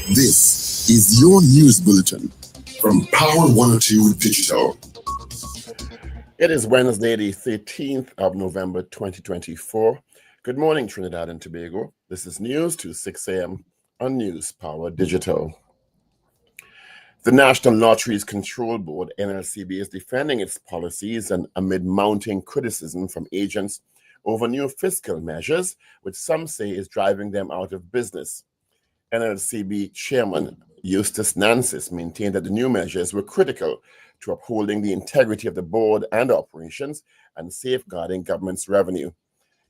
This is your news bulletin from Power 102 Digital. It is Wednesday, the 13th of November, 2024. Good morning, Trinidad and Tobago. This is news to 6 a.m. on News Power Digital. The National Lotteries Control Board, NLCB, is defending its policies and amid mounting criticism from agents over new fiscal measures, which some say is driving them out of business. NLCB Chairman Eustace Nancis maintained that the new measures were critical to upholding the integrity of the board and operations and safeguarding government's revenue.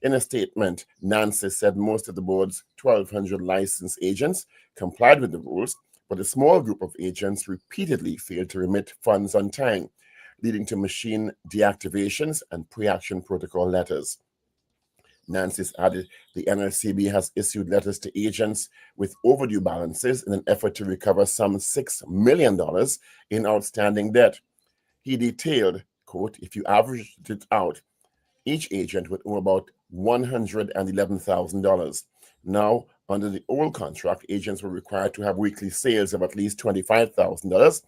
In a statement, Nancis said most of the board's 1,200 licensed agents complied with the rules, but a small group of agents repeatedly failed to remit funds on time, leading to machine deactivations and pre-action protocol letters. Nancis added the NLCB has issued letters to agents with overdue balances in an effort to recover some $6 million in outstanding debt. He detailed, quote, if you averaged it out, each agent would owe about $111,000. Now, under the old contract, agents were required to have weekly sales of at least $25,000.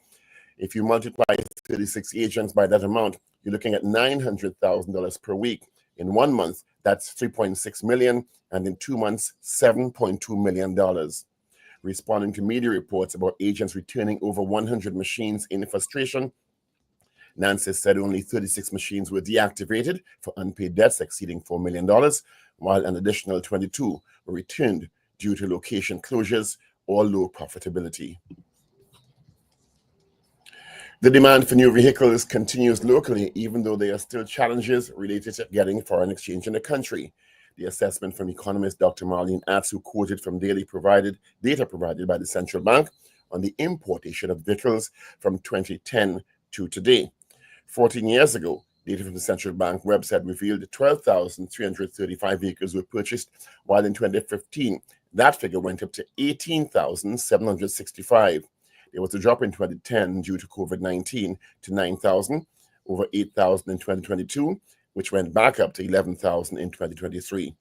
If you multiply 36 agents by that amount, you're looking at $900,000 per week. In 1 month, that's $3.6 million, and in 2 months, $7.2 million. Responding to media reports about agents returning over 100 machines in frustration, Nancis said only 36 machines were deactivated for unpaid debts exceeding $4 million, while an additional 22 were returned due to location closures or low profitability. The demand for new vehicles continues locally, even though there are still challenges related to getting foreign exchange in the country. The assessment from economist Dr. Marlene Atsu, quoted from data provided by the central bank on the importation of vehicles from 2010 to today. 14 years ago, data from the central bank website revealed that 12,335 vehicles were purchased, while in 2015, that figure went up to 18,765. There was a drop in 2010 due to COVID-19 to 9,000, over 8,000 in 2022, which went back up to 11,000 in 2023.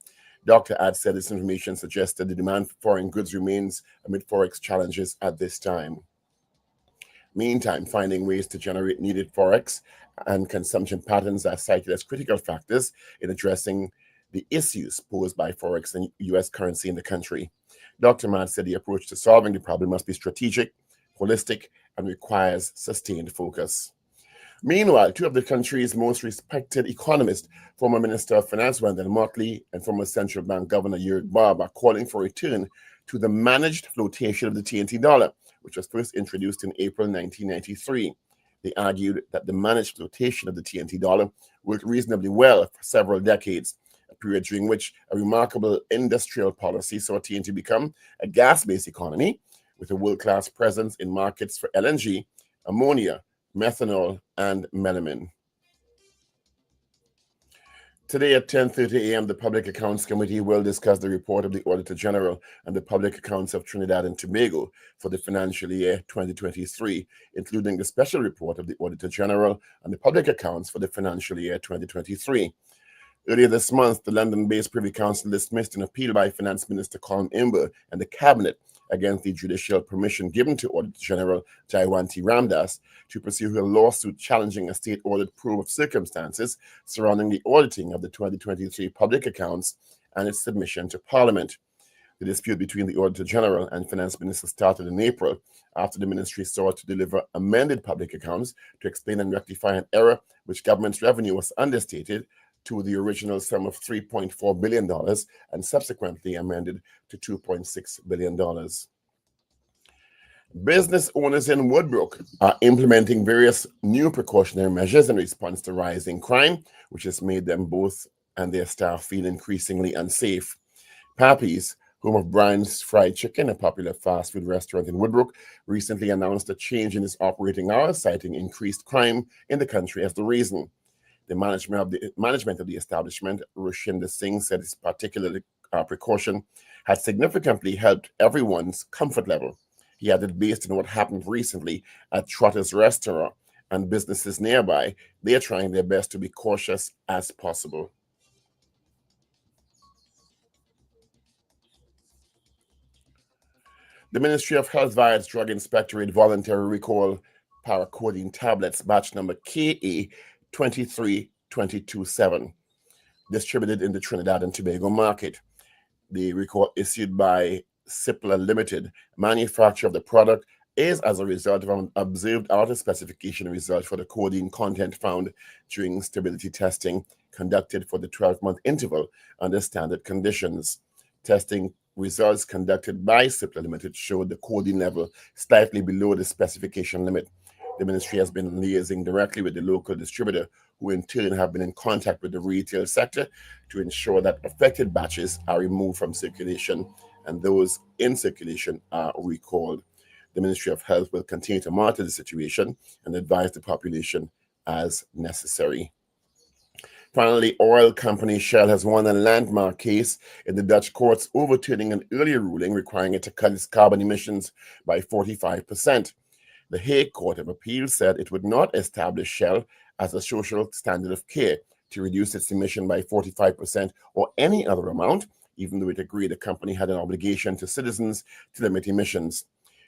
Dr. Ad said this information suggests that the demand for foreign goods remains amid Forex challenges at this time. Meantime, finding ways to generate needed Forex and consumption patterns are cited as critical factors in addressing the issues posed by Forex and U.S. currency in the country. Dr. Mad said the approach to solving the problem must be strategic, holistic, and requires sustained focus. Meanwhile, two of the country's most respected economists, former Minister of Finance Wendell and former central bank governor Yuri Barb, are calling for a return to the managed flotation of the TNT dollar, which was first introduced in April 1993. They argued that the managed flotation of the TNT dollar worked reasonably well for several decades, a period during which a remarkable industrial policy saw TNT become a gas-based economy with a world-class presence in markets for LNG, ammonia, methanol, and melamine. Today at 10:30 a.m., the Public Accounts Committee will discuss the report of the Auditor General and the public accounts of Trinidad and Tobago for the financial year 2023, including the special report of the Auditor General and the public accounts for the financial year 2023. Earlier this month, the London-based Privy Council dismissed an appeal by Finance Minister Colin Imber and the Cabinet against the judicial permission given to Auditor General Jaiwanti Ramdas to pursue her lawsuit challenging a state audit probe of circumstances surrounding the auditing of the 2023 public accounts and its submission to Parliament. The dispute between the Auditor General and Finance Minister started in April after the ministry sought to deliver amended public accounts to explain and rectify an error which government's revenue was understated to the original sum of $3.4 billion and subsequently amended to $2.6 billion. Business owners in Woodbrook are implementing various new precautionary measures in response to rising crime, which has made them both and their staff feel increasingly unsafe. Pappy's, home of Brian's Fried Chicken, a popular fast food restaurant in Woodbrook, recently announced a change in its operating hours, citing increased crime in the country as the reason. The management of the establishment, Rushinder Singh, said this particular precaution had significantly helped everyone's comfort level. He added, based on what happened recently at Trotter's restaurant and businesses nearby, they are trying their best to be cautious as possible. The Ministry of Health via its Drug Inspectorate voluntary recall paracodeine tablets batch number KA 23227, distributed in the Trinidad and Tobago market. The recall issued by Cipla Limited, manufacturer of the product, is as a result of an observed out-of-specification result for the codeine content found during stability testing conducted for the 12-month interval under standard conditions. Testing results conducted by Cipla Limited showed the codeine level slightly below the specification limit. The ministry has been liaising directly with the local distributor, who in turn have been in contact with the retail sector to ensure that affected batches are removed from circulation and those in circulation are recalled. The Ministry of Health will continue to monitor the situation and advise the population as necessary. Finally, oil company Shell has won a landmark case in the Dutch courts, overturning an earlier ruling requiring it to cut its carbon emissions by 45%. The Hague Court of Appeal said it would not establish Shell as a social standard of care to reduce its emission by 45% or any other amount, even though it agreed the company had an obligation to citizens to limit emissions.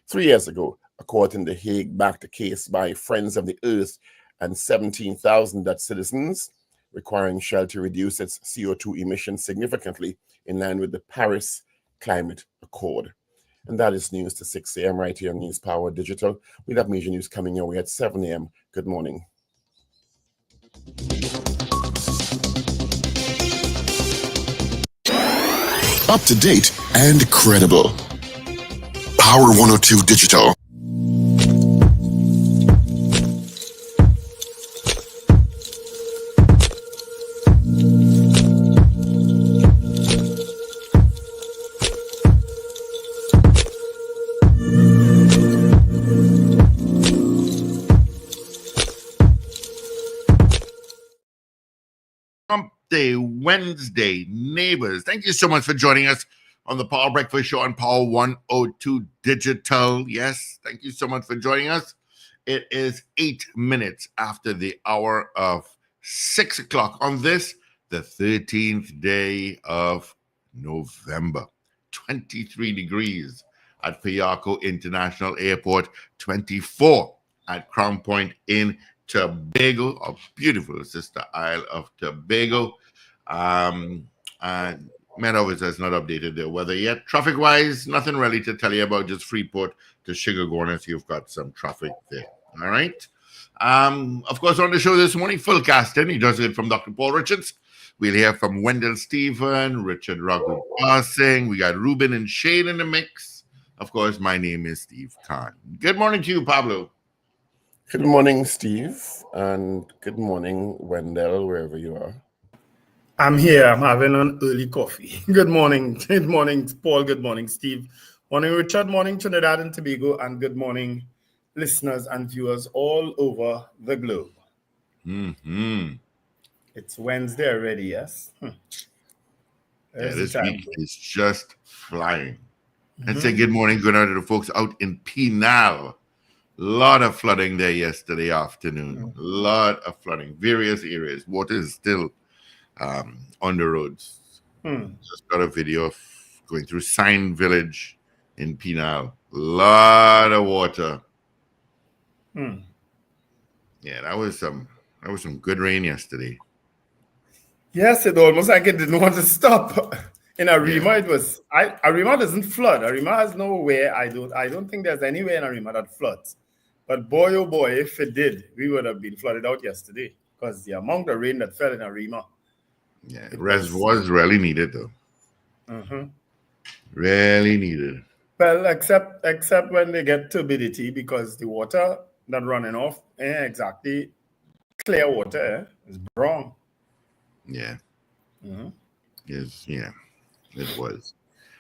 3 years ago, a court in The Hague backed a case by Friends of the Earth and 17,000 Dutch citizens, requiring Shell to reduce its CO2 emissions significantly in line with the Paris Climate Accord. And that is news to 6 a.m. right here on News Power Digital. We'll have major news coming your way at 7 a.m. Good morning. Up to date and credible. Power 102 Digital. Day, Wednesday, neighbors. Thank you so much for joining us on the Power Breakfast Show on Power 102 Digital. Yes, thank you so much for joining us. It is 8 minutes after the hour of 6 o'clock on this, the 13th day of November. 23 degrees at Payarco International Airport, 24 at Crown Point in Tobago, a beautiful sister isle of Tobago. And Meadows has not updated their weather yet. Traffic-wise, nothing really to tell you about, just Freeport to Sugargorness. You've got some traffic there. All right. Of course, on the show this morning, full casting. He does it from Dr. Paul Richards. We'll hear from Wendell Stephen, Richard Ragoobarsingh. We got Ruben and Shane in the mix. Of course, my name is Steve Khan. Good morning to you, Pablo. Good morning, Steve, and good morning, Wendell, wherever you are. I'm here. I'm having an early coffee. Good morning. Good morning, Paul. Good morning, Steve. Morning, Richard. Morning, Trinidad and Tobago. And good morning, listeners and viewers all over the globe. Mm-hmm. It's Wednesday already, yes? This week is just flying. Let's say good morning, good night to the folks out in Penal. Lot of flooding there yesterday afternoon. Lot of flooding. Various areas. Water is still on the roads. Just got a video of going through Sign Village in Penal. Lot of water. Yeah, that was some good rain yesterday. Yes, it almost like it didn't want to stop. In Arima, it was. Arima doesn't flood. Arima has nowhere. I don't think there's anywhere in Arima that floods. But boy, oh boy, if it did, we would have been flooded out yesterday because the amount of rain that fell in Arima. Yeah, it was really needed though. Really needed. Well, except when they get turbidity, because the water that running off exactly clear water is wrong. Yeah. Yes, yeah, it was.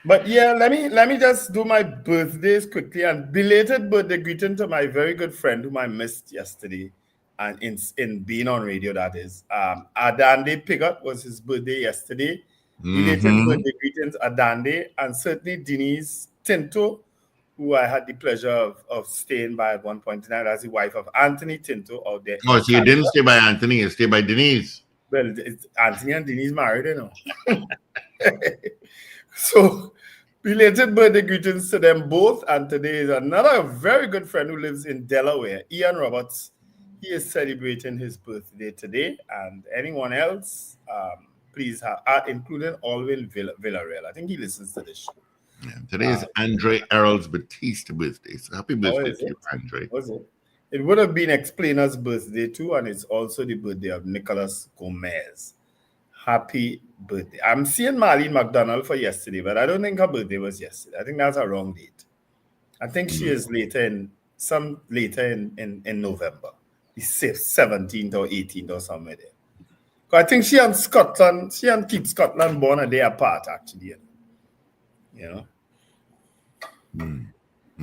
But yeah, let me just do my birthdays quickly, and belated birthday greeting to my very good friend whom I missed yesterday, and in being on radio, that is. Adande Pigot was his birthday yesterday. Belated birthday greetings, Adande, and certainly Denise Tinto, who I had the pleasure of staying by at one point in time as the wife of Anthony Tinto out there. Oh, so you didn't stay by Anthony, you stayed by Denise. Well, it's Anthony and Denise married, you know. So Belated birthday greetings to them both. And today is another very good friend who lives in Delaware, Ian Roberts. He is celebrating his birthday today. And anyone else, please have, including Alwyn Villarreal. I think he listens to this show. Yeah, today is Andre Errol's Batista birthday. So happy birthday to you, Andre. Was it? It would have been Explainer's birthday too, and it's also the birthday of Nicholas Gomez. Happy birthday. I'm seeing Marlene McDonald for yesterday, but I don't think her birthday was yesterday. I think that's a wrong date. I think she is later in November, the 17th or 18th or somewhere there. I think she and Keith Scotland born a day apart, actually. You know?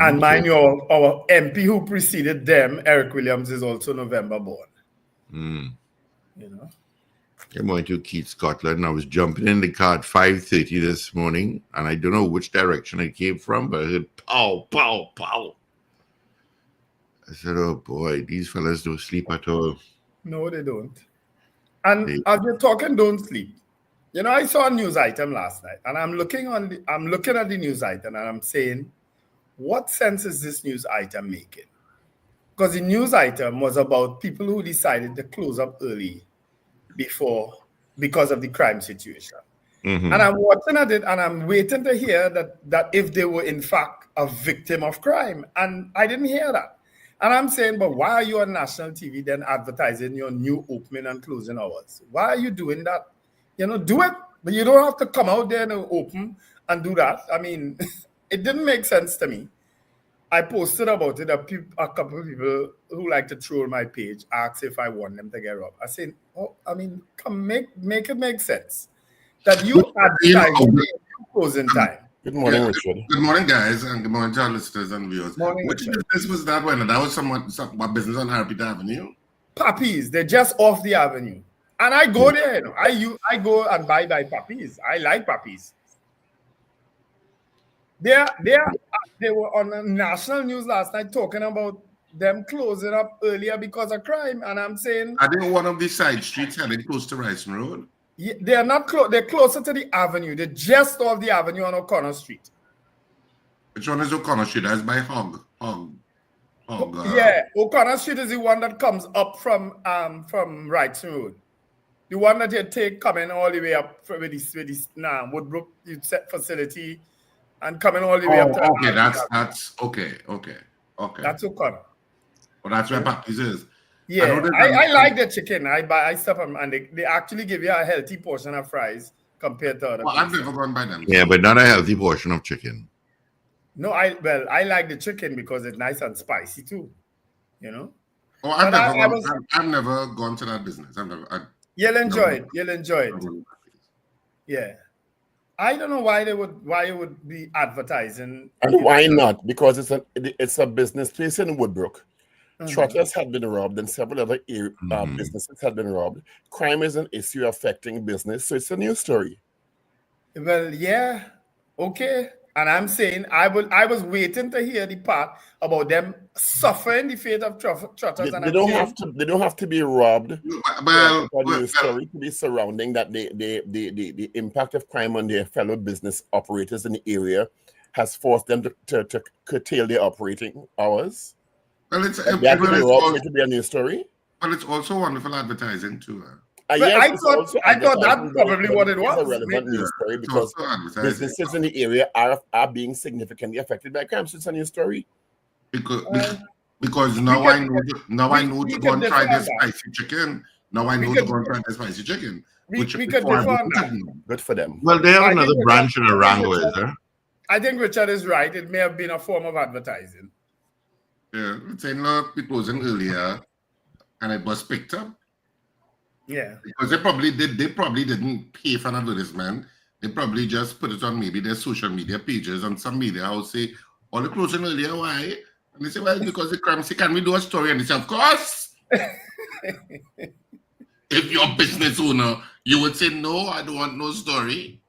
And mind you, our MP who preceded them, Eric Williams, is also November born. You know? Came on to Keith Scotland. I was jumping in the car at 5:30 this morning, and I don't know which direction it came from, but I heard pow, pow, pow. I said, oh boy, these fellas don't sleep at all. No, they don't. And as you're talking, don't sleep. You know, I saw a news item last night, and I'm looking at the news item, and I'm saying, what sense is this news item making? Because the news item was about people who decided to close up early because of the crime situation. And I'm watching at it, and I'm waiting to hear that if they were in fact a victim of crime. And I didn't hear that. And I'm saying, but why are you on national TV then advertising your new opening and closing hours? Why are you doing that? You know, do it, but you don't have to come out there and open and do that. I mean, it didn't make sense to me. I posted about it. A couple of people who like to troll my page asked if I want them to get robbed. I said, come make it make sense. That you advertise closing time. Good morning, Richard. Good morning, guys, and good morning to our listeners and viewers. Morning, Which business was that one? That was some business on Harpy Avenue? Puppies, they're just off the avenue. And I go there, you know. I go and buy puppies. I like puppies. They were on the national news last night talking about them closing up earlier because of crime. And I'm saying, Are they one of these side streets heading close to Rice Road? yeah, they are not close. They're closer to the avenue. They're just off the avenue on O'Connor Street. Which one is O'Connor Street? That's by Hog. Yeah, O'Connor Street is the one that comes up from Rice Road. The one that you take coming all the way up with this Woodbrook facility and coming all the way up. Okay, that's okay. That's O'Connor. Well, that's where Pappy's is. Yeah, I like the chicken. I stuff them, and they actually give you a healthy portion of fries compared to other. Well, I've never gone by them. Yeah, but not a healthy portion of chicken. No, I like the chicken because it's nice and spicy too. You know. Oh, I've never gone to that business. You'll enjoy it. Yeah. I don't know why it would be advertising. And why not? Because it's a business place in Woodbrook. Trotters had been robbed, and several other businesses had been robbed. Crime is an issue affecting business, so it's a news story. Well, yeah, okay. And I'm saying I was waiting to hear the part about them suffering the fate of trotters. They don't have to be robbed. Well, for the story to be surrounding that the impact of crime on their fellow business operators in the area has forced them to curtail their operating hours. Well, it's to be a news story. Well, it's also wonderful advertising too. Yes, I thought that's probably what it was. A relevant news story because businesses in the area are being significantly affected by crime. So it's a news story. Because now I know to go and try this spicy chicken. Now I know to go and try this spicy chicken. We could differ on that. Good for them. Well, they have another branch in Arango, is there? I think Richard is right. It may have been a form of advertising. Yeah, it's saying look, it wasn't earlier, and it was picked up. Yeah, because they probably didn't pay for an advertisement. They probably just put it on maybe their social media pages, and some media house say, "All the closing earlier, why?" And they say, "Well, because the crime." Say, "Can we do a story?" And they say, "Of course." If you're a business owner, you would say, "No, I don't want no story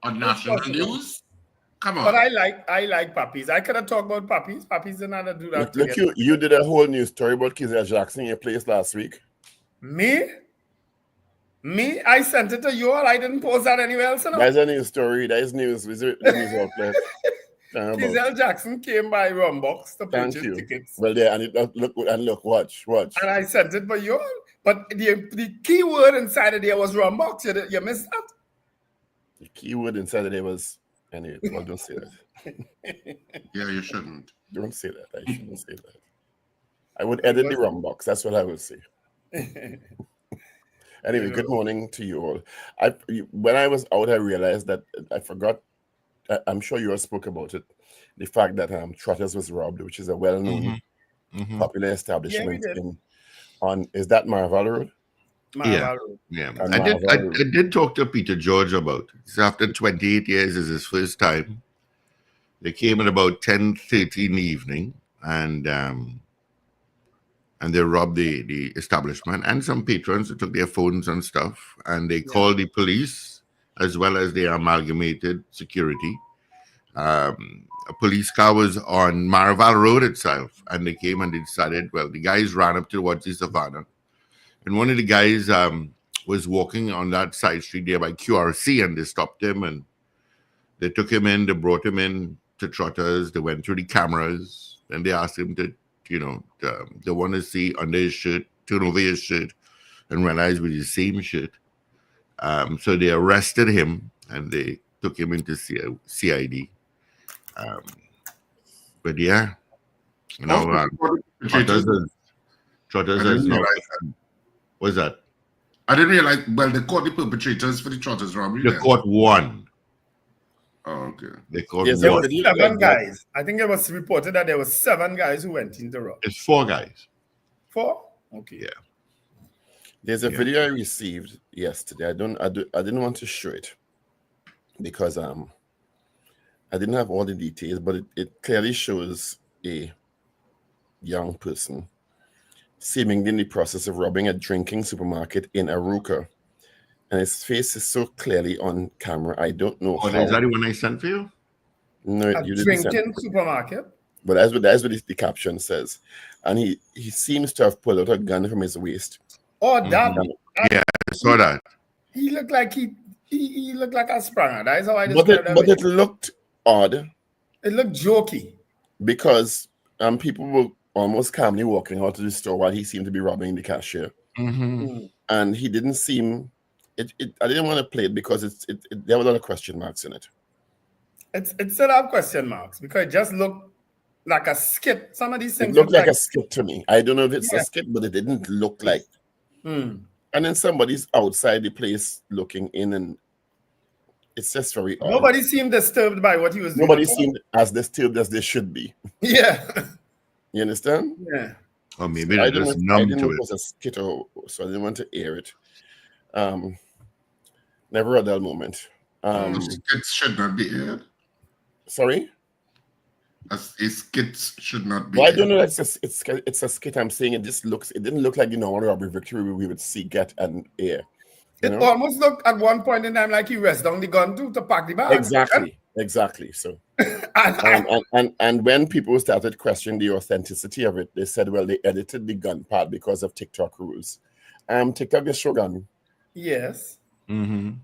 on national news." Come on. But I like puppies. I could have talked about puppies. Puppies did not do that. Look, you did a whole news story about Kizia Jackson in your place last week. Me? Me, I sent it to you all. I didn't post that anywhere else. No? That's a news story. That is news. Is it the news outlet? Kizel Jackson came by Rumbox to Thank purchase you. tickets. Well, there, and look, watch. And I sent it for you all. But the key word inside of there was Rumbox. You missed that? The key word inside of there was, anyway, well, don't say that. Yeah, you shouldn't. Don't say that. I shouldn't say that. I would edit the wrong box. That's what I would say. Anyway, good morning to you all. When I was out, I realized that I forgot. I'm sure you all spoke about it. The fact that Trotters was robbed, which is a well-known, popular establishment is that Marval Road? Yeah. I did talk to Peter George about it. So after 28 years is his first time. They came at about 10:30 in the evening and they robbed the establishment and some patrons who took their phones and stuff, and they called the police as well as the amalgamated security. A police car was on Marval Road itself, and they came and they decided, well, the guys ran up towards the savannah, and one of the guys was walking on that side street there by QRC, and they stopped him and they took him in, they brought him in to Trotters, they went through the cameras, and they asked him to, they want to see under his shirt, turn over his shirt, and realize with the same shirt. So they arrested him and they took him into CID. But yeah, Trotters is not. What's that? I didn't realize. Well, they caught the perpetrators for the Trotters robbery. They caught one. Oh, okay. They caught there one. were 7 guys. I think it was reported that there were 7 guys who went into rob. It's 4 guys. 4? Okay. Yeah. There's a video I received yesterday. I didn't want to show it because I didn't have all the details, but it clearly shows a young person seemingly in the process of robbing a drinking supermarket in Aruca. And his face is so clearly on camera. I don't know how. Is that the one I sent for you? No, you didn't send drinking supermarket? But that's what the caption says. And he seems to have pulled out a gun from his waist. Oh, that. Yeah, I saw that. He looked like he looked like a spranger. That is how I But described it. it looked odd. It looked jokey. Because people were almost calmly walking out of the store while he seemed to be robbing the cashier. And he didn't seem... I didn't want to play it because there were a lot of question marks in it. It still have question marks because it just looked like a skit. Some of these things it looked like a skit to me. I don't know if it's a skit, but it didn't look like. And then somebody's outside the place looking in, and it's just very odd. Nobody seemed disturbed by what he was doing. Nobody seemed as disturbed as they should be. Yeah. You understand? Yeah. Or maybe they're just numb I didn't know to it it. was a skit, so I didn't want to air it. Never a dull moment. Skits should not be aired. Sorry? Skits should not be Well, I aired. don't know. It's a skit. I'm saying it didn't look like the normal robbery victory we would see, get, and air. It almost looked at one point in time like he rested down the gun to pack the bag. Exactly. So, and when people started questioning the authenticity of it, they said, well, they edited the gun part because of TikTok rules. TikTok is show gun. Yes. It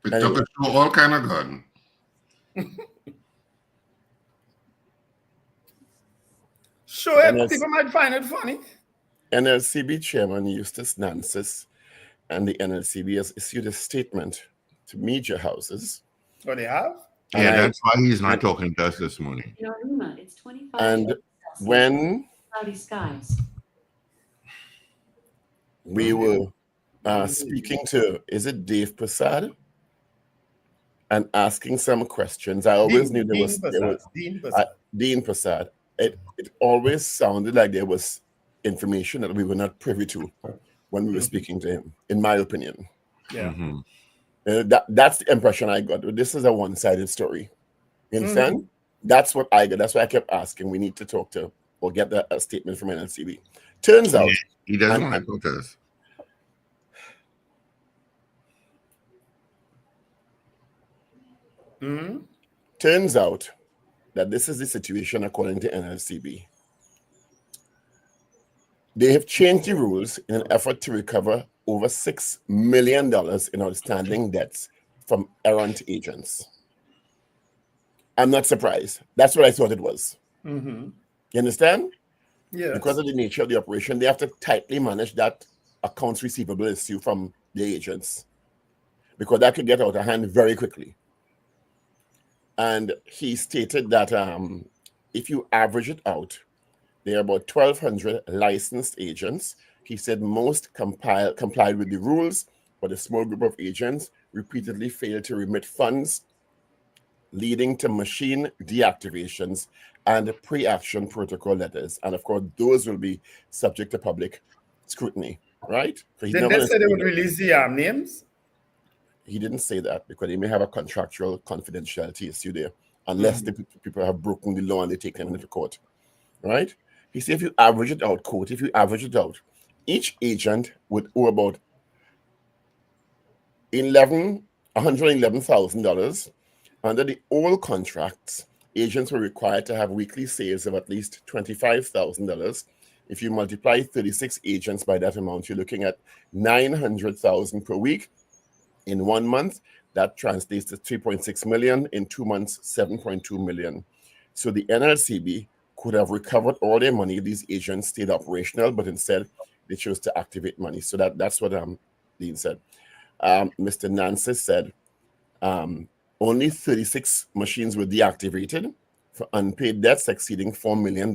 took it to all kind of gun. Show it. People might find it funny. NLCB chairman Eustace Nancis and the NLCB has issued a statement to media houses. What they have? Yeah, that's why he's not talking to us this morning. In Aruma, it's 25 And when cloudy skies. we were speaking to, is it Dave Prasad? And asking some questions. I always knew there was Dean Prasad. It always sounded like there was information that we were not privy to when we were speaking to him, in my opinion. Yeah. That's the impression I got. This is a one-sided story. You understand? That's what I got. That's why I kept asking. We need to talk to or get a statement from NLCB. Turns out he doesn't want to talk to us. Turns out that this is the situation according to NLCB. They have changed the rules in an effort to recover over $6 million in outstanding debts from errant agents. I'm not surprised. That's what I thought it was. Mm-hmm. You understand? Yes. Because of the nature of the operation, they have to tightly manage that accounts receivable issue from the agents, because that could get out of hand very quickly. And he stated that if you average it out, there are about 1,200 licensed agents. He said most complied with the rules, but a small group of agents repeatedly failed to remit funds, leading to machine deactivations and pre-action protocol letters. And of course, those will be subject to public scrutiny, right? So Did they say they would release the names? He didn't say that because they may have a contractual confidentiality issue there, unless the people have broken the law and they take them into court, right? He said if you average it out, quote, if you average it out, each agent would owe about $111,000. Under the old contracts, agents were required to have weekly sales of at least $25,000. If you multiply 36 agents by that amount, you're looking at $900,000 per week. In 1 month, that translates to 3.6 million. In 2 months, 7.2 million. So the NLCB could have recovered all their money if these agents stayed operational, but instead they chose to activate money. So that's what Dean said. Mr. Nancy said only 36 machines were deactivated for unpaid debts exceeding $4 million,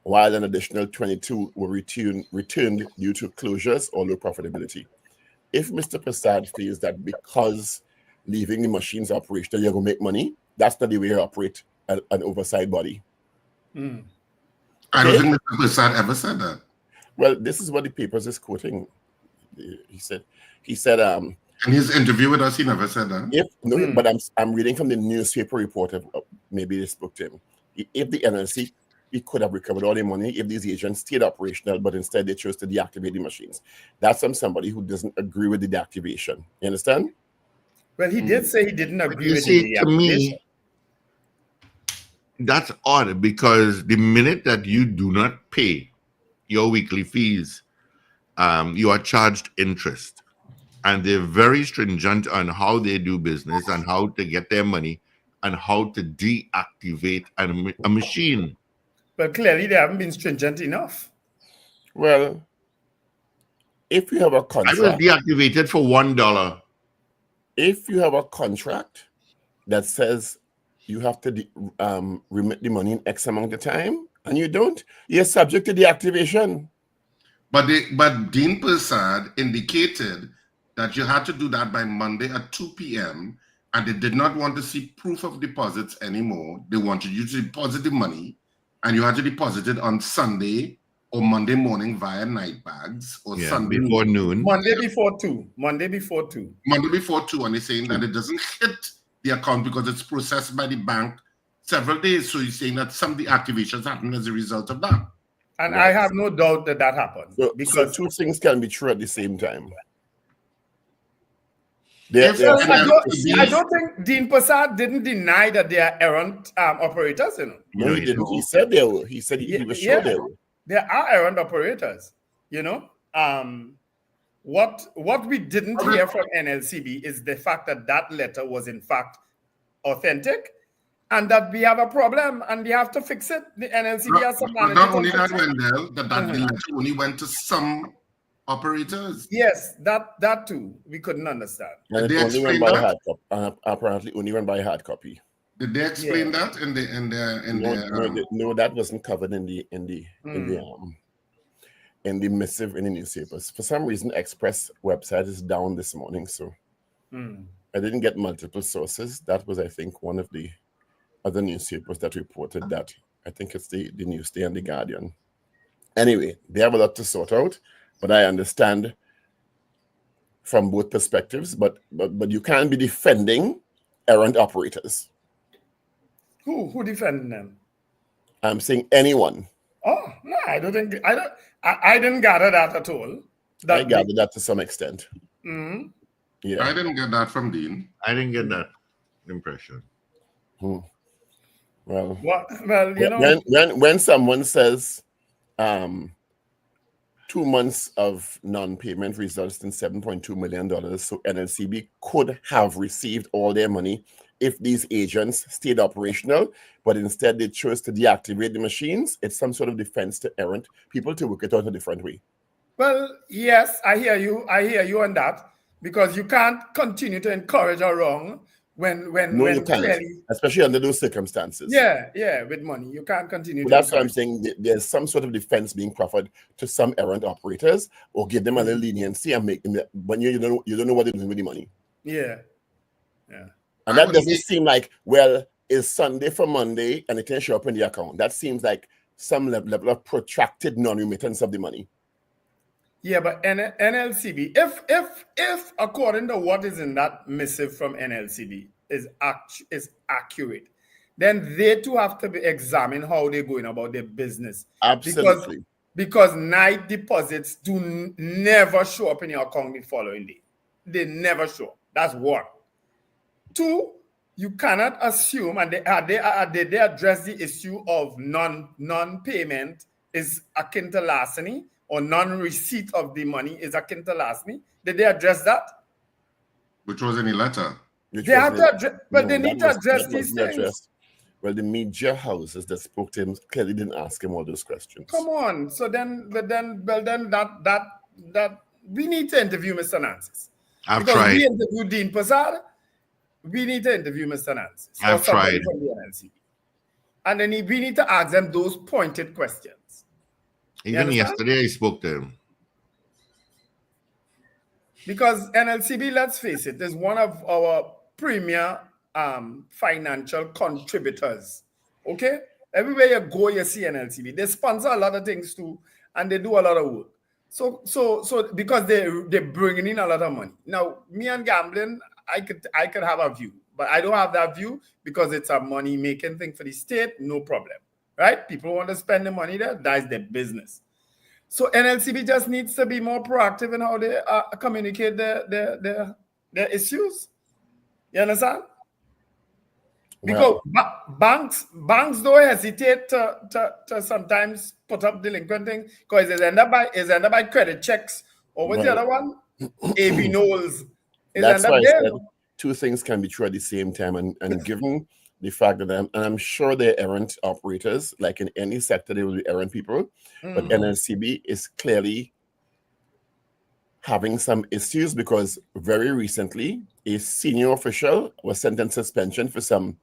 while an additional 22 were returned due to closures or low profitability. If Mr. Prasad feels that because leaving the machines operational, you're going to make money, that's not the way you operate an oversight body. I don't think Mr. Prasad ever said that. Well, this is what the papers is quoting. He said, in his interview with us, he never said that. But I'm reading from the newspaper report of maybe they spoke to him. If the NLC, he could have recovered all the money if these agents stayed operational, but instead they chose to deactivate the machines. That's from somebody who doesn't agree with the deactivation. You understand? Well, he did say he didn't agree with the the deactivation. To deactivation. me, that's odd, because the minute that you do not pay your weekly fees, you are charged interest. And they're very stringent on how they do business and how to get their money and how to deactivate a machine. But clearly they haven't been stringent enough. Well, if you have a contract, I was deactivated for $1. If you have a contract that says you have to remit the money in X amount of time, and you don't, you're subject to deactivation. But Dean Prasad indicated that you had to do that by Monday at 2 p.m. and they did not want to see proof of deposits anymore. They wanted you to deposit the money, and you had to deposit it on Sunday or Monday morning via night bags, or Sunday before noon. Monday before 2. Monday before 2. Monday before 2, and they're saying that it doesn't hit the account because it's processed by the bank several days. So he's saying that some deactivations happen as a result of that. And I have no doubt that happened. So two things can be true at the same time. I don't think Dean Prasad didn't deny that they are errant operators. No, he didn't. He said they were. He said he was sure they were. There are errant operators. What we didn't hear from NLCB is the fact that letter was in fact authentic, and that we have a problem and we have to fix it. The NLCB has some management. Not only that, Wendell, that the letter only went to some operators. Yes, that too we couldn't understand. And it only went by hard copy. Apparently, only went by hard copy. Did they explain that No, that wasn't covered in the missive in the newspapers. For some reason, Express website is down this morning, so I didn't get multiple sources. That was, I think, one of the other newspapers that reported that. I think it's the Newsday and the Guardian. Anyway, they have a lot to sort out, but I understand from both perspectives. But you can't be defending errant operators. Who defending them? I'm saying anyone. Oh no, I didn't gather that at all. I gathered that to some extent. Mm-hmm. Yeah, I didn't get that from Dean. I didn't get that impression. Well, when someone says 2 months of non-payment results in $7.2 million. So NLCB could have received all their money if these agents stayed operational, but instead they chose to deactivate the machines. It's some sort of defense to errant people to work it out a different way. Well, yes, I hear you. I hear you on that, because you can't continue to encourage a wrong when No, you can't, clearly, especially under those circumstances. yeah, with money. You can't continue But to that's what I'm encourage. saying. There's some sort of defense being proffered to some errant operators, or give them a little leniency and make them, when you don't know what they're doing with the money. Yeah. And that doesn't seem like, well, it's Sunday for Monday and it can show up in the account. That seems like some level of protracted non-remittance of the money. Yeah, but NLCB, if according to what is in that missive from NLCB is accurate, then they too have to be examined how they're going about their business. Absolutely. Because night deposits never show up in your account the following day. They never show. That's one. Two, you cannot assume, and they address the issue of non-payment is akin to larceny, or non-receipt of the money is akin to larceny. Did they address that? Which was in the letter. They have to address, but they need to address these things. Well, the media houses that spoke to him clearly didn't ask him all those questions. Come on. So then, that we need to interview Mr. Nancis. I've because tried. We interviewed Dean Passad. We need to interview Mr. Nancis. I've tried. From the NLCB. And then we need to ask them those pointed questions. Even yesterday, I spoke to him. Because NLCB, let's face it, is one of our premier financial contributors. Okay? Everywhere you go, you see NLCB. They sponsor a lot of things too, and they do a lot of work. So because they're bringing in a lot of money. Now, me and gambling, I could have a view, but I don't have that view because it's a money-making thing for the state, no problem. Right? People want to spend the money there, that's their business. So NLCB just needs to be more proactive in how they communicate their issues. You understand? Because banks don't hesitate to sometimes put up delinquent things because it's end up by credit checks. Or what's the other one? AB Knowles. That's why I said two things can be true at the same time. And given the fact that I'm sure they're errant operators, like in any sector, they will be errant people. But NLCB is clearly having some issues because very recently, a senior official was sentenced to suspension for some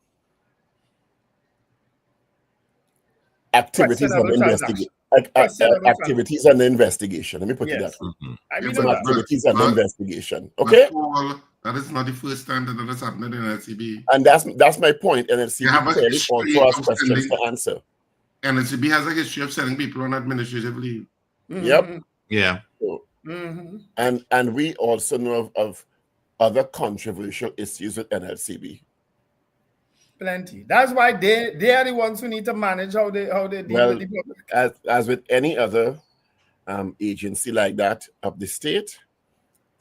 activities under investigation. Activities under investigation. Let me put it that way. Some activities under investigation. Okay. That is not the first time that has happened in NLCB. And that's my point. NLCB clearly also has questions to answer. NLCB has a history of sending people on administrative leave. Yep. Yeah. So, and we also know of other controversial issues with NLCB. Plenty. That's why they are the ones who need to manage how they deal with the public. As with any other agency like that of the state,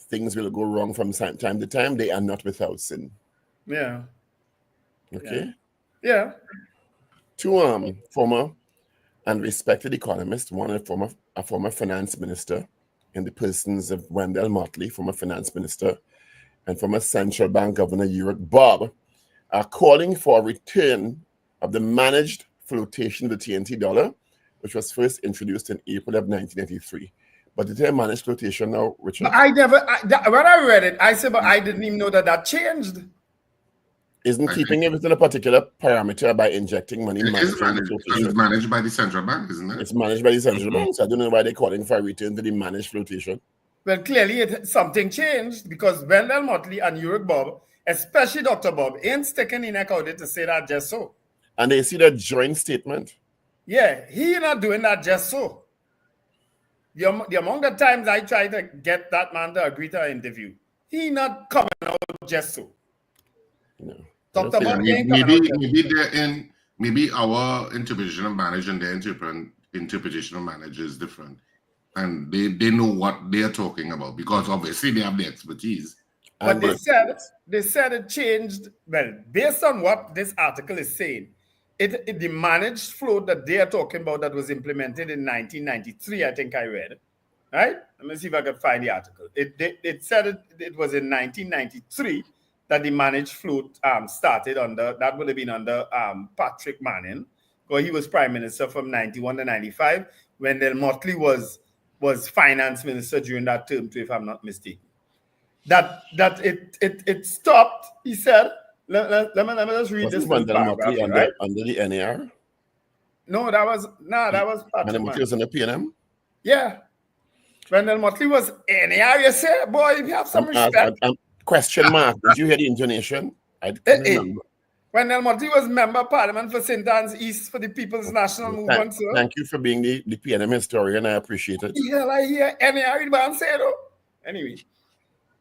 things will go wrong from time to time. They are not without sin. Yeah. Okay. Yeah. Two former and respected economists, one a former finance minister, in the persons of Wendell Motley, former finance minister, and former central bank governor Uric Bob, are calling for a return of the managed flotation of the TNT dollar, which was first introduced in April of 1993. But the term managed flotation now, Richard? When I read it, I said, but I didn't even know that changed. Isn't keeping it within a particular parameter by injecting money? It's managed by the central bank, isn't it? It's managed by the central bank. So I don't know why they're calling for a return to the managed flotation. Well, clearly something changed because Wendell Motley and Uric Bob, especially Dr. Bob, ain't sticking in neck out there to say that just so. And they see that joint statement. Yeah, he not doing that just so. The amount of times I try to get that man to agree to an interview, he not coming out just so. No. Dr. Bob maybe our interpretation of marriage and their interpretation of marriage is different. And they know what they are talking about because obviously they have the expertise. But they said it changed. Well, based on what this article is saying, the managed float that they are talking about that was implemented in 1993, I think I read, Right? Let me see if I can find the article. It said it was in 1993 that the managed float started under, that would have been under Patrick Manning, because he was prime minister from 91 to 95. Wendell Motley was finance minister during that term too, if I'm not mistaken. That it stopped, he said. Let me just read this Wendell paragraph, Motley right? under the NAR? No, that was Patrick Wendell Motley Manning. was in the PNM? Yeah. Wendell Motley was NAR, you say? Boy, you have some respect. Question mark. Did you hear the intonation? I couldn't remember. Wendell Motley was member of parliament for St. Anne's East for the People's National Movement, sir. Thank you for being the PNM historian. I appreciate it. Yeah, I hear NAR man say though. Anyway,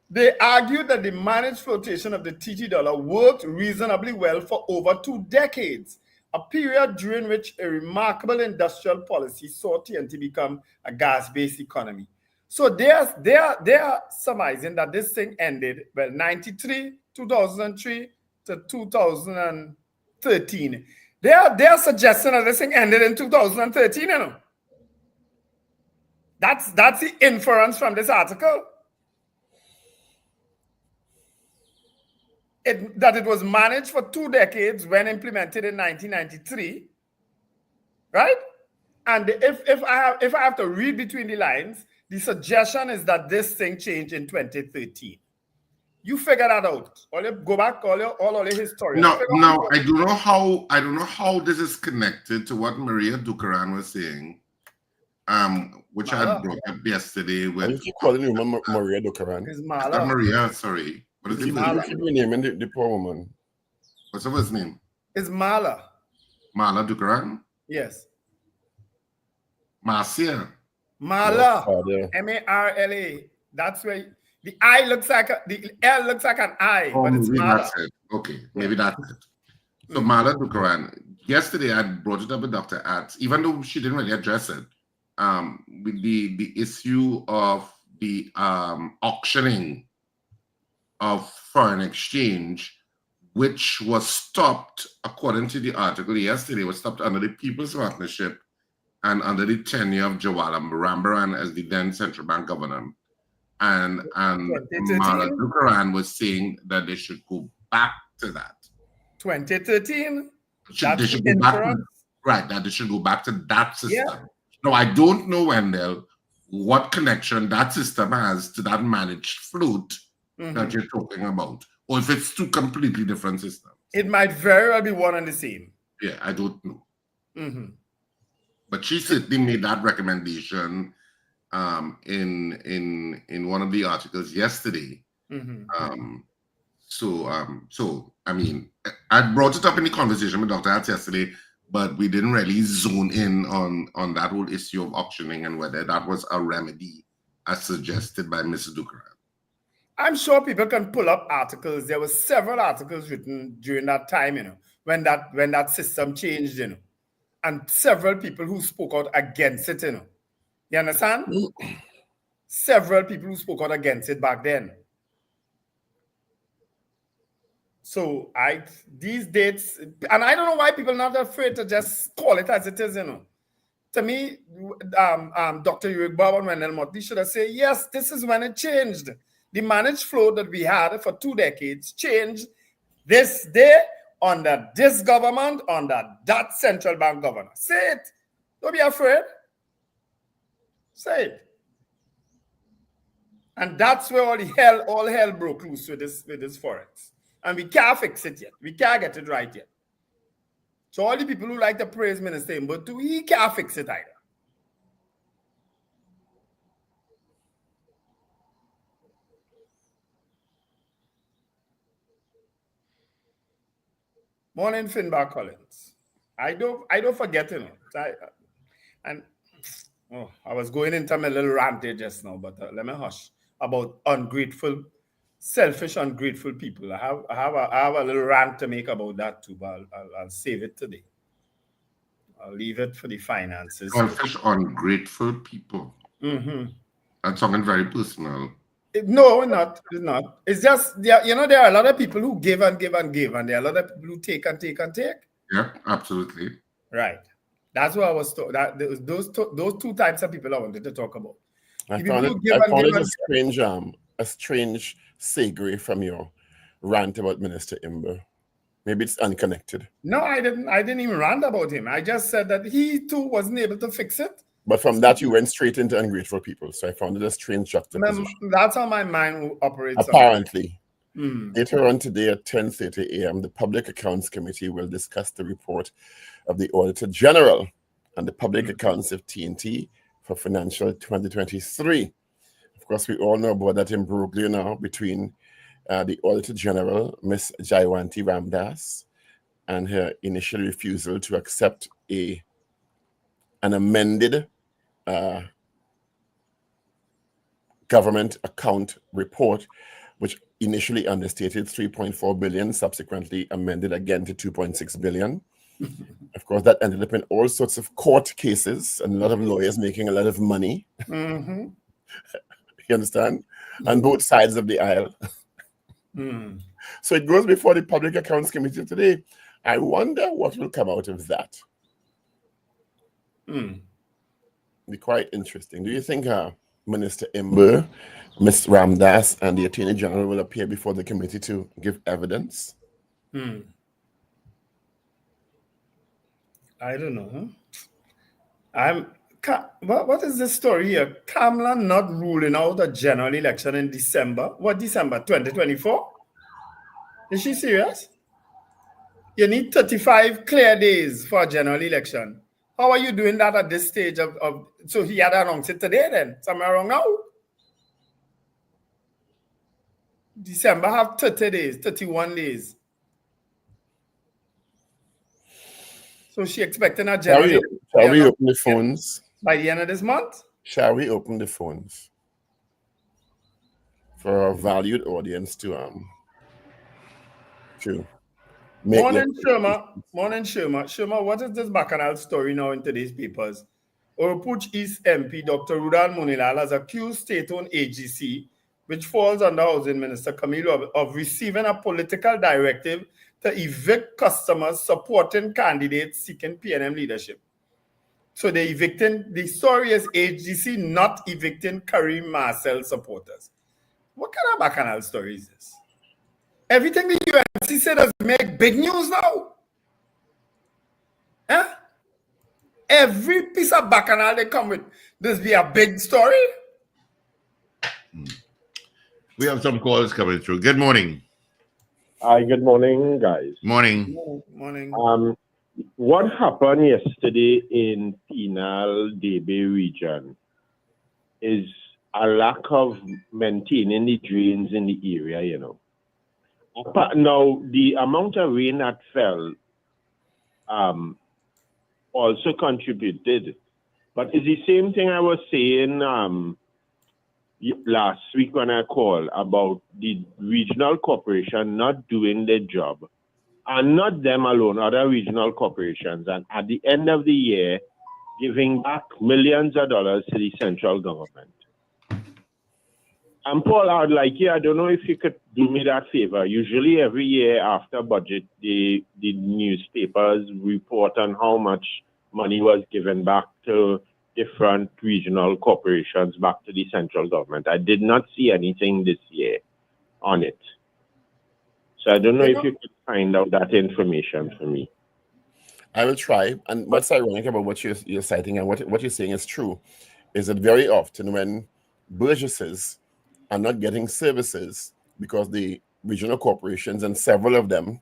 they argued that the managed flotation of the TT dollar worked reasonably well for over 2 decades, a period during which a remarkable industrial policy saw TNT become a gas-based economy. So they are surmising that this thing ended, well, 93, 2003 to 2013. They are suggesting that this thing ended in 2013, you know. That's the inference from this article. That it was managed for 2 decades when implemented in 1993, right? And if I have to read between the lines, the suggestion is that this thing changed in 2013. You figure that out. Go back, all your historians. No, I don't know how this is connected to what Maria Dukaran was saying, which I brought up yesterday with. You keep calling her Maria Dukaran. It's Mala. Maria, sorry. What is You keep renaming the poor woman. What's her first name? It's Mala. Mala Dukaran? Yes. Marcia. Mala. M-A-R-L-A. That's where the I looks like the L looks like an I, but it's Mala. That's it. Okay, maybe that's it. So Mala Dukaran. Yesterday I brought it up with Dr. Atz, even though she didn't really address it. With the issue of the auctioning of foreign exchange, which was stopped, according to the article yesterday, was stopped under the People's Partnership and under the tenure of Jawala Rambaran as the then central bank governor. And Mala Dukaran was saying that they should go back to that. 2013? They should go back to, right, that they should go back to that system. Yeah. Now, I don't know, Wendell, what connection that system has to that managed float that you're talking about, or if it's two completely different systems. It might very well be one and the same. Yeah, I don't know. But she certainly made that recommendation in one of the articles yesterday. So I mean, I brought it up in the conversation with Dr. Atz yesterday, but we didn't really zone in on that whole issue of auctioning and whether that was a remedy as suggested by Mr. Dukaran. I'm sure people can pull up articles. There were several articles written during that time, you know, when that system changed, you know, and several people who spoke out against it, you know. You understand? Several people who spoke out against it back then. So these dates, and I don't know why people are not afraid to just call it as it is, you know. To me, Dr. Ragoobarsingh and Wendell Motley should have said, yes, this is when it changed. The managed flow that we had for 2 decades changed this day under this government, under that central bank governor. Say it. Don't be afraid. Say it. And that's where all hell broke loose with this Forex. And we can't fix it yet. We can't get it right yet. So all the people who like to praise Minister but he can't fix it either. Morning, Finbar Collins. I don't forget, you know. I was going into my little rant there just now, but let me hush about ungrateful, selfish, ungrateful people. I have a little rant to make about that too, but I'll save it today. I'll leave it for the finances. Selfish, ungrateful people. That's something very personal. No, it's not. It's just, you know, there are a lot of people who give and give and give, and there are a lot of people who take and take and take. Yeah, absolutely. Right. That's what I was talking about. Those two types of people I wanted to talk about. I If found you it. give I and found give it and a strange segue from your rant about Minister Imber. Maybe it's unconnected. no, I didn't even rant about him. I just said that he too wasn't able to fix it. But from that, you went straight into ungrateful people. So I found it a strange juxtaposition. That's how my mind operates. Apparently, Mm. later on today at 10:30 a.m., the Public Accounts Committee will discuss the report of the Auditor General and the public accounts of TNT for financial 2023. Of course, we all know about that imbroglio now between the Auditor General, Ms. Jaiwanti Ramdas, and her initial refusal to accept an amended government account report, which initially understated 3.4 billion, subsequently amended again to 2.6 billion. Of course, that ended up in all sorts of court cases and a lot of lawyers making a lot of money. Mm-hmm. You understand? On both sides of the aisle. Mm. So it goes before the Public Accounts Committee today. I wonder what will come out of that. Mm. Be quite interesting. Do you think Minister Imber, Ms. Ramdas, and the Attorney General will appear before the committee to give evidence? Mm. I don't know. What is the story here? Kamala not ruling out a general election in December. What December 2024? Is she serious? You need 35 clear days for a general election. How are you doing that at this stage of so he had announced it today then? Somewhere around now? December have 30 days, 31 days. So she expecting a general election. Shall we open the phones? By the end of this month? Shall we open the phones for our valued audience to make Morning, Sherma. Sherma, what is this bacchanal story now in today's papers? Oropouche East MP Dr. Rudan Munilal has accused state-owned AGC, which falls under Housing Minister Camilo, of receiving a political directive to evict customers supporting candidates seeking PNM leadership. So the story is AGC not evicting Karim Marcel supporters. What kind of bacchanal story is this? Everything the UNC said does make big news now. Huh? Every piece of bacchanal they come with, this be a big story. We have some calls coming through. Good morning. Hi, good morning, guys. Morning. Morning. What happened yesterday in Penal Debe region is a lack of maintaining the drains in the area, you know. Now, the amount of rain that fell also contributed. But it's the same thing I was saying last week when I called about the regional corporation not doing their job. And not them alone, other regional corporations. And at the end of the year, giving back millions of dollars to the central government. And Paul, I would like you, I don't know if you could do me that favor. Usually every year after budget, the newspapers report on how much money was given back to different regional corporations, back to the central government. I did not see anything this year on it. So I don't know if you could find out that information for me. I will try. And what's ironic about what you're citing and what you're saying is true, is that very often when burgesses are not getting services because the regional corporations and several of them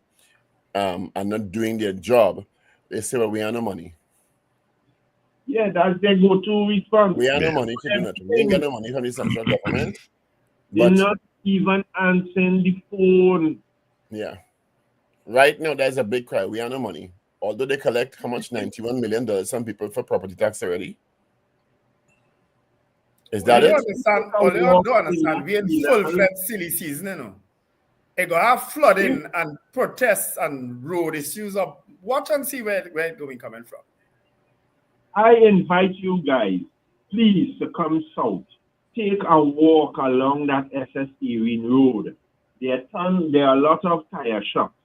are not doing their job, they say, well, we have no money. Yeah, that's their go-to response. We have no money to do nothing. We ain't got no money from the central government. They're not even answering the phone. Yeah. Right now, there's a big cry. We have no money. Although they collect how much? $91 million some people for property tax already. Is that it? Don't understand. We in full-fledged silly season, you know. They go have flooding and protests and road issues up. Watch and see where it's going coming from. I invite you guys, please, to come south. Take a walk along that SS Erin Road. There are a lot of tire shops.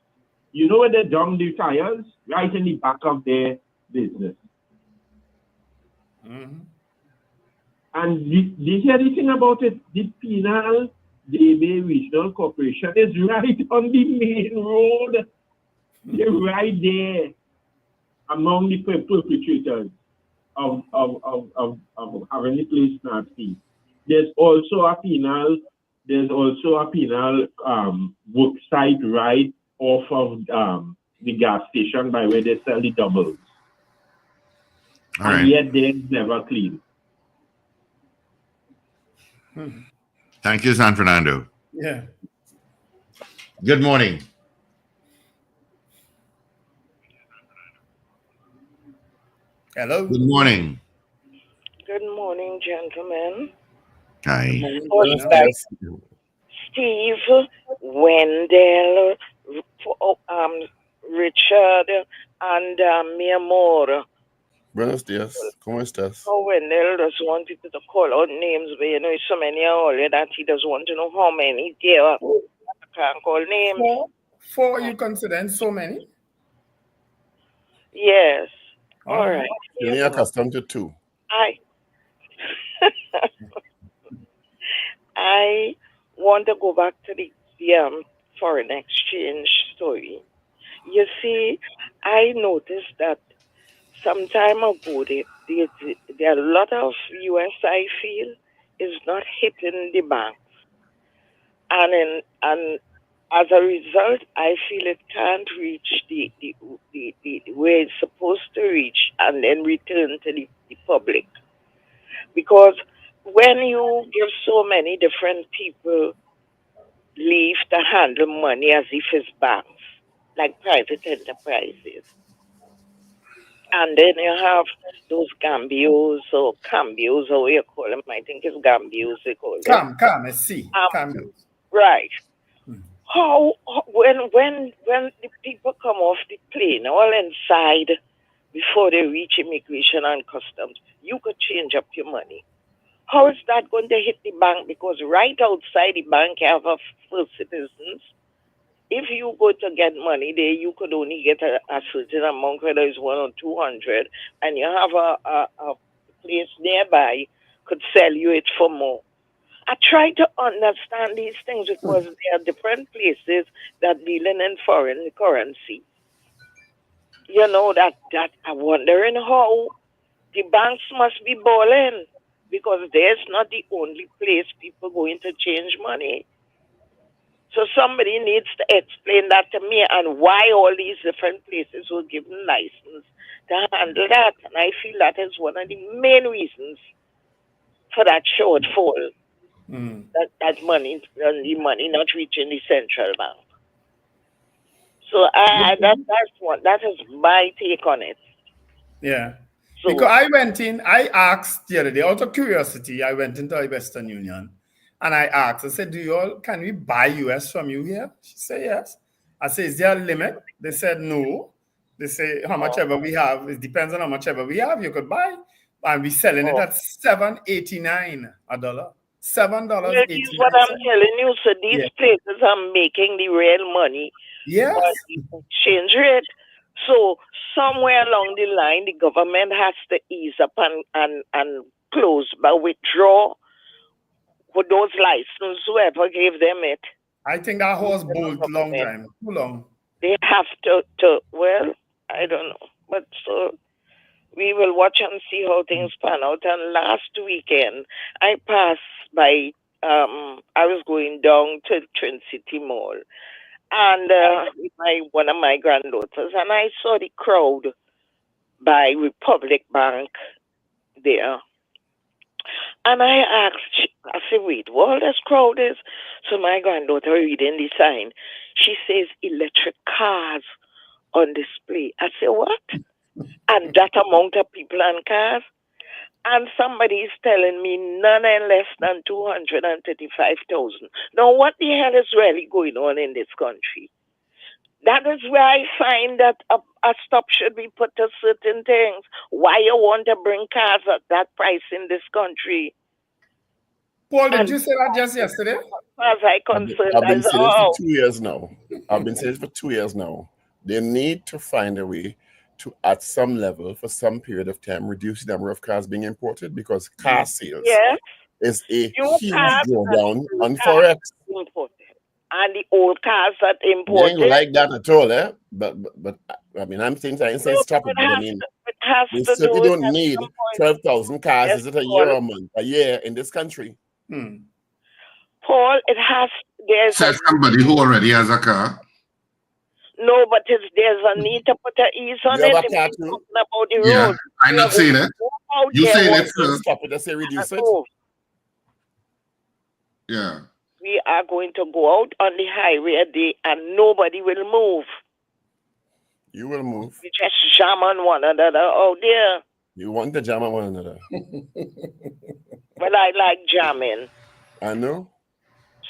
You know where they dump the tires? Right in the back of their business. Mm-hmm. And did you hear anything about it? The penal Bay Regional Corporation is right on the main road. They're right there among the perpetrators of having the place not fee. There's also a penal work site right off of the gas station by where they sell the doubles. All And right. yet they're never clean. Thank you, San Fernando. Yeah. Good morning. Hello. Good morning. Good morning, gentlemen. Hi. Buenos dias. Steve, Wendell, Richard, and mi amor. Buenos dias. ¿Cómo estás? Oh, Wendell doesn't want people to call out names, but you know, it's so many already that he doesn't want to know how many there are. I can't call names. Four you consider so many? Yes. All right. You're only accustomed to two. I want to go back to the foreign exchange story. You see, I noticed that some time ago, there are a lot of US, I feel, is not hitting the banks. And as a result, I feel it can't reach the where it's supposed to reach and then return to the public. Because when you give so many different people leave to handle money as if it's banks, like private enterprises, and then you have those cambios or cambios, or what you call them, I think it's cambios they call them. I see. Right. How when the people come off the plane all inside before they reach immigration and customs, you could change up your money. How is that going to hit the bank? Because right outside the bank you have a first citizens. If you go to get money there, you could only get a certain amount, whether it's 100 or 200, and you have a place nearby could sell you it for more. I try to understand these things because there are different places that dealing in foreign currency. You know, that I'm wondering how the banks must be balling, because there's not the only place people going to change money. So somebody needs to explain that to me, and why all these different places were given license to handle that. And I feel that is one of the main reasons for that shortfall. That money, the money not reaching the central bank. So that is my take on it. Yeah. So, because I asked the other day, out of curiosity, I went into the Western Union and I asked, I said, can we buy US from you here? She said, yes. I said, is there a limit? They said, no. They say, how much ever we have, it depends on how much ever we have, you could buy. And we're selling it at $7.89 a dollar. $7.89. This is what I'm telling you. So these places are making the real money. Yes. Exchange rate. So somewhere along the line, the government has to ease up and close, but withdraw with those licenses, whoever gave them it. I think that horse bolt long time. Too long. They have to, well, I don't know. But so we will watch and see how things pan out. And last weekend, I passed by, I was going down to Trin City Mall, and with one of my granddaughters, and I saw the crowd by Republic Bank there. And I asked, I said, wait, what all this crowd is? So my granddaughter reading the sign, she says electric cars on display. I said, what? And that amount of people and cars? And somebody is telling me none less than 235,000. Now, what the hell is really going on in this country? That is where I find that a stop should be put to certain things. Why you want to bring cars at that price in this country? Paul, did you say that just yesterday? As I concerned, I've been saying this for 2 years now. I've been saying this for 2 years now. They need to find a way to, at some level, for some period of time, reduce the number of cars being imported, because car sales Yes, is a new huge cars drawdown and on new cars Forex. imported. And the old cars that You ain't imported, like that at all, eh? But I mean, I ain't saying stop it, but I mean, it has we to do certainly with don't at need some point. 12,000 cars. Yes, Is it a year Paul. or a month? A year in this country. Paul, it has, there's Says somebody who already has a car. no, but there's a need to put an ease on You have it. a car If too? we're talking about the Yeah, road. I'm not saying it. You saying it, sir. Stop it. I say reduce it. No, Yeah. we are going to go out on the highway a day and nobody will move. You will move. We just jam on one another out there. You want to jam on one another. But I like jamming. I know.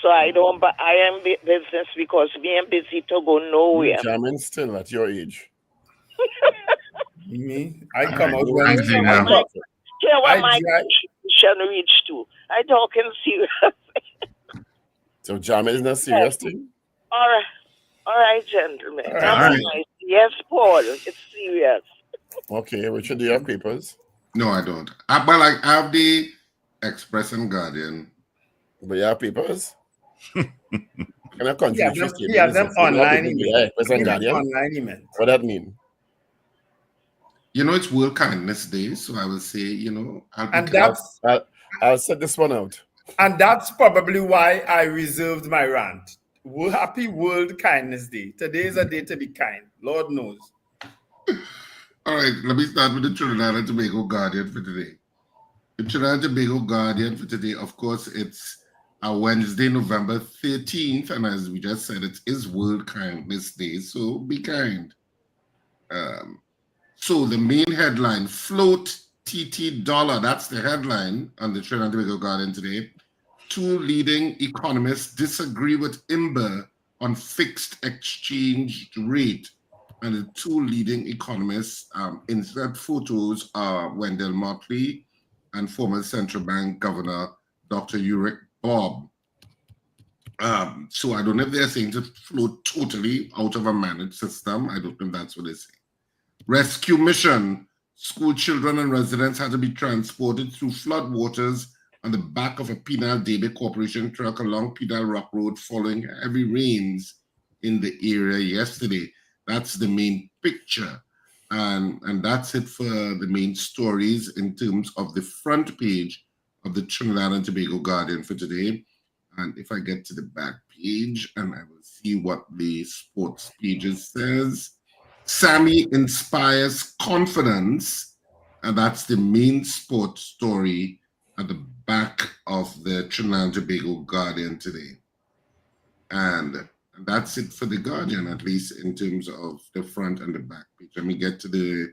So I don't, but I am business because me am busy to go nowhere. You're jamming still at your age. Me, I come out Right. when Thanks, Zena. Here what my drive- should reach to. I talking serious. So jamming is not serious thing. All right, gentlemen. All right. That's All right. nice. Yes, Paul, it's serious. Okay, Richard, do you have papers? No, I don't. Well, I have the Express and Guardian. But you have papers? Can I continue? Yeah, them online. Yeah, Express and Guardian. Online email. What that mean? You know, it's World Kindness Day, so I will say, you know, And that's I'll set this one out. And that's probably why I reserved my rant. Happy World Kindness Day. Today is a day to be kind. Lord knows. all right. Let me start with the Trinidad and Tobago Guardian for today. The Trinidad and Tobago Guardian for today, of course, it's a Wednesday, November 13th, and as we just said, it is World Kindness Day, so be kind. So the main headline, float TT dollar. That's the headline on the Trinidad and Tobago Guardian today. Two leading economists disagree with IMBA on fixed exchange rate. And the two leading economists insert photos are Wendell Motley and former central bank governor, Dr. Uric Bob. So I don't know if they're saying to float totally out of a managed system. I don't know if that's what they say. Rescue mission. School children and residents had to be transported through flood waters on the back of a Penal David Corporation truck along Penal Rock Road following heavy rains in the area yesterday. That's the main picture. And that's it for the main stories in terms of the front page of the Trinidad and Tobago Guardian for today. And if I get to the back page, and I will see what the sports pages says. Sammy inspires confidence, and that's the main sports story at the back of the Trinidad and Tobago Guardian today. And that's it for the Guardian, at least in terms of the front and the back page. Let me get to the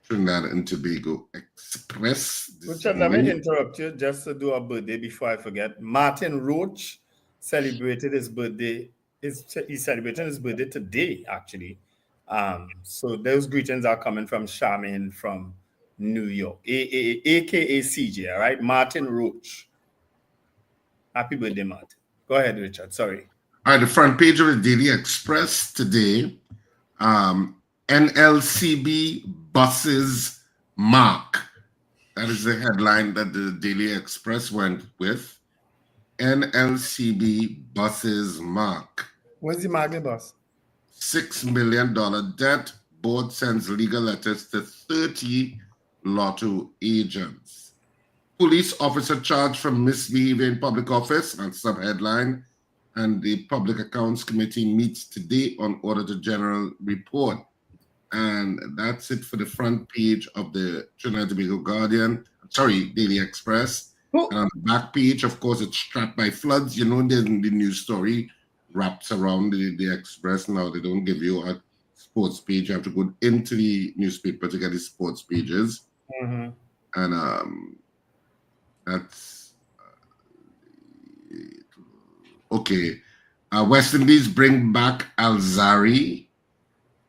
Trinidad and Tobago Express. Richard, let me interrupt you just to do a birthday before I forget. Martin Roach celebrated his birthday. He's celebrating his birthday today, actually. So those greetings are coming from Charmaine from New York, aka CJ, all right? Martin Roach. Happy birthday, Martin. Go ahead, Richard. Sorry. All right, the front page of the Daily Express today. NLCB buses mark. That is the headline that the Daily Express went with. NLCB buses mark. Where's the market boss? $6 million debt. Board sends legal letters to 30 lotto agents. Police officer charged for misbehavior in public office. That's sub-headline. And the Public Accounts Committee meets today on Auditor General report. And that's it for the front page of the Trinidad and Tobago Guardian. Sorry, Daily Express. And on the back page, of course, it's strapped by floods. You know, the news story wraps around the Express. Now, they don't give you a sports page. You have to go into the newspaper to get the sports pages. Mm-hmm. And that's... okay. West Indies bring back Alzari.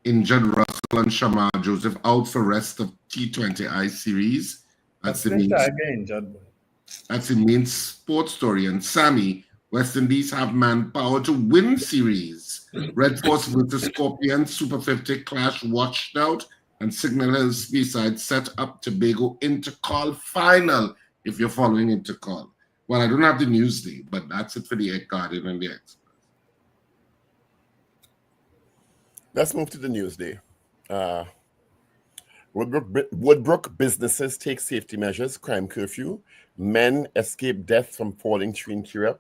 Injured Russell and Shamar Joseph out for rest of T20I series. That's the main sports story. And Sammy, West Indies have manpower to win series. Red Force versus Scorpions Super 50 clash watched out. and Signal Hills Speyside set up Tobago Intercall final, if you're following Intercall. Well, I don't have the Newsday, but that's it for the Guardian and the Express. Let's move to the Newsday. Woodbrook businesses take safety measures, crime curfew. Men escape death from falling tree in Kirep.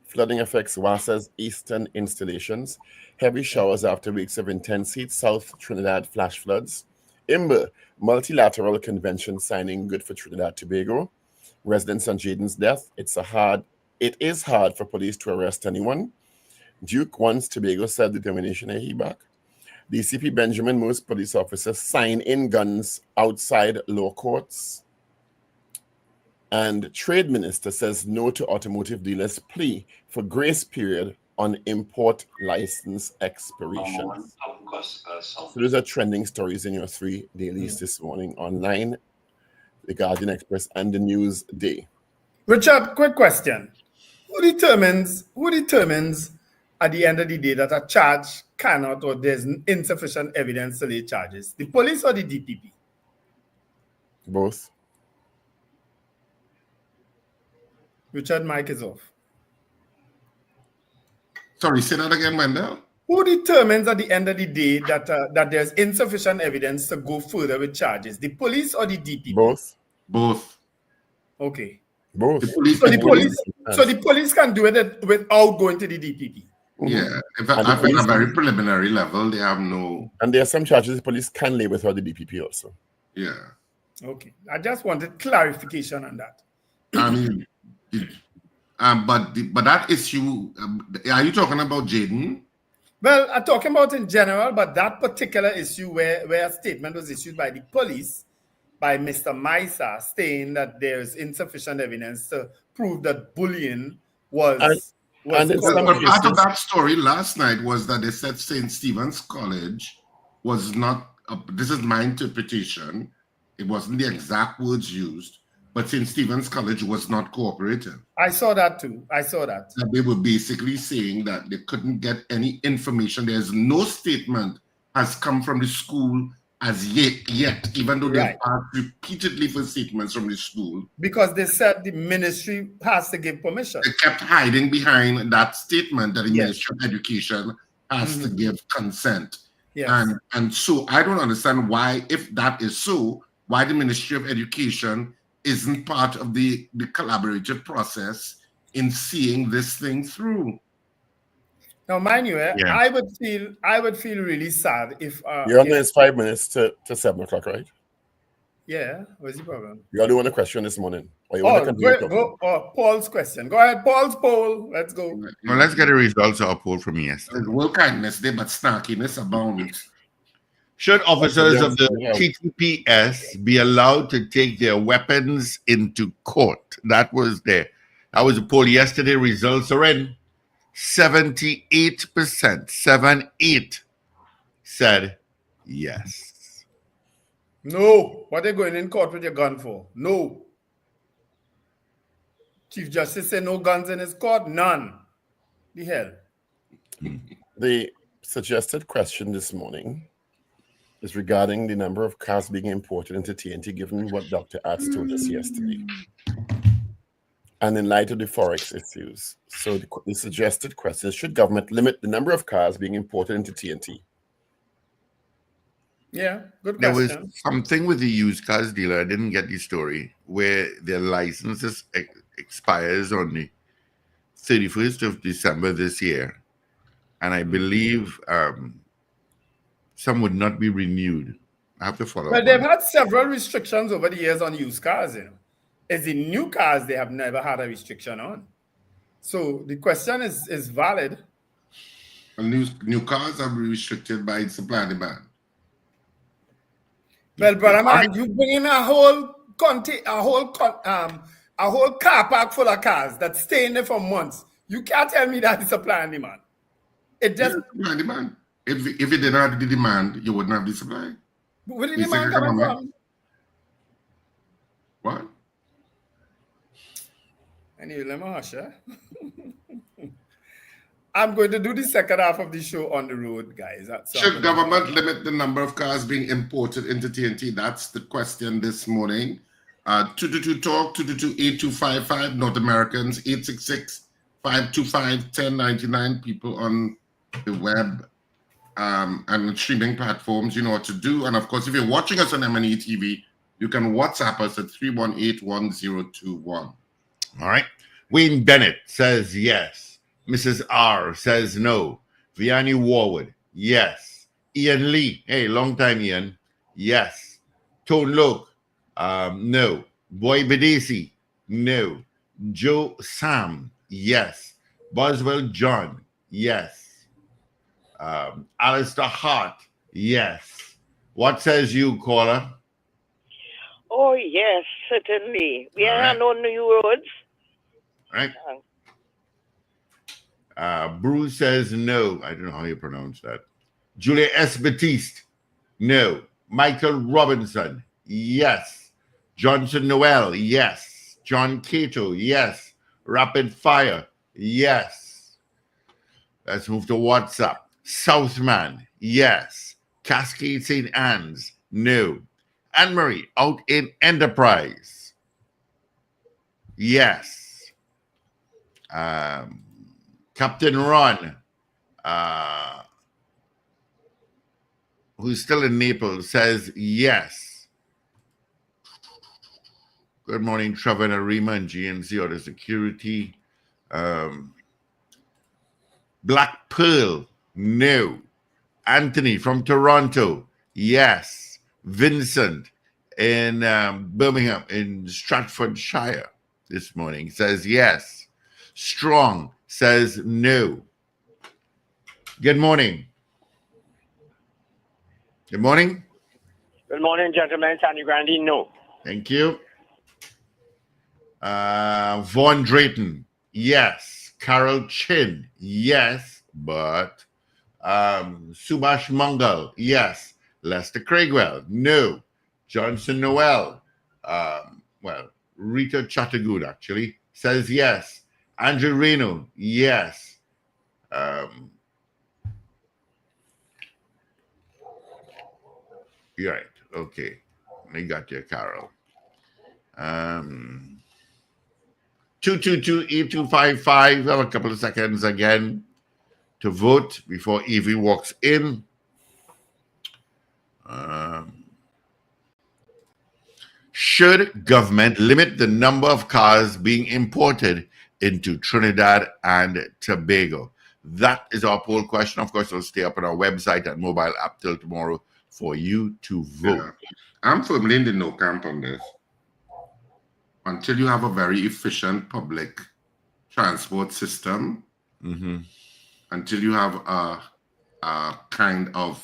Flooding affects Wassa's eastern installations. Heavy showers after weeks of intense heat. South Trinidad flash floods. Imber, multilateral convention signing good for Trinidad Tobago. Residents on Jaden's death. It is hard for police to arrest anyone. Duke wants Tobago self-determination he back. DCP Benjamin, most police officers sign in guns outside law courts. And Trade Minister says no to automotive dealers' plea for grace period on import license expirations. So those are trending stories in your 3 dailies this morning online, the Guardian Express and the Newsday. Richard, quick question. Who determines at the end of the day that a charge cannot or there's insufficient evidence to lay charges? The police or the DPP? Both. Richard, mic is off. Sorry, say that again, Wendell. Who determines at the end of the day that there's insufficient evidence to go further with charges? The police or the DPP? Both. Okay. Both. So the police can do it without going to the DPP. Yeah, I think at a very preliminary level, they have no. And there are some charges the police can lay without the DPP also. Yeah. Okay. I just wanted clarification on that. I mean, but that issue, are you talking about Jaden? Well, I'm talking about in general, but that particular issue where a statement was issued by the police, by Mr. Maisa, saying that there's insufficient evidence to prove that bullying was part of that story last night was that they said St. Stephen's College was not, this is my interpretation, it wasn't the exact words used, but St. Stephen's College was not cooperative. I saw that too. That they were basically saying that they couldn't get any information. There's no statement has come from the school as yet, even though they've asked repeatedly for statements from the school. Because they said the ministry has to give permission. They kept hiding behind that statement that the Ministry of Education has to give consent. Yes. And so I don't understand why, if that is so, why the Ministry of Education isn't part of the collaborative process in seeing this thing through. Now, mind you, I would feel really sad if you're on this 5 minutes to 7 o'clock, right? Yeah, what's the problem? You are doing a question this morning. Or you want to go Paul's question. Go ahead, Paul's poll. Let's go. Well, let's get the results of our poll from yesterday. Well, kindness there, but snarkiness abounds. Should officers of the TTPS be allowed to take their weapons into court? That was the poll yesterday. Results are in. 78%, 78 said yes. No. What are they going in court with your gun for? No. Chief Justice said no guns in his court. None. The hell. The suggested question this morning is regarding the number of cars being imported into TNT, given what Dr. Arts told us yesterday. And in light of the Forex issues. So the suggested question is, should government limit the number of cars being imported into TNT? Yeah, good question. There was something with the used cars dealer, I didn't get the story, where their licenses expires on the 31st of December this year. And I believe some would not be renewed. I have to follow up. But they've had several restrictions over the years on used cars, you know. It's the new cars they have never had a restriction on. So the question is valid. And new cars are restricted by supply and demand. Well, brother man, you bring in a whole car park full of cars that stay in there for months. You can't tell me that it's supply and demand. It just supply and demand. If it didn't have the demand, you wouldn't have the supply. Where did the demand come from? What? Anyway, let me hush, I'm going to do the second half of the show on the road, guys. Should government limit the number of cars being imported into TNT? That's the question this morning. 222 Talk, 222-8255, North Americans, 866-525-1099. People on the web and streaming platforms, you know what to do. And of course, if you're watching us on M&E TV, you can WhatsApp us at 318-1021. All right. Wayne Bennett says yes. Mrs. R says no. Vianney Warwood, yes. Ian Lee, hey, long time Ian, yes. Tone Loke, no. Boy Bedesi, no. Joe Sam, yes. Boswell John, yes. Alistair Hart, yes. What says you, caller? Oh, yes, certainly. We are Right. on new roads. Right. Bruce says no. I don't know how you pronounce that. Julia S. Batiste, no. Michael Robinson, yes. Johnson Noel, yes. John Cato, yes. Rapid Fire, yes. Let's move to WhatsApp. Southman, yes. Cascade St. Anne's, no. Anne-Marie out in Enterprise, yes. Captain Ron, who's still in Naples, says yes. Good morning, Trevor and Arima and GNC Auto Security. Black Pearl, no. Anthony from Toronto, yes. Vincent in Birmingham, in Stratfordshire this morning, says yes. Strong says no. Good morning. Good morning. Good morning, gentlemen. Sandy Grandi, no. Thank you. Vaughn Drayton, yes. Carol Chin, yes. But Subash Mangal, yes. Lester Craigwell, no. Johnson Noel, Rita Chattergood actually says yes. Andrew Reno, yes. You're right. Okay. I got you, Carol. 222-8255. I have a couple of seconds again to vote before Evie walks in. Should government limit the number of cars being imported into Trinidad and Tobago? That is our poll question. Of course, it'll stay up on our website and mobile app till tomorrow for you to vote. Yeah. I'm firmly in the no camp on this. Until you have a very efficient public transport system, until you have a kind of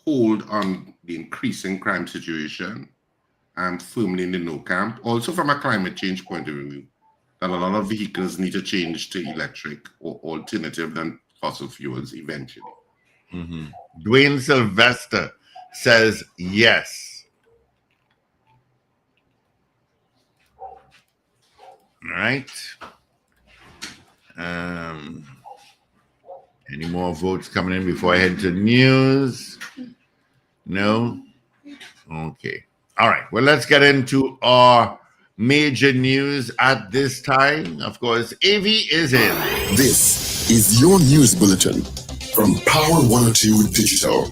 hold on the increasing crime situation, I'm firmly in the no camp. Also from a climate change point of view, that a lot of vehicles need to change to electric or alternative than fossil fuels eventually. Dwayne Sylvester says yes. All right. Any more votes coming in before I head to news? No? Okay. All right. Well, let's get into our major news at this time. Of course, AV is in. This is your news bulletin from Power 102 Digital.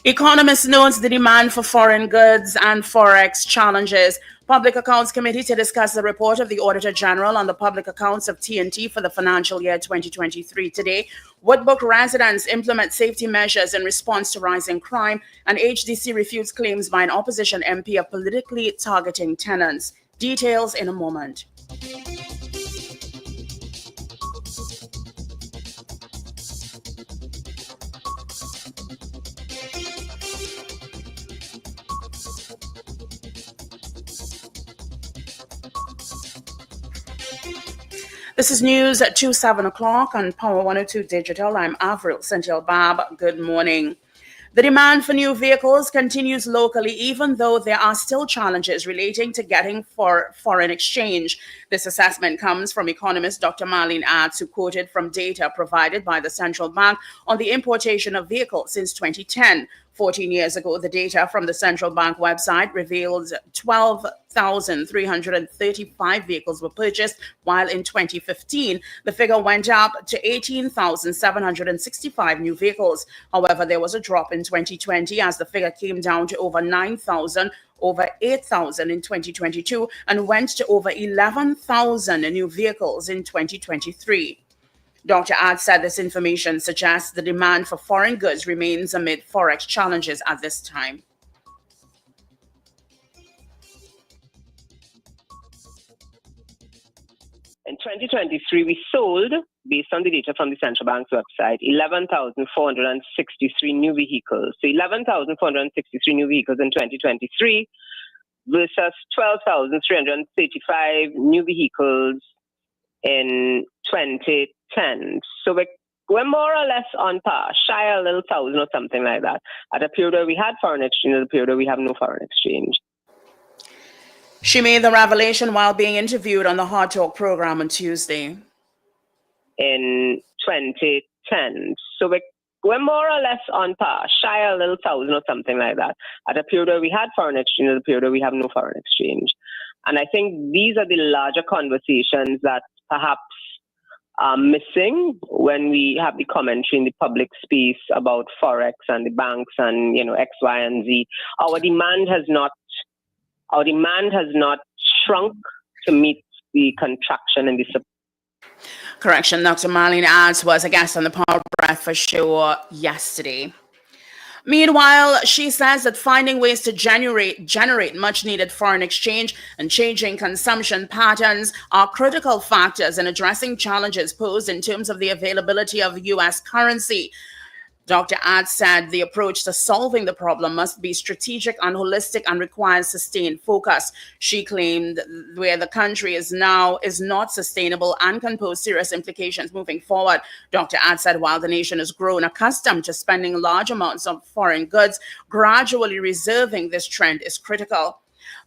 Economists note the demand for foreign goods and Forex challenges. Public Accounts Committee to discuss the report of the Auditor General on the public accounts of TNT for the financial year 2023 today. Woodbrook residents implement safety measures in response to rising crime, and HDC refutes claims by an opposition MP of politically targeting tenants. Details in a moment. This is news at 7 o'clock on Power 102 Digital. I'm Avril Sanjel Bab. Good morning. The demand for new vehicles continues locally, even though there are still challenges relating to getting foreign exchange. This assessment comes from economist Dr. Marlene Arts, who quoted from data provided by the central bank on the importation of vehicles since 2010. 14 years ago, the data from the central bank website revealed 12,335 vehicles were purchased, while in 2015, the figure went up to 18,765 new vehicles. However, there was a drop in 2020 as the figure came down to over 9,000, over 8,000 in 2022, and went to over 11,000 new vehicles in 2023. Dr. Ad said this information suggests the demand for foreign goods remains amid Forex challenges at this time. In 2023, we sold, based on the data from the central bank's website, 11,463 new vehicles. So 11,463 new vehicles in 2023 versus 12,335 new vehicles in 2010. So we're more or less on par, shy a little thousand or something like that. At a period where we had foreign exchange, at a period where we have no foreign exchange. She made the revelation while being interviewed on the Hard Talk program on Tuesday. In 2010. So we're more or less on par, shy a little thousand or something like that. At a period where we had foreign exchange, at a period where we have no foreign exchange. And I think these are the larger conversations that perhaps are missing when we have the commentary in the public space about Forex and the banks and, X, Y, and Z. Our demand has not shrunk to meet the contraction in the supply. Correction, Dr. Marlene Arts was a guest on the Power Breakfast show yesterday. Meanwhile, she says that finding ways to generate much-needed foreign exchange and changing consumption patterns are critical factors in addressing challenges posed in terms of the availability of U.S. currency. Dr. Ad said the approach to solving the problem must be strategic and holistic and requires sustained focus. She claimed where the country is now is not sustainable and can pose serious implications moving forward. Dr. Ad said while the nation has grown accustomed to spending large amounts of foreign goods, gradually reserving this trend is critical.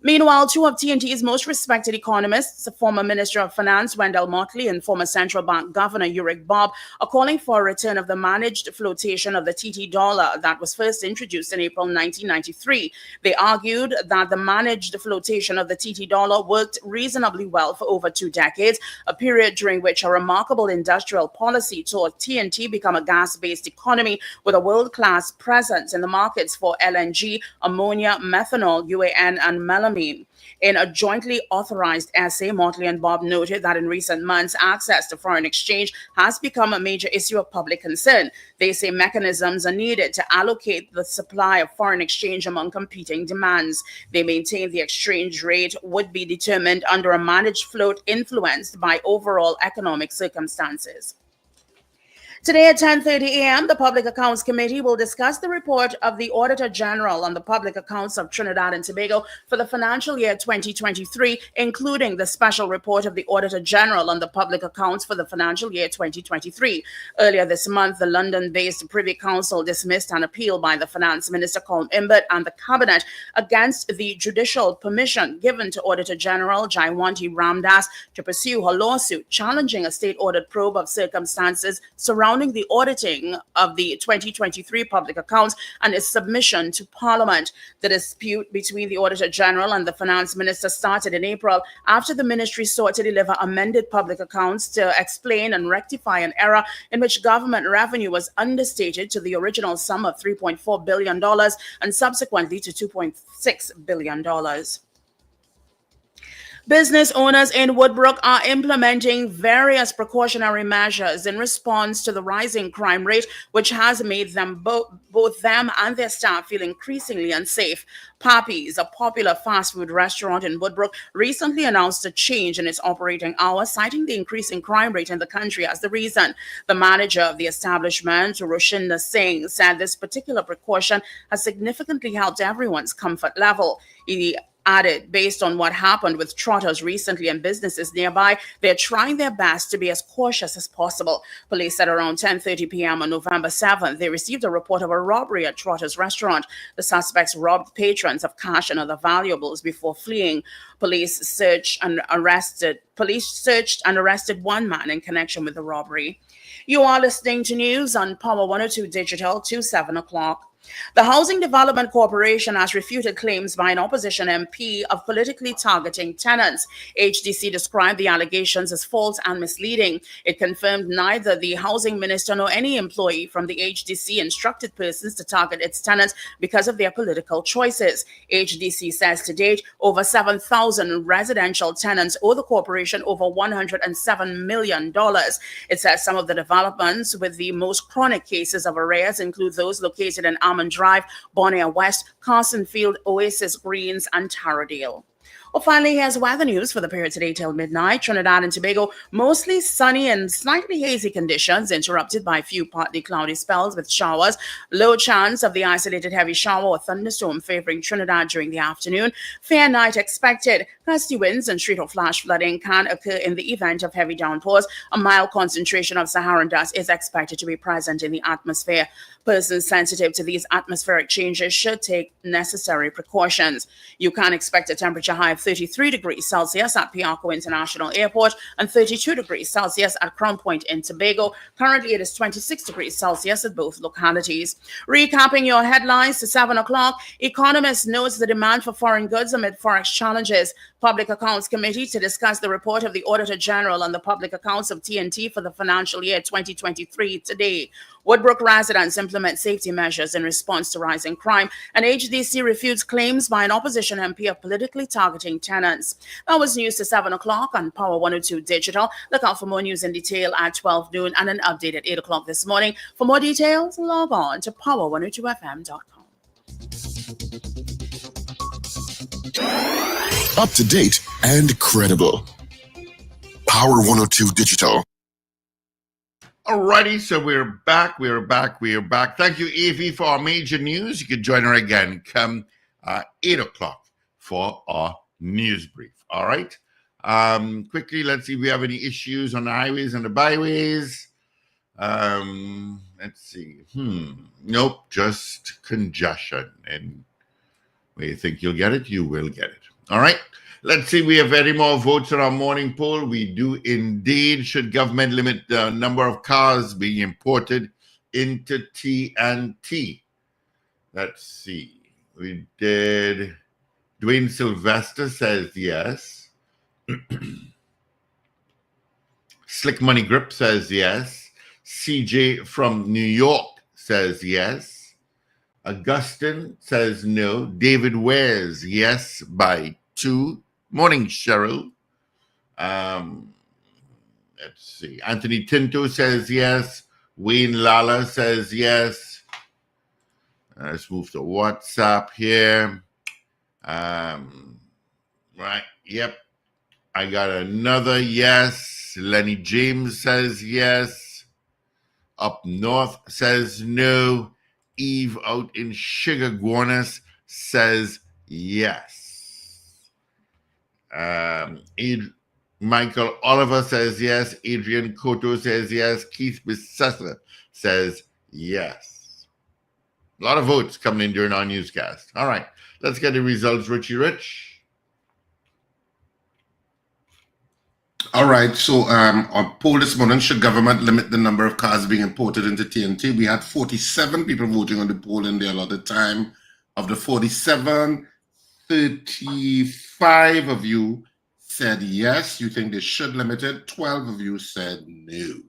Meanwhile, two of TNT's most respected economists, former Minister of Finance Wendell and former Central Bank Governor Uric Bob, are calling for a return of the managed flotation of the TT dollar that was first introduced in April 1993. They argued that the managed flotation of the TT dollar worked reasonably well for over 2 decades, a period during which a remarkable industrial policy saw TNT become a gas-based economy with a world-class presence in the markets for LNG, ammonia, methanol, UAN, and melamine. In a jointly authorized essay, Motley and Bob noted that in recent months, access to foreign exchange has become a major issue of public concern. They say mechanisms are needed to allocate the supply of foreign exchange among competing demands. They maintain the exchange rate would be determined under a managed float influenced by overall economic circumstances. Today at 10:30 a.m., the Public Accounts Committee will discuss the report of the Auditor General on the public accounts of Trinidad and Tobago for the financial year 2023, including the special report of the Auditor General on the public accounts for the financial year 2023. Earlier this month, the London-based Privy Council dismissed an appeal by the Finance Minister, Colm Imbert, and the Cabinet against the judicial permission given to Auditor General Jaiwanti Ramdas to pursue her lawsuit challenging a state audit probe of circumstances surrounding the auditing of the 2023 public accounts and its submission to Parliament. The dispute between the Auditor General and the Finance Minister started in April after the ministry sought to deliver amended public accounts to explain and rectify an error in which government revenue was understated to the original sum of $3.4 billion and subsequently to $2.6 billion. Business owners in Woodbrook are implementing various precautionary measures in response to the rising crime rate, which has made them both them and their staff feel increasingly unsafe. Pappy's, a popular fast food restaurant in Woodbrook, recently announced a change in its operating hours, citing the increasing crime rate in the country as the reason. The manager of the establishment, Roshinda Singh, said this particular precaution has significantly helped everyone's comfort level. He added, based on what happened with trotters recently and businesses nearby, they're trying their best to be as cautious as possible. Police said around 10:30 p.m. on November 7th, they received a report of a robbery at Trotters restaurant. The suspects robbed patrons of cash and other valuables before fleeing. Police searched and arrested one man in connection with the robbery. You are listening to news on Power 102 Digital to 7 o'clock. The Housing Development Corporation has refuted claims by an opposition MP of politically targeting tenants. HDC described the allegations as false and misleading. It confirmed neither the housing minister nor any employee from the HDC instructed persons to target its tenants because of their political choices. HDC says to date, over 7,000 residential tenants owe the corporation over $107 million. It says some of the developments with the most chronic cases of arrears include those located in Almond Drive, Bonaire West, Carsonfield, Oasis Greens, and Taradale. Well, finally, here's weather news for the period today till midnight. Trinidad and Tobago, mostly sunny and slightly hazy conditions, interrupted by a few partly cloudy spells with showers. Low chance of the isolated heavy shower or thunderstorm favoring Trinidad during the afternoon. Fair night expected. Gusty winds and street or flash flooding can occur in the event of heavy downpours. A mild concentration of Saharan dust is expected to be present in the atmosphere. Persons sensitive to these atmospheric changes should take necessary precautions. You can expect a temperature high of 33 degrees Celsius at Piarco International Airport and 32 degrees Celsius at Crown Point in Tobago. Currently, it is 26 degrees Celsius at both localities. Recapping your headlines to 7 o'clock, Economist notes the demand for foreign goods amid Forex challenges. Public Accounts Committee to discuss the report of the Auditor General on the public accounts of TNT for the financial year 2023 today. Woodbrook residents implement safety measures in response to rising crime, and HDC refutes claims by an opposition MP of politically targeting tenants. That was news to 7 o'clock on Power 102 Digital. Look out for more news in detail at 12 noon and an update at 8 o'clock this morning. For more details, log on to power102fm.com. Up to date and credible. Power 102 Digital. Alrighty, so we're back. Thank you, Evie, for our major news. You can join her again come 8 o'clock for our news brief. All right. Quickly, let's see if we have any issues on the highways and the byways. Let's see. Nope, just congestion. And when you think you'll get it, you will get it. All right. Let's see, we have any more votes on our morning poll. We do indeed. Should government limit the number of cars being imported into TNT? Let's see. We did. Dwayne Sylvester says yes. Slick Money Grip says yes. CJ from New York says yes. Augustine says no. David Wares, yes by 2. Morning, Cheryl. Let's see. Anthony Tinto says yes. Wayne Lala says yes. Let's move to WhatsApp here. Right. Yep. I got another yes. Lenny James says yes. Up north says no. Eve out in Sugarguanas says yes. Michael Oliver says yes. Adrian Cotto says yes. Keith Bissessa says yes. A lot of votes coming in during our newscast. All right, let's get the results, Richie Rich. All right, so on poll this morning, should government limit the number of cars being imported into TNT? We had 47 people voting on the poll in the allotted time. Of the 47, 35 of you said yes, you think they should limit it. 12 of you said no.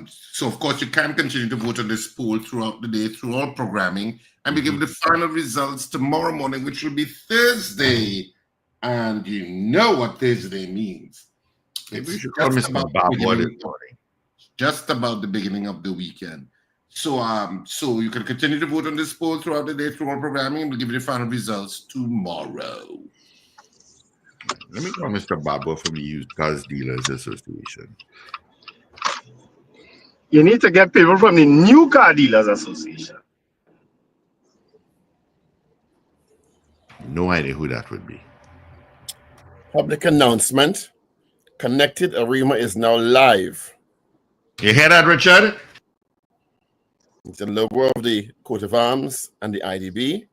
So, of course, you can continue to vote on this poll throughout the day, through all programming, and we give the final results tomorrow morning, which will be Thursday. And you know what Thursday means. Maybe we should call Mr. Bob this morning. Just about the beginning of the weekend. So you can continue to vote on this poll throughout the day through our programming, and we'll give you the final results tomorrow. Let me call Mr. Babo from the Used Cars Dealers Association. You need to get people from the New Car Dealers Association. No idea who that would be. Public announcement. Connected Arima is now live. You hear that, Richard? It's the logo of the coat of arms and the IDB.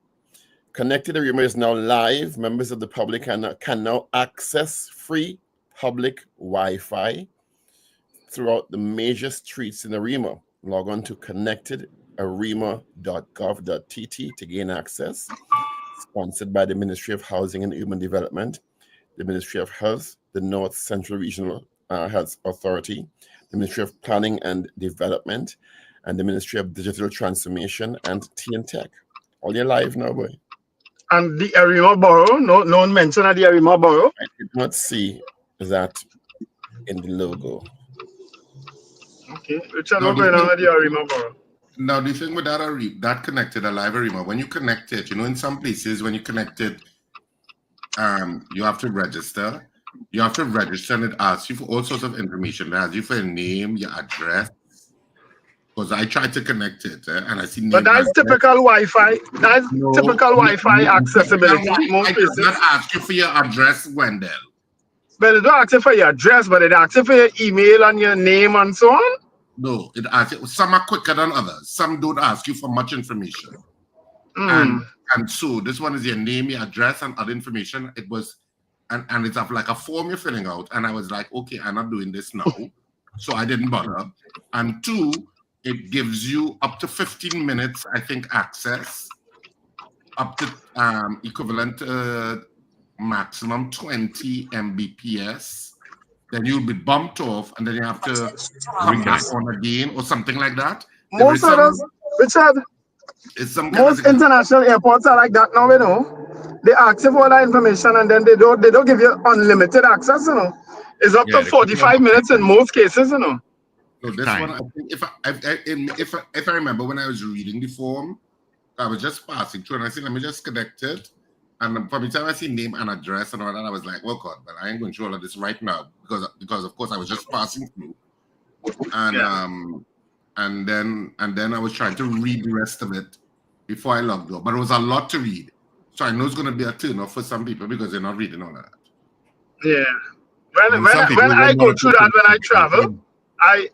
Connected Arima is now live. Members of the public can now access free public Wi-Fi throughout the major streets in Arima. Log on to connectedarima.gov.tt to gain access. Sponsored by the Ministry of Housing and Urban Development, the Ministry of Health, the North Central Regional Health Authority, the Ministry of Planning and Development, and the Ministry of Digital Transformation and Tech. All your live now, boy. And the Arima Borough, no one mentioned of the Arima Borough. I did not see that in the logo. Okay, Richard, what's going on with the Arima Borough? Now, the thing with that connected, a live Arima, when you connect it, you know, in some places, when you connect it, you have to register. You have to register, and it asks you for all sorts of information. It asks you for your name, your address. Because I tried to connect it, and I see name. But that's typical Wi-Fi. That's typical Wi-Fi accessibility. I does not ask you for your address, Wendell. But it don't ask you for your address, but it asks you for your email and your name and so on. No, it asks you. Some are quicker than others. Some don't ask you for much information. And so this one is your name, your address, and other information. It was, and it's like a form you're filling out. And I was like, okay, I'm not doing this now. So I didn't bother. And two, it gives you up to 15 minutes, I think, access, up to equivalent maximum 20 Mbps. Then you'll be bumped off, and then you have to come back on again or something like that. Most of us, Richard, most international airports are like that now, you know. They ask you for all that information, and then they don't give you unlimited access, you know. It's up to 45 minutes in most cases, you know. So this one, I think if I remember when I was reading the form, I was just passing through, and I said, let me just connect it. And from the time I see name and address and all that, I was like, well, God, but I ain't going to show all of this right now because of course I was just passing through. And and then I was trying to read the rest of it before I logged off. But it was a lot to read. So I know it's going to be a turn off for some people because they're not reading all of that. Yeah. When I go through that when I travel, I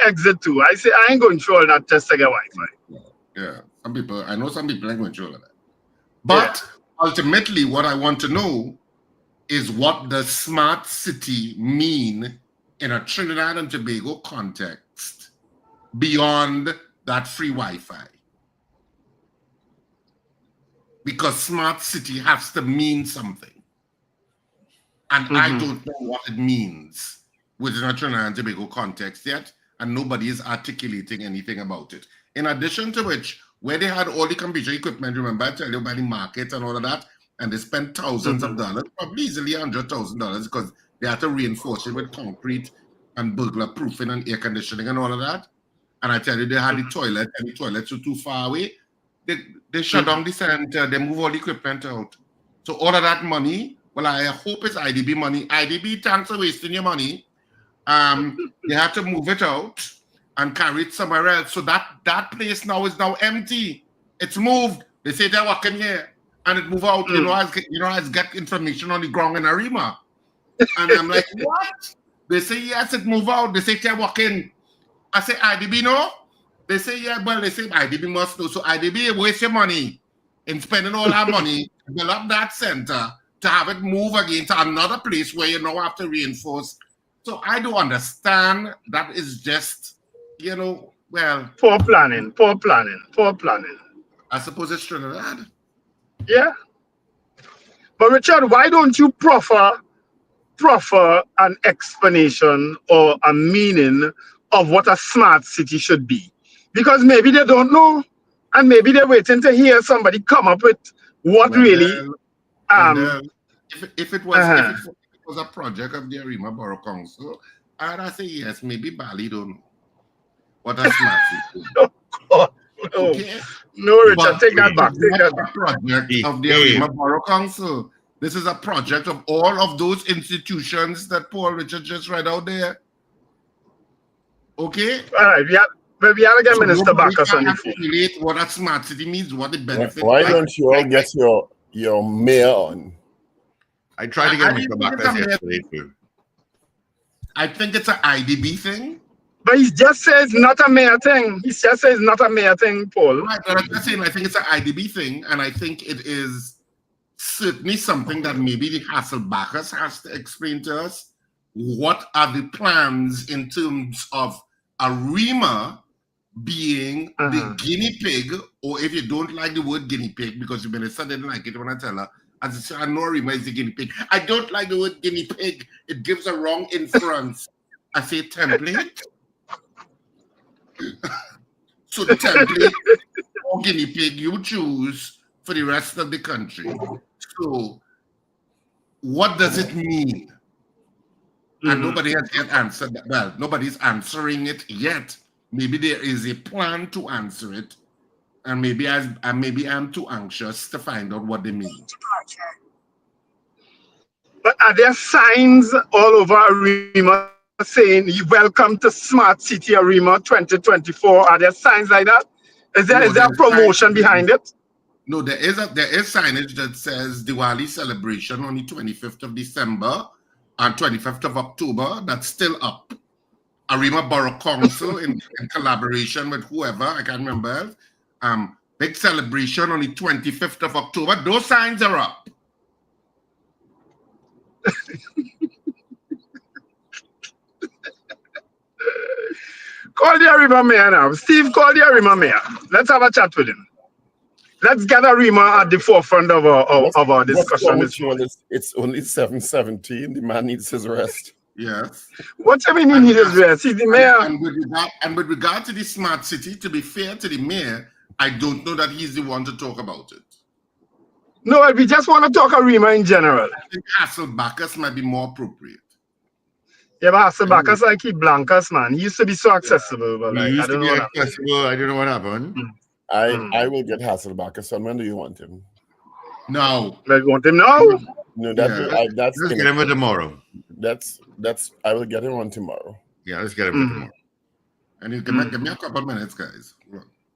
exit too. I say I ain't going through all that just to get Wi-Fi. Yeah. I know some people ain't going through all of that. But ultimately, what I want to know is what does smart city mean in a Trinidad and Tobago context beyond that free Wi-Fi? Because smart city has to mean something. And I don't know what it means within a Trinidad and Tobago context yet, and nobody is articulating anything about it. In addition to which, where they had all the computer equipment, remember I tell you about the market and all of that, and they spent thousands of dollars, probably easily $100,000 because they had to reinforce it with concrete and burglar proofing and air conditioning and all of that. And I tell you, they had the toilet, and the toilets were too far away. They shut down the center, they move all the equipment out. So all of that money, well, I hope it's IDB money. IDB, thanks for wasting your money. They have to move it out and carry it somewhere else. So that place now is now empty. It's moved. They say they're working here, and it move out. You know, I get information on the ground in Arima, and I'm like, what? They say yes, it move out. They say they're working. I say IDB no. They say yeah. Well, they say IDB must know. So IDB waste your money in spending all that money to build up that center to have it move again to another place where you now have to reinforce. So I do understand that is just. You know, well, poor planning. I suppose it's Trinidad. Yeah. But Richard, why don't you proffer an explanation or a meaning of what a smart city should be? Because maybe they don't know, and maybe they're waiting to hear somebody come up with what really. If it was a project of the Arima Borough Council, I'd say yes. Maybe Bali don't know. What a smart city. Oh, God. No. Okay. No, Richard, take that back. Take that back. Project of the Arima Borough Council. This is a project of all of those institutions that Paul Richard just read out there. Okay? All right. But we gotta get So Minister nobody Bacchus on can the phone. articulate what a smart city means, what the benefit. Why don't you all get your mayor on? I tried to get Mr. think Bacchus it's a mayor yesterday too. I think it's an IDB thing. But he just says not a mayor thing. He just says not a mayor thing, Paul. Right, but I'm just saying, I think it's an IDB thing, and I think it is certainly something that maybe the Hasselbachers has to explain to us. What are the plans in terms of ARIMA being the guinea pig, or if you don't like the word guinea pig, because the minister didn't like it when I tell her, as I say, I know ARIMA is the guinea pig. I don't like the word guinea pig. It gives a wrong inference. I say template. So the template or guinea pig you choose for the rest of the country. So what does it mean? And nobody has yet answered that. Well, nobody's answering it yet. Maybe there is a plan to answer it, and maybe I'm too anxious to find out what they mean. But are there signs all over ARIMA saying welcome to Smart City ARIMA 2024? Are there signs like that? Is there a promotion behind it? No, there is signage that says Diwali celebration on the 25th of December and 25th of October. That's still up. ARIMA Borough Council in collaboration with whoever, I can't remember. Big celebration on the 25th of October. Those signs are up. Call the ARIMA mayor now. Steve, call the ARIMA mayor. Let's have a chat with him. Let's get ARIMA at the forefront of our discussion. It's only 7:17. The man needs his rest. Yes. What do you mean he needs his rest? He's the mayor. And with regard to the smart city, to be fair to the mayor, I don't know that he's the one to talk about it. No, we just want to talk ARIMA in general. I think Hasselbachers might be more appropriate. Yeah, but Hasselbachers like he blankers, man. He used to be so accessible, but like, He I used to don't be know what accessible. I don't know what happened. I will get Hasselbachers on. When do you want him? No. I want him now. No, Let's get him for tomorrow. That's I will get him on tomorrow. Yeah, let's get him for tomorrow. And you give me a couple of minutes, guys.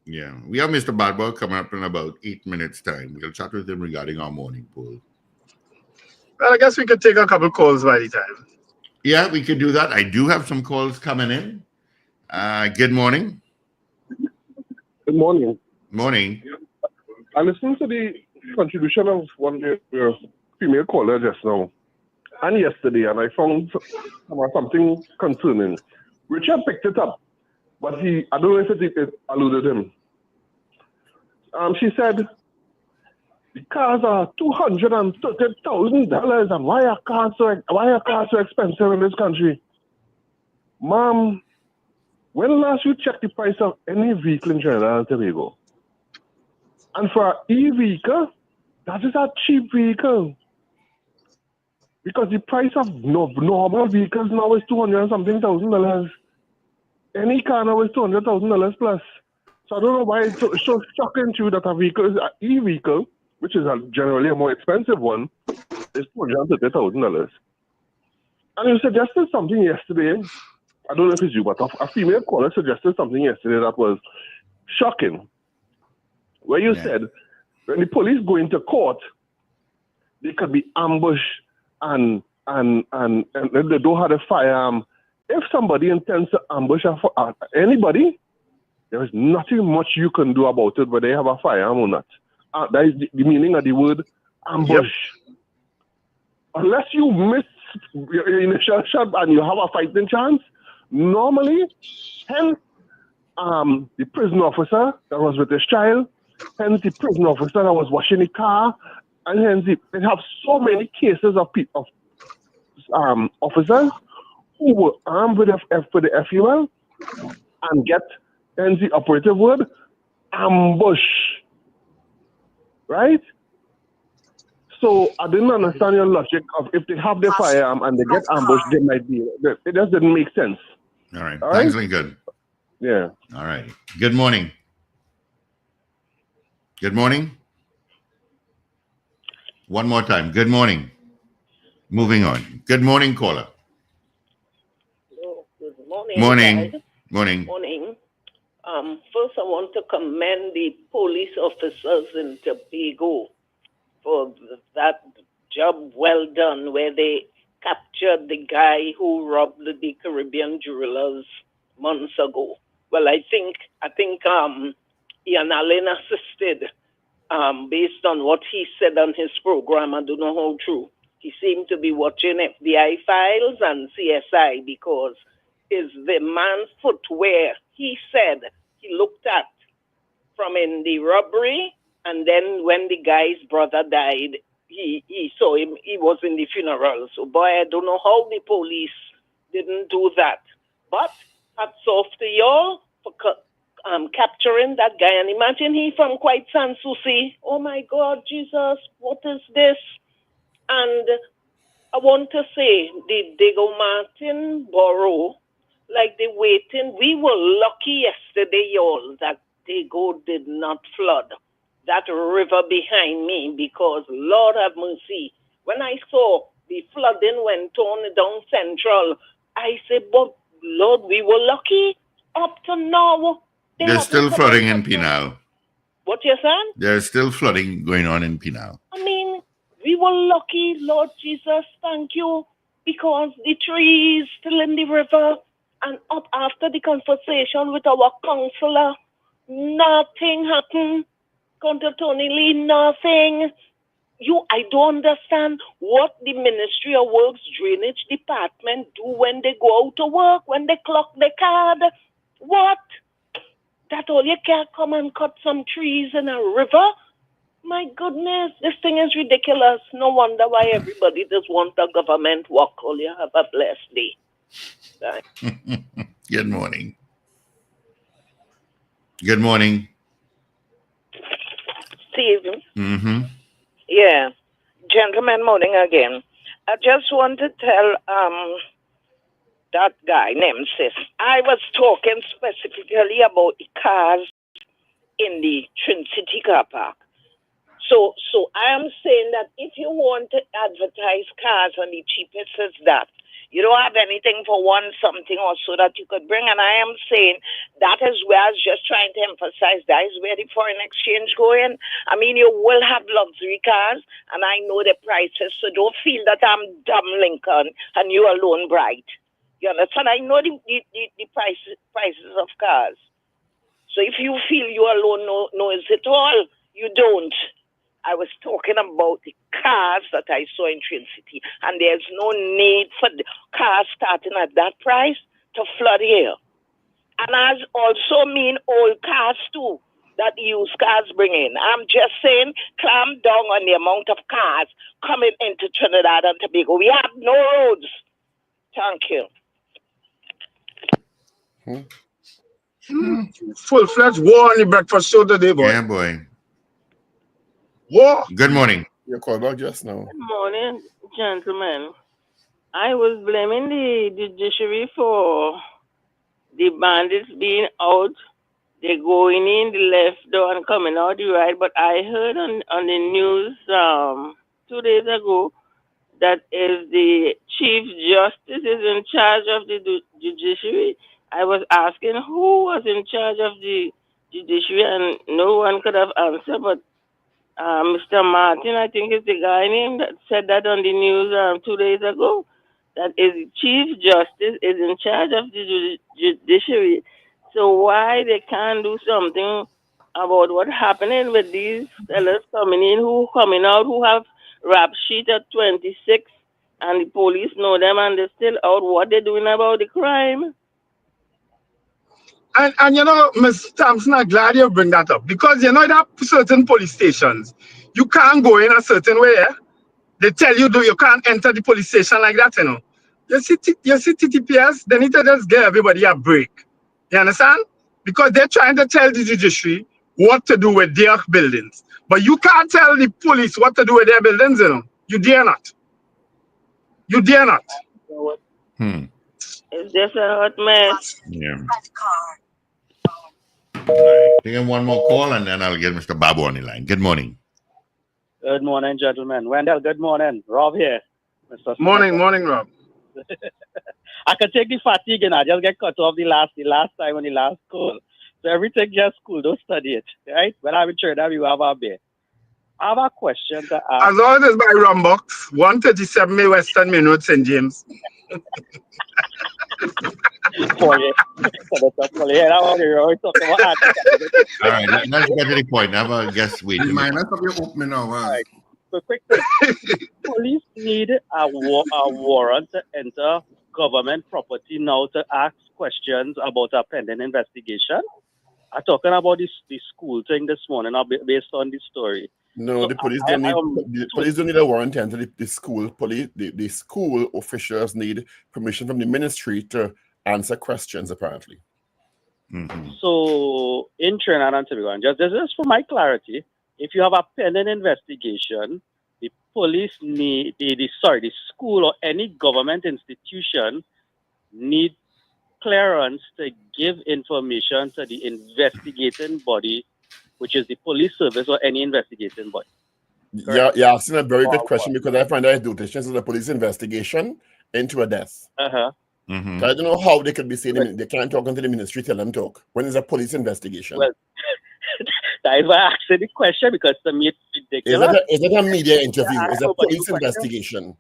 Yeah, we have Mr. Badwell coming up in about 8 minutes' time. We'll chat with him regarding our morning poll. Well, I guess we could take a couple calls by the time. Yeah, we could do that. I do have some calls coming in. Good morning. Good morning. Morning. I listened to the contribution of one of your female caller just now and yesterday, and I found something concerning. Richard picked it up, but I don't know if it alluded him. She said, the cars are $230,000, and why are cars so expensive in this country? Ma'am, when last you checked the price of any vehicle in Trinidad and Tobago? And for an e-vehicle, that is a cheap vehicle. Because the price of normal vehicles now is $200,000. Any car now is $200,000 plus. So I don't know why it's so shocking to you that a vehicle is an e-vehicle, which is generally a more expensive one, is $230,000. And you suggested something yesterday. I don't know if it's you, but a female caller suggested something yesterday that was shocking. Where you said, when the police go into court, they could be ambushed and they don't have a firearm. If somebody intends to ambush anybody, there is nothing much you can do about it, whether they have a firearm or not. That is the meaning of the word ambush. Yep. Unless you miss your initial shot and you have a fighting chance, normally, hence the prison officer that was with his child, hence the prison officer that was washing the car, and hence they have so many cases of officers who were armed with the FUL and get, hence the operative word, ambush. Right? So I didn't understand your logic of if they have their firearm and they get ambushed, they might be. It just didn't make sense. All right. Thanks, Lincoln. Yeah. All right. Good morning. Good morning. One more time. Good morning. Moving on. Good morning, caller. Hello. Good morning. Morning. Guys. Morning. Morning. First, I want to commend the police officers in Tobago for that job well done, where they captured the guy who robbed the Caribbean jewelers months ago. Well, I think Ian Allen assisted, based on what he said on his program. I don't know how true. He seemed to be watching FBI files and CSI, because is the man's footwear, he said he looked at from in the robbery, and then when the guy's brother died, he saw him, he was in the funeral. So boy, I don't know how the police didn't do that. But hats off to y'all for capturing that guy. And imagine he from quite Sanssouci. Oh my God, Jesus, what is this? And I want to say, the Diego Martin Borough, like the waiting, we were lucky yesterday, y'all, that Diego did not flood that river behind me, because Lord have mercy, when I saw the flooding went on down Central, I said, but Lord, we were lucky up to now. There's still flooding in Pinal. What you saying? There's still flooding going on in Pinal. I mean, we were lucky, Lord Jesus, thank you, because the trees still in the river, and up after the conversation with our counselor, nothing happened. Counter Tony Lee, nothing. I don't understand what the Ministry of Works Drainage Department do when they go out to work, when they clock the card. What? That all you can't come and cut some trees in a river? My goodness, this thing is ridiculous. No wonder why everybody just wants the government work. All you have a blessed day. Bye. Good morning. Good morning. Stephen. Mm-hmm. Yeah. Gentlemen, morning again. I just want to tell that guy named Sis. I was talking specifically about the cars in the Trinity car park. So I am saying that if you want to advertise cars on the cheapest is that, you don't have anything for one something or so that you could bring. And I am saying that is where I was just trying to emphasize, that is where the foreign exchange going. I mean, you will have luxury cars, and I know the prices, so don't feel that I'm dumb Lincoln and you alone bright. You understand? I know the prices of cars. So if you feel you alone knows it all, you don't. I was talking about the cars that I saw in Trinity, and there's no need for the cars starting at that price to flood here. And I also mean old cars too, that used cars bring in. I'm just saying, clamp down on the amount of cars coming into Trinidad and Tobago. We have no roads. Thank you. Full-fledged war on the breakfast show today, boy. Yeah, boy. War. Good morning. Your call back just now. Good morning, gentlemen. I was blaming the judiciary for the bandits being out. They're going in the left door and coming out the right. But I heard on the news 2 days ago that if the Chief Justice is in charge of the judiciary, I was asking who was in charge of the judiciary, and no one could have answered. But Mr. Martin, I think is the guy name that said that on the news 2 days ago, that is the Chief Justice is in charge of the judiciary. So why they can't do something about what's happening with these fellas coming in, who coming out, who have rap sheet at 26, and the police know them and they're still out. What they doing about the crime? And you know, Ms. Thompson, I'm glad you bring that up, because you know that certain police stations, you can't go in a certain way. They tell you you can't enter the police station like that, you know. You see TTPS, they need to just give everybody a break. You understand? Because they're trying to tell the judiciary what to do with their buildings. But you can't tell the police what to do with their buildings, you know. You dare not. You dare not. It's just a hot mess. Yeah. Taking one more call, and then I'll get Mr. Babu on the line. Good morning. Good morning, gentlemen. Wendell, good morning. Rob here. Mr. Morning, Rob. I could take the fatigue and I just get cut off the last time on the last call. So everything just cool. Don't study it, right? When I'm in Trinidad, you have a beer. I have a question to ask. As long as by Rumbox, 137 May Western Main Road, St. James. For you. All right, let's get to the point. Have a guest wait. Remind us of your opening hours. Right. So quick thing. Police need a warrant to enter government property now to ask questions about a pending investigation. I'm talking about this school thing this morning based on this story. No, So the police don't need a warrant to enter the school. The school officials need permission from the ministry to answer questions, apparently. Mm-hmm. So in Trinidad and Tobago, and just for my clarity, if you have a pending investigation, the police need the school or any government institution need clearance to give information to the investigating body, which is the police service or any investigating body. Yeah, you're asking a very good question because I find that notations is a police investigation into a death. Mm-hmm. I don't know how they could be saying they can't talk until the ministry tell them talk. When is a police investigation? Well, that is why I asked the question, because to me it's ridiculous. Is it a media interview? Is it a police investigation?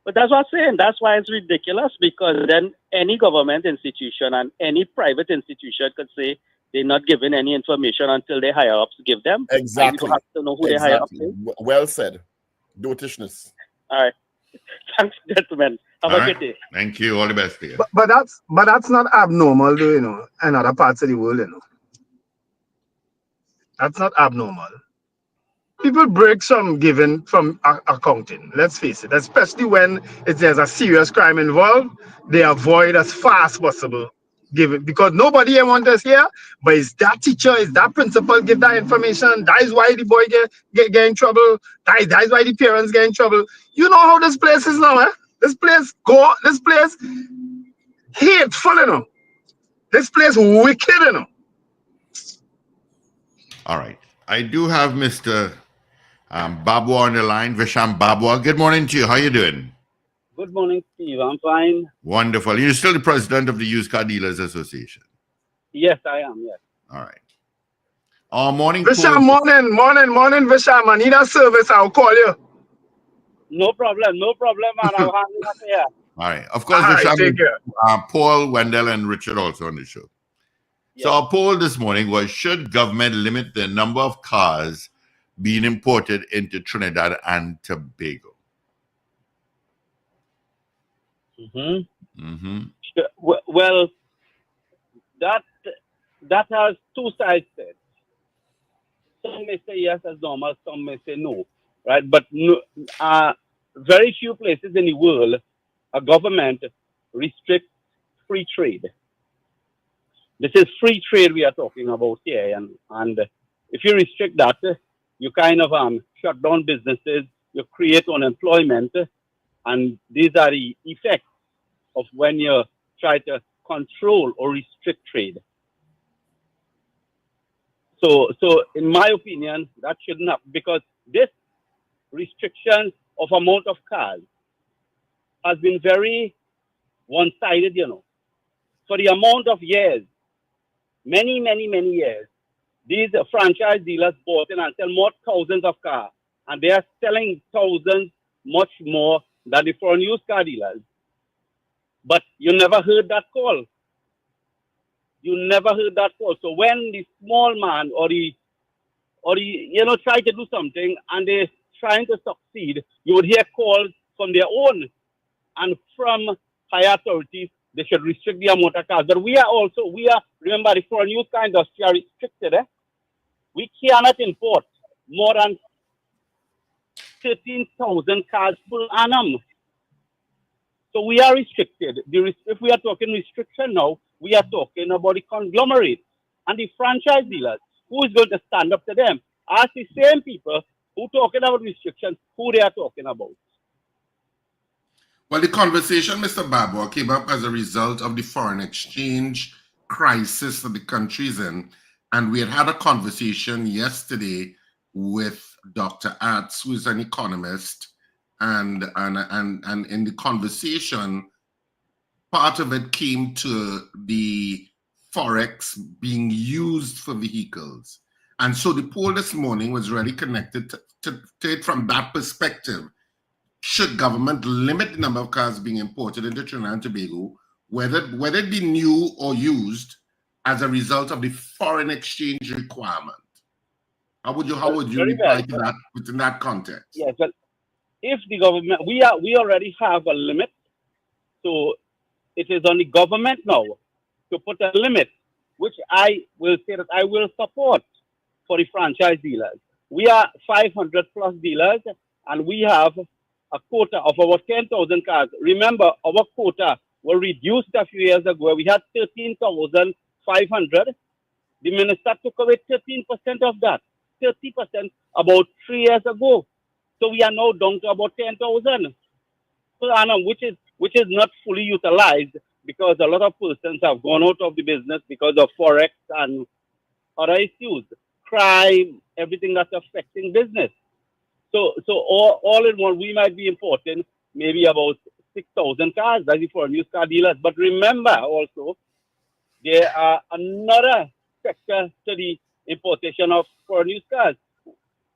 But that's what I'm saying. That's why it's ridiculous, because then any government institution and any private institution could say they're not giving any information until their higher ups give them. Exactly. And you don't have to know who their higher ups is. Well said. Dotishness. All right. Thanks, gentlemen. Have a good day. Thank you. All the best to you. But that's not abnormal, though, in other parts of the world, That's not abnormal. People break some given from accounting. Let's face it, especially when there's a serious crime involved, they avoid as fast as possible. Because nobody wants us here, but is that teacher, is that principal give that information? That is why the boy get in trouble. That is why the parents get in trouble. You know how this place is now, This place hateful, This place wicked, All right. I do have Mr. Babwa on the line, Visham Babwa. Good morning to you. How you doing? Good morning, Steve. I'm fine. Wonderful. You're still the president of the Used Car Dealers Association? Yes, I am, yes. All right. Morning. Visham, morning, Visham. I need a service. I'll call you. No problem, man. I'll hand it up here. All right. Of course, Visham, Paul, Wendell, and Richard also on the show. Yes. So our poll this morning was, should government limit the number of cars being imported into Trinidad and Tobago? Well, that has two sides to it. Some may say yes as normal, some may say no, right? But very few places in the world a government restricts free trade. This is free trade we are talking about here, and if you restrict that, you kind of shut down businesses, you create unemployment, and these are the effects of when you try to control or restrict trade. So in my opinion, that should not, because this restriction of amount of cars has been very one-sided, For the amount of years, many years, these franchise dealers bought in and sell more thousands of cars, and they are selling thousands much more than the foreign used car dealers. But you never heard that call. So when the small man or the try to do something and they're trying to succeed, you would hear calls from their own and from higher authorities. They should restrict the amount of cars. But remember, the foreign used car industry are restricted. We cannot import more than 13,000 cars per annum. So we are restricted. If we are talking restriction now, we are talking about the conglomerate and the franchise dealers. Who is going to stand up to them? Ask the same people who talking about restrictions, who they are talking about. Well, the conversation, Mr. Babwa, came up as a result of the foreign exchange crisis that the country is in. And we had a conversation yesterday with Dr. Atz, who is an economist. And in the conversation, part of it came to the Forex being used for vehicles. And so the poll this morning was really connected to it from that perspective. Should government limit the number of cars being imported into Trinidad and Tobago, whether it be new or used, as a result of the foreign exchange requirement? How would you reply to that within that context? Yes, well, if the government, we already have a limit, so it is on the government now to put a limit, which I will say that I will support for the franchise dealers. We are 500 plus dealers, and we have a quota of about 10,000 cars. Remember, our quota was reduced a few years ago. We had 13,500. The minister took away 13% of that, 30% about 3 years ago. So we are now down to about 10,000. So, which is not fully utilized because a lot of persons have gone out of the business because of Forex and other issues, crime, everything that's affecting business. So all in all, we might be importing maybe about 6,000 cars, that is for used car dealers. But remember also, there are another sector to the importation of foreign used cars,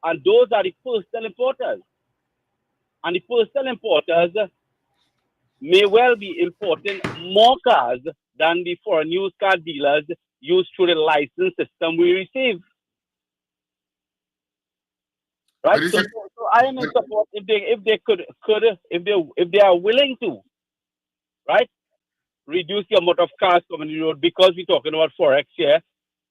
and those are the personal importers. And the personal importers may well be importing more cars than the foreign used car dealers use through the license system we receive. Right? So I am in support if they are willing to, right, reduce the amount of cars coming on the road, because we're talking about Forex here,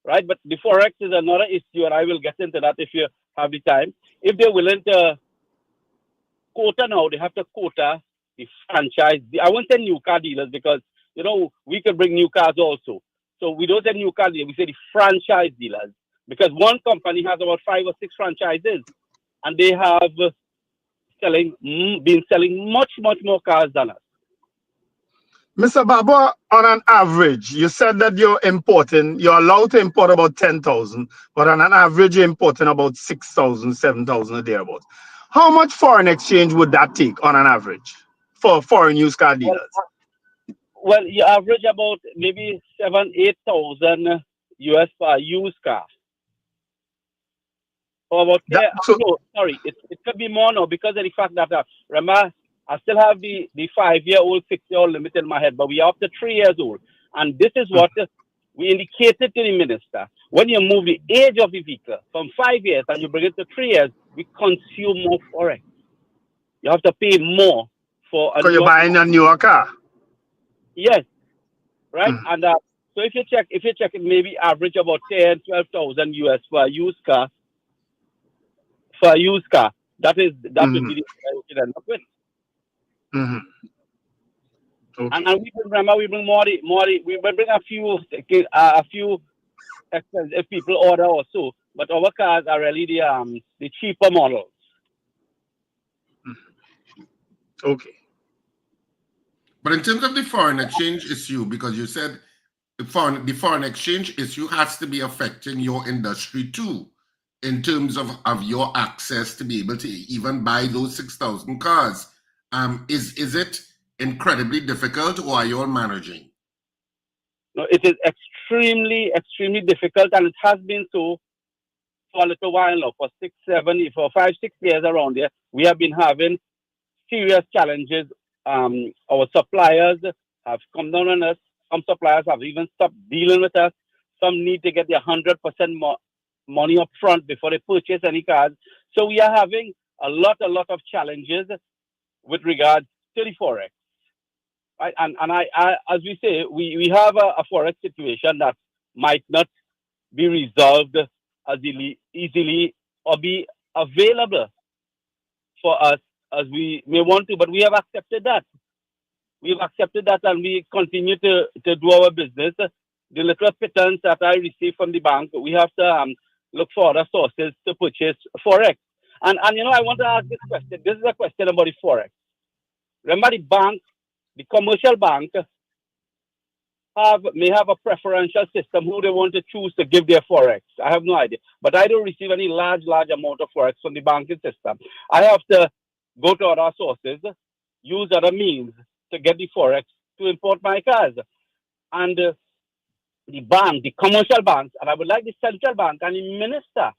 right? But the Forex is another issue, and I will get into that if you have the time. If they're willing to quota now, they have to quota the franchise. I won't say new car dealers because, you know, we could bring new cars also. So we don't say new car dealers, we say the franchise dealers, because one company has about 5 or 6 franchises, and they have been selling much more cars than us. Mr. Baba, on an average, you said that you're allowed to import about 10,000, but on an average, you're importing about 6,000, 7,000 or thereabouts. How much foreign exchange would that take on an average for foreign used car dealers? Well, you average about maybe 7,000-8,000 US per used car. Or about no, sorry, it could be more now because of the fact that remember, I still have the 5-year-old, 6-year-old limit in my head, but we are up to 3 years old, and this is what we indicated to the minister. When you move the age of the vehicle from 5 years and you bring it to 3 years, we consume more Forex. You have to pay more for a. Because you're buying a newer car. Yes, right, and so if you check it, maybe average about 10,000-12,000 US for a used car. For a used car, that would be the price we should end up with. Okay. And we remember we bring we bring a few expensive people order also, but our cars are really the cheaper models. Okay. But in terms of the foreign exchange issue, because you said the foreign exchange issue has to be affecting your industry too, in terms of your access to be able to even buy those 6,000 cars. Is it incredibly difficult, or are you all managing? No, it is extremely difficult, and it has been so for a little while now. For 5, 6 years around here, we have been having serious challenges. Our suppliers have come down on us. Some suppliers have even stopped dealing with us. Some need to get their 100% money up front before they purchase any cars. So we are having a lot of challenges with regards to the Forex. Right? And I as we say, we have a Forex situation that might not be resolved as easily or be available for us as we may want to, but we have accepted that. We've accepted that, and we continue to do our business. The little pittance that I receive from the bank, we have to look for other sources to purchase Forex. And you know, I want to ask this question. This is a question about the Forex. Remember, the bank, the commercial bank, may have a preferential system who they want to choose to give their Forex. I have no idea. But I don't receive any large amount of Forex from the banking system. I have to go to other sources, use other means to get the Forex to import my cars. And the bank, the commercial banks, and I would like the central bank and the minister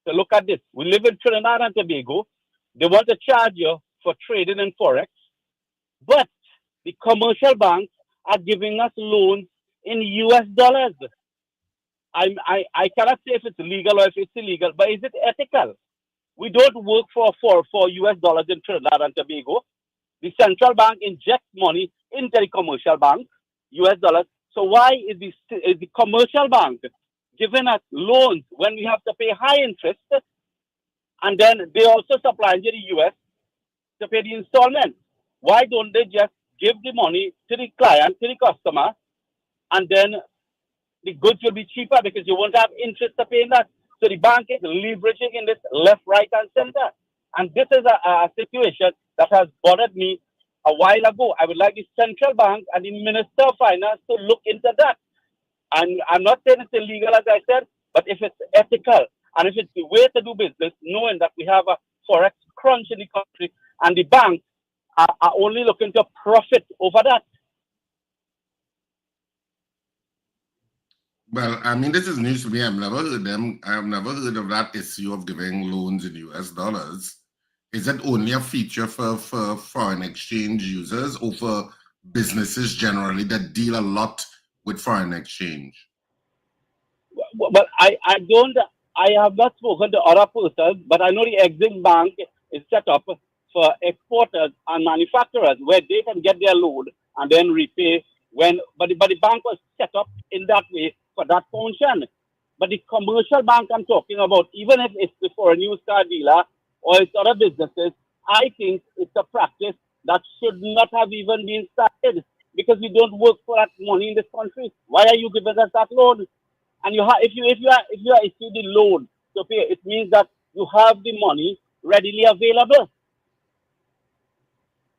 to look at this. We live in Trinidad and Tobago. They want to charge you for trading in Forex, but the commercial banks are giving us loans in US dollars. I cannot say if it's legal or if it's illegal, but is it ethical? We don't work for US dollars in Trinidad and Tobago. The central bank injects money into the commercial bank, US dollars. So why is the commercial bank giving us loans when we have to pay high interest, and then they also supply to the US to pay the installment? Why don't they just give the money to the client, to the customer, and then the goods will be cheaper because you won't have interest to pay in that? So the bank is leveraging in this left, right, and center. And this is a situation that has bothered me a while ago. I would like the central bank and the Minister of Finance to look into that. And I'm not saying it's illegal, as I said, but if it's ethical and if it's the way to do business, knowing that we have a Forex crunch in the country and the banks are only looking to profit over that. Well, I mean, this is news to me. I've never heard of that issue of giving loans in US dollars. Is that only a feature for foreign exchange users or for businesses generally that deal a lot with foreign exchange? Well, I have not spoken to other persons, but I know the Exim Bank is set up for exporters and manufacturers where they can get their loan and then repay but the bank was set up in that way for that function. But the commercial bank I'm talking about, even if it's for a used car dealer or it's other businesses, I think it's a practice that should not have even been started because we don't work for that money in this country. Why are you giving us that loan? And if you are issued the loan to pay, it means that you have the money readily available.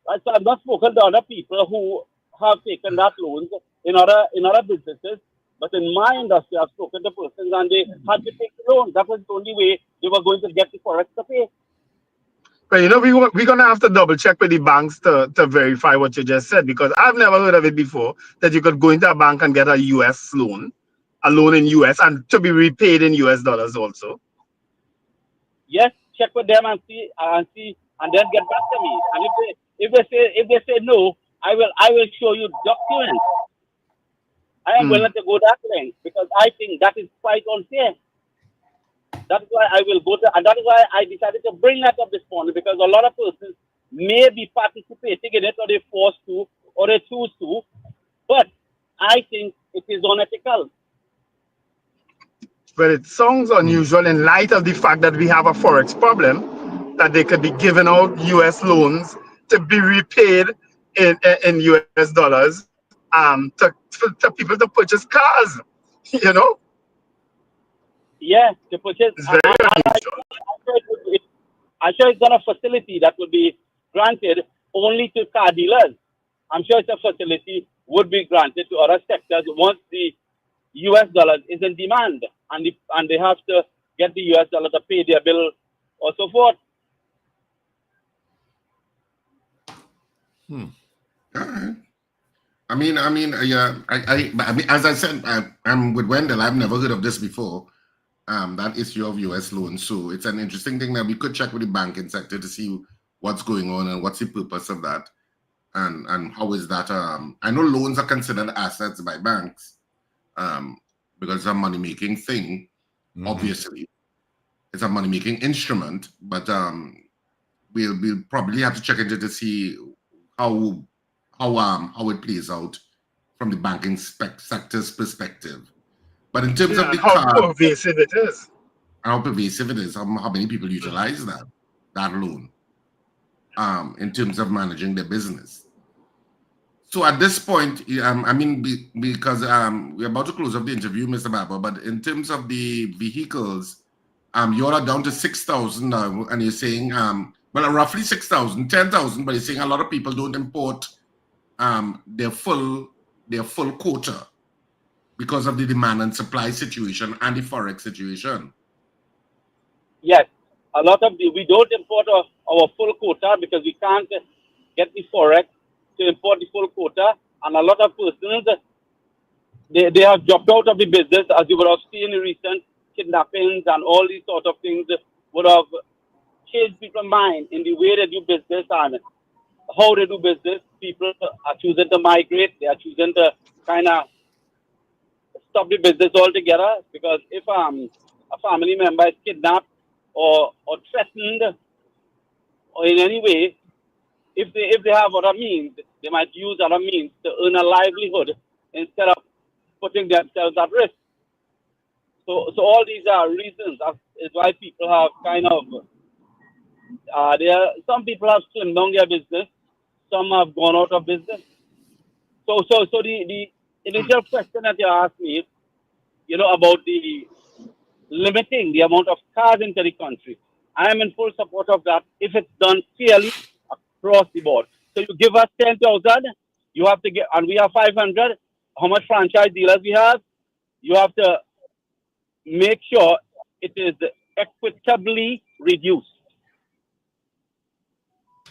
So I've not spoken to other people who have taken that loans in other businesses, but in my industry, I've spoken to persons and they had to take the loan. That was the only way they were going to get the Forex to pay. But we're gonna have to double check with the banks to verify what you just said, because I've never heard of it before that you could go into a bank and get a US loan, a loan in US, and to be repaid in US dollars also. Yes, check with them and see, and then get back to me. And if they say no, I will show you documents. I am willing to go that length because I think that is quite unfair. That's why I will go to, and that is why I decided to bring that up this morning, because a lot of persons may be participating in it, or they forced to, or they choose to, but I think it is unethical. But it sounds unusual in light of the fact that we have a Forex problem, that they could be giving out US loans to be repaid in US dollars to people to purchase cars, you know? Yeah, to purchase. It's very unusual. I'm sure it's not a facility that would be granted only to car dealers. I'm sure it's a facility would be granted to other sectors once the US dollar is in demand and they have to get the US dollar to pay their bill or so forth. All right. I mean, yeah. I mean, as I said, I'm with Wendell. I've never heard of this before. That issue of US loans. So it's an interesting thing that we could check with the banking sector to see what's going on and what's the purpose of that, and how is that. I know loans are considered assets by banks, because it's a money making thing. Obviously, it's a money making instrument, but we'll probably have to check into to see how it plays out from the banking sector's perspective. But in terms of the how pervasive it is. How pervasive it is, how many people utilize that loan in terms of managing their business. So at this point, I mean, because we're about to close up the interview, Mr. Baba, but in terms of the vehicles, you're down to 6,000 now, and you're saying, well, roughly 6,000, 10,000, but you're saying a lot of people don't import their full quota because of the demand and supply situation and the Forex situation. Yes, a lot of we don't import our full quota because we can't get the Forex to import the full quota, and a lot of persons they have dropped out of the business, as you would have seen in recent kidnappings and all these sort of things would have changed people's mind in the way they do business and how they do business. People are choosing to migrate. They are choosing to kind of stop the business altogether, because if a family member is kidnapped or threatened or in any way, if they have other means, they might use other means to earn a livelihood instead of putting themselves at risk. So all these are reasons is why people have kind of some people have slimmed down their business, some have gone out of business. So the initial question that you asked me, about the limiting the amount of cars into the country, I am in full support of that if it's done fairly across the board. So you give us 10,000, you have to get, and we have 500. How much franchise dealers we have? You have to make sure it is equitably reduced.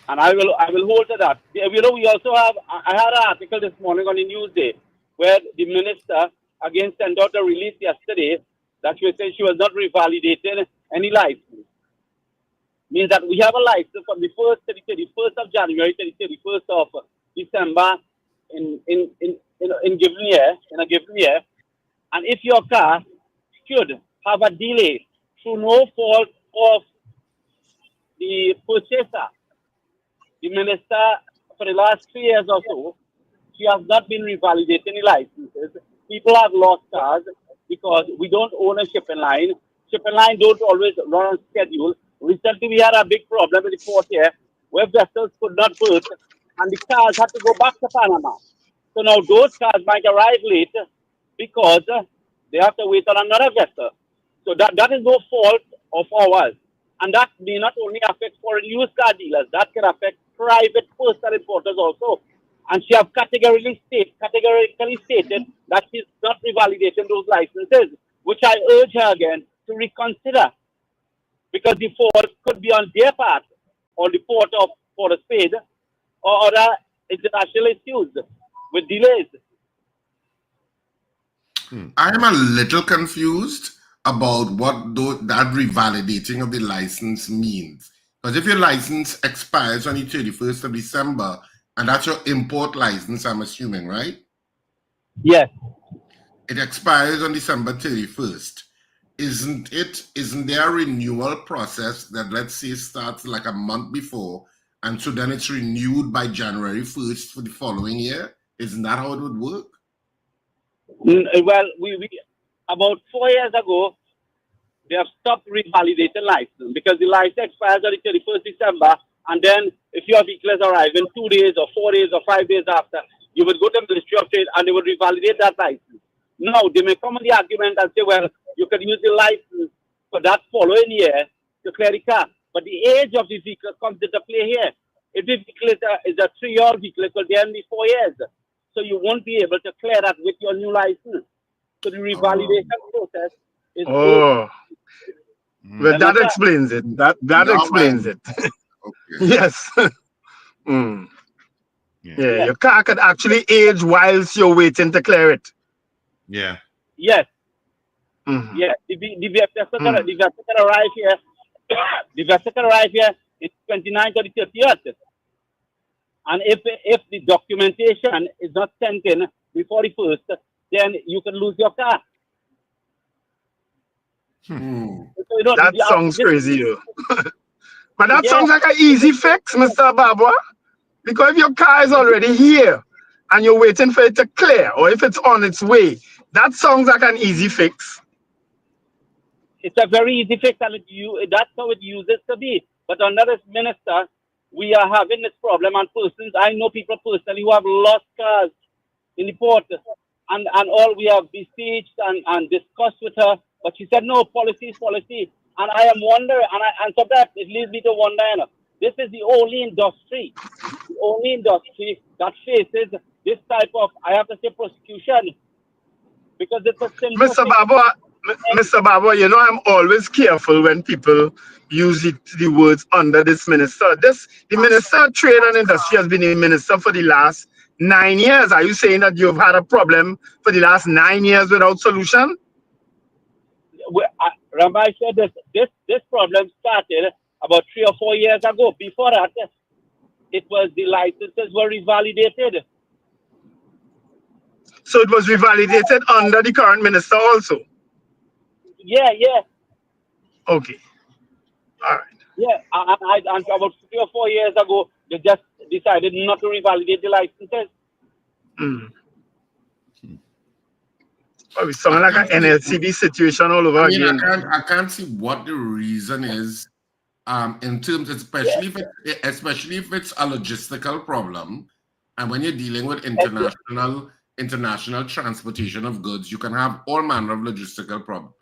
And I will hold to that. We also have, I had an article this morning on the Newsday where the minister again sent out a release yesterday that she was saying she was not revalidating any license. Means that we have a license from the 1st to the 31st of January to the 31st of December in a given year. And if your car should have a delay through no fault of the purchaser, the minister, for the last 3 years or so, she has not been revalidating the licenses. People have lost cars because we don't own a shipping line. Shipping line don't always run on schedule. Recently, we had a big problem in the port here where vessels could not berth and the cars had to go back to Panama. So now those cars might arrive late because they have to wait on another vessel. So that is no fault of ours. And that may not only affect foreign used car dealers, that can affect private personal importers also. And she has categorically stated that she's not revalidating those licenses, which I urge her again to reconsider, because the fault could be on their part, on the port of Port of Spain, or other international issues with delays. I am a little confused about what that revalidating of the license means. Because if your license expires on the 31st of December, and that's your import license, I'm assuming, right? Yes. It expires on December 31st. Isn't there a renewal process that, let's say, starts like a month before, and so then it's renewed by January 1st for the following year? Isn't that how it would work? Well, we about 4 years ago, they have stopped revalidating license because the license expires on the 31st December, and then if your vehicle has arrived in 2 days or 4 days or 5 days after, you would go to the Ministry of Trade and they would revalidate that license. Now, they may come on the argument and say, well, you can use the license for that following year to clear the car. But the age of the vehicle comes into play here. If the vehicle is a 3-year vehicle, it will then be 4 years. So you won't be able to clear that with your new license. So the revalidation process is... Well, that explains it. That explains it. Yes. Yeah, your car could actually age whilst you're waiting to clear it. Yeah. Yes. Yeah. The vessel can arrive here. The vessel can arrive here in 29th or the 30th. And if the documentation is not sent in before the 1st, then you can lose your car. So, that sounds crazy, though. But that sounds like an easy fix, Mr. Babwa. Because if your car is already here and you're waiting for it to clear, or if it's on its way, that sounds like an easy fix. It's a very easy fix, and that's how it uses to be. But under this minister, we are having this problem, and I know people personally who have lost cars in the port, and all we have besieged and discussed with her, but she said, no, policy is policy. And I am wondering, and sometimes it leads me to wonder, this is the only industry that faces this type of, I have to say, prosecution. Because it's a simple Mr. Babwa, I'm always careful when people use the words under this minister. The Minister of Trade and Industry has been a minister for the last 9 years. Are you saying that you've had a problem for the last 9 years without solution? Remember, I said this problem started about 3 or 4 years ago. Before that, it was the licenses were revalidated. So it was revalidated under the current minister also? Yeah. Okay. All right. Yeah, and about 3 or 4 years ago, they just decided not to revalidate the licenses. Oh, it's something like an NLCB situation all over again. I can't see what the reason is. In terms, especially if it's a logistical problem, and when you're dealing with international transportation of goods, you can have all manner of logistical problems.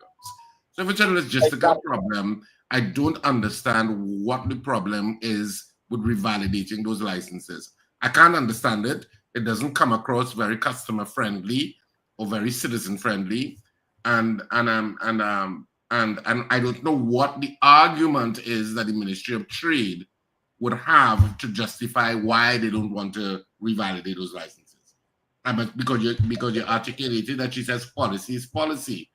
So if it's a logistical problem, I don't understand what the problem is with revalidating those licenses. I can't understand it. It doesn't come across very customer friendly or very citizen friendly, and I don't know what the argument is that the Ministry of Trade would have to justify why they don't want to revalidate those licenses. But because you articulated that she says policy is policy,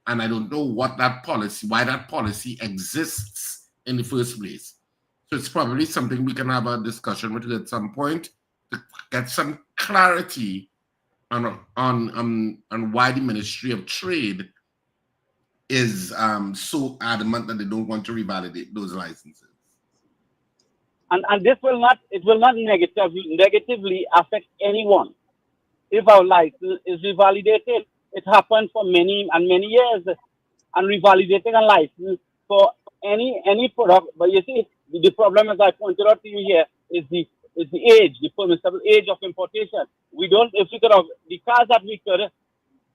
and I don't know what that policy, why that policy exists in the first place. So it's probably something we can have a discussion with at some point to get some clarity on why the Ministry of Trade is so adamant that they don't want to revalidate those licenses. And this will not negatively affect anyone if our license is revalidated. It happened for many years, and revalidating a license for any product. But you see, the problem, as I pointed out to you here, is the age, the permissible age of importation. We don't, if we could have the cars that we could,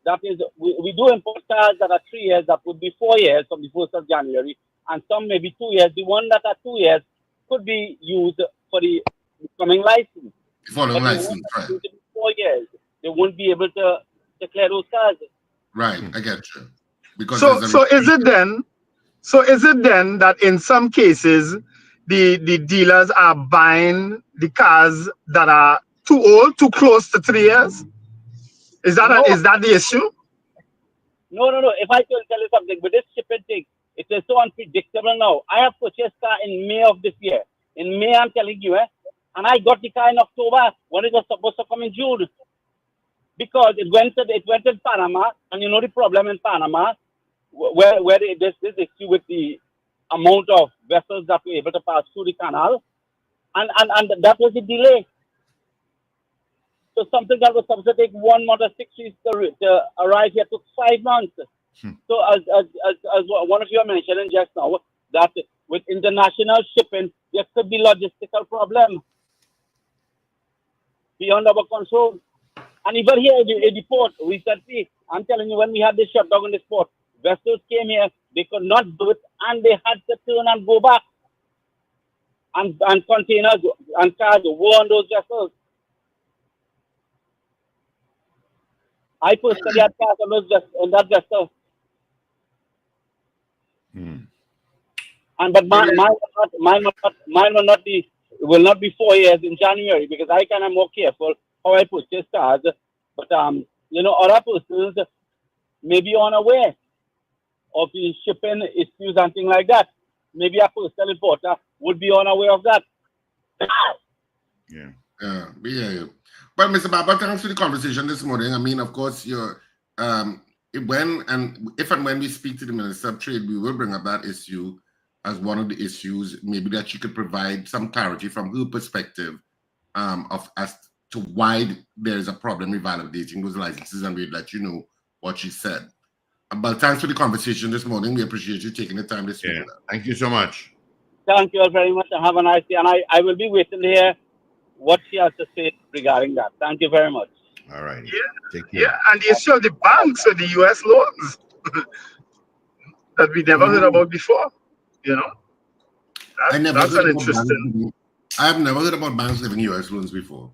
that is, we do import cars that are 3 years, that would be 4 years from the 1st of January, and some maybe 2 years. The one that are 2 years could be used for the coming license. Following license, right. 4 years, they won't be able to declare those cars. Right, I get you. Because so is it then that in some cases the dealers are buying the cars that are too old, too close to 3 years? Is that the issue? No. If I can tell you something, with this shipping thing, it is so unpredictable now. I have purchased car in May of this year. In May, I'm telling you, and I got the car in October when it was supposed to come in June, because it went to Panama, and you know the problem in Panama, where there's this issue with the amount of vessels that were able to pass through the canal, and that was the delay. So something that was supposed to take 1 month or 6 weeks to arrive here took 5 months. So as one of you are mentioning just now, that with international shipping, there could be logistical problem beyond our control. And even here in the port, recently, I'm telling you, when we had this shutdown in this port, vessels came here, they could not do it, and they had to turn and go back. And containers and cars were on those vessels. I personally had cars on that vessel. But mine will not be 4 years in January, because I kind of more careful how I purchase cars. But other persons may be unaware of the shipping issues and things like that. Maybe a postal importer would be unaware of that. Yeah. Well, Mr. Baba, thanks for the conversation this morning. I mean, of course, you're if and when we speak to the Minister of Trade, we will bring up that issue as one of the issues, maybe that she could provide some clarity from her perspective as to why there is a problem revalidating those licenses, and we'd let you know what she said. But thanks for the conversation this morning. We appreciate you taking the time to speak with us. Thank you so much. Thank you all very much, and have a nice day. And I will be waiting here what she has to say regarding that. Thank you very much. All right. Yeah, and the issue of the banks or the US loans that we never heard about before. I've never heard about banks giving US loans before.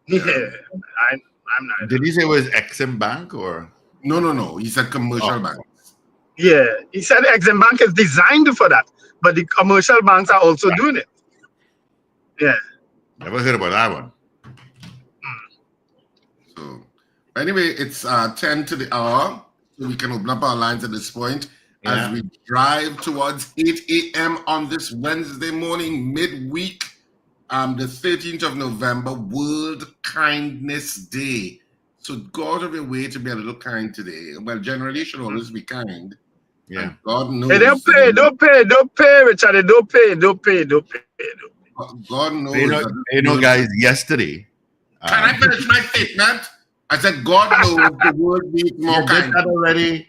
Yeah, I'm not. Did he say it was Exim Bank or? No. He said commercial banks. Yeah, he said Exim Bank is designed for that, but the commercial banks are also doing it. Yeah. Never heard about that one. So anyway, it's 10 to the hour, so we can open up our lines at this point as we drive towards 8 a.m. on this Wednesday morning, midweek, the 13th of November, World Kindness Day. So go out of your way to be a little kind today. Well, generally, you should always be kind. Yeah. And God knows. Hey, don't pay, Richard. Don't pay. God knows. You know, guys, yesterday. Can I finish my statement? I said, God knows the world needs more kindness. That already.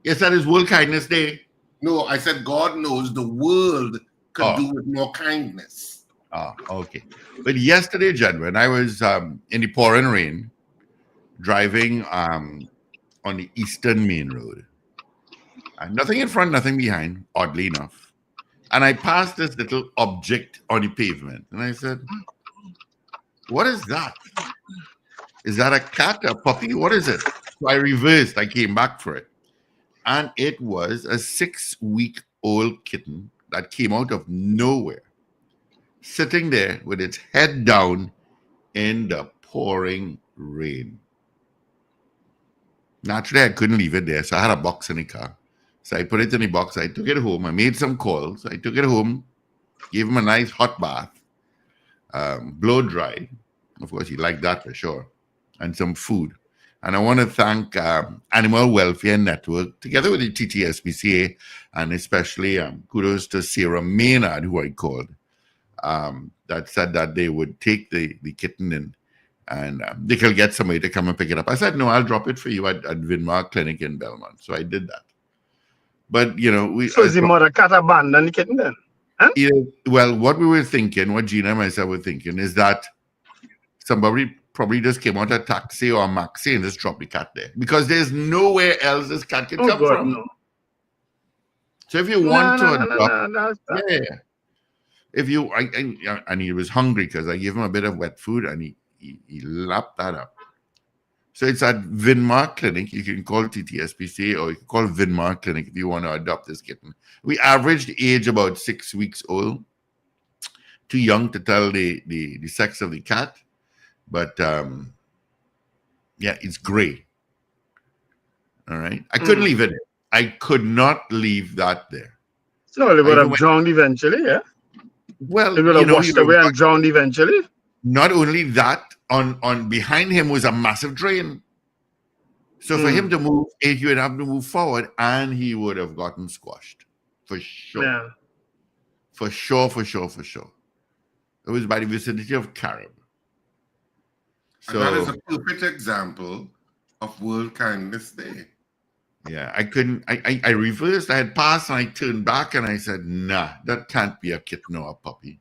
Yes, that is World Kindness Day. No, I said God knows the world could do with more kindness. Oh, okay. But yesterday, Jen, when I was in the pouring rain, driving on the Eastern Main Road, nothing in front, nothing behind, oddly enough. And I passed this little object on the pavement. And I said, what is that? Is that a cat, a puppy? What is it? So I reversed. I came back for it. And it was a 6-week-old kitten that came out of nowhere, sitting there with its head down in the pouring rain. Naturally, I couldn't leave it there, so I had a box in the car. So I put it in the box. I took it home. I made some calls. I took it home, gave him a nice hot bath, blow dry. Of course, he liked that for sure, and some food. And I want to thank Animal Welfare Network, together with the TTSPCA, and especially kudos to Sarah Maynard, who I called, that said that they would take the kitten in and they could get somebody to come and pick it up. I said, no, I'll drop it for you at Vinmar Clinic in Belmont. So I did that. But, you know, So is the mother cat abandoned the kitten then? Huh? Yeah, well, what we were thinking, what Gina and myself were thinking, is that somebody probably just came out a taxi or a maxi and just dropped the cat there. Because there's nowhere else this cat can come from. No. So if you want to adopt, if you, and he was hungry because I gave him a bit of wet food and he lapped that up. So it's at Vinmar Clinic. You can call TTSPCA or you can call Vinmar Clinic if you want to adopt this kitten. We averaged age about 6 weeks old. Too young to tell the sex of the cat. But yeah, it's gray. All right. I couldn't leave it. I could not leave that there. So it would have drowned eventually, yeah? Well, it would have washed away and drowned eventually. Not only that, on behind him was a massive drain. So for him to move, he would have to move forward and he would have gotten squashed. For sure. Yeah. For sure. It was by the vicinity of Carib. So and that is a perfect example of World Kindness Day. Yeah, I couldn't. I reversed. I had passed and I turned back and I said, nah, that can't be a kitten or a puppy.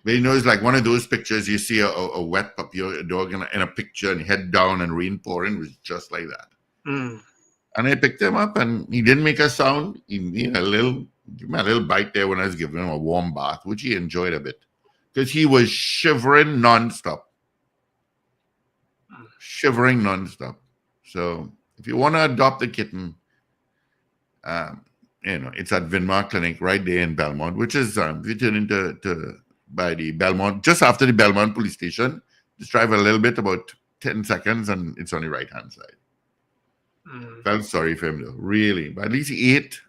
But you know, it's like one of those pictures you see a wet puppy or a dog in a picture and head down and rain pouring. It was just like that. And I picked him up and he didn't make a sound. He gave me a little bite there when I was giving him a warm bath, which he enjoyed a bit because he was shivering nonstop. So if you want to adopt a kitten, you know, it's at Vinmar Clinic right there in Belmont, which is if you turn into by the Belmont, just after the Belmont police station, just drive a little bit, about 10 seconds, and it's on the right hand side. Felt sorry for him though, really. But at least he ate.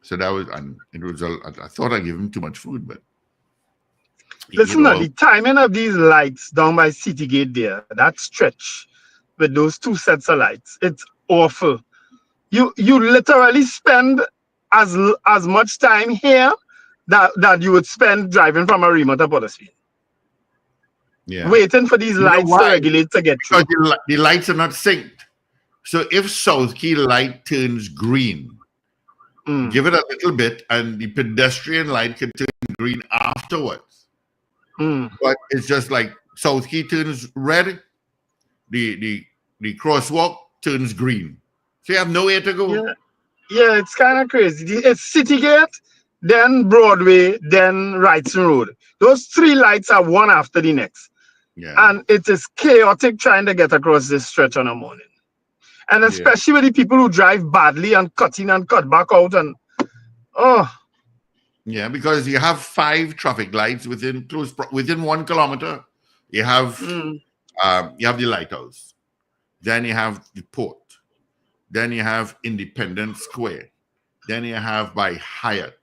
So that was, and it was. I thought I gave him too much food, but listen, the timing of these lights down by City Gate there, that stretch with those two sets of lights, it's awful. You literally spend as much time here that you would spend driving from Arima to Pottersfield. Yeah. Waiting for these lights to regulate to get through. Because the lights are not synced. So if South Key light turns green, give it a little bit and the pedestrian light can turn green afterwards. But it's just like South Key turns red, the crosswalk turns green. So you have nowhere to go. Yeah, it's kind of crazy. It's City Gate, then Broadway, then Wrightson Road. Those three lights are one after the next. Yeah. And it is chaotic trying to get across this stretch on a morning. And especially with the people who drive badly and cut in and cut back out and yeah, because you have 5 traffic lights within 1 kilometer. You have You have the lighthouse. Then you have the port. Then you have Independence Square. Then you have by Hyatt.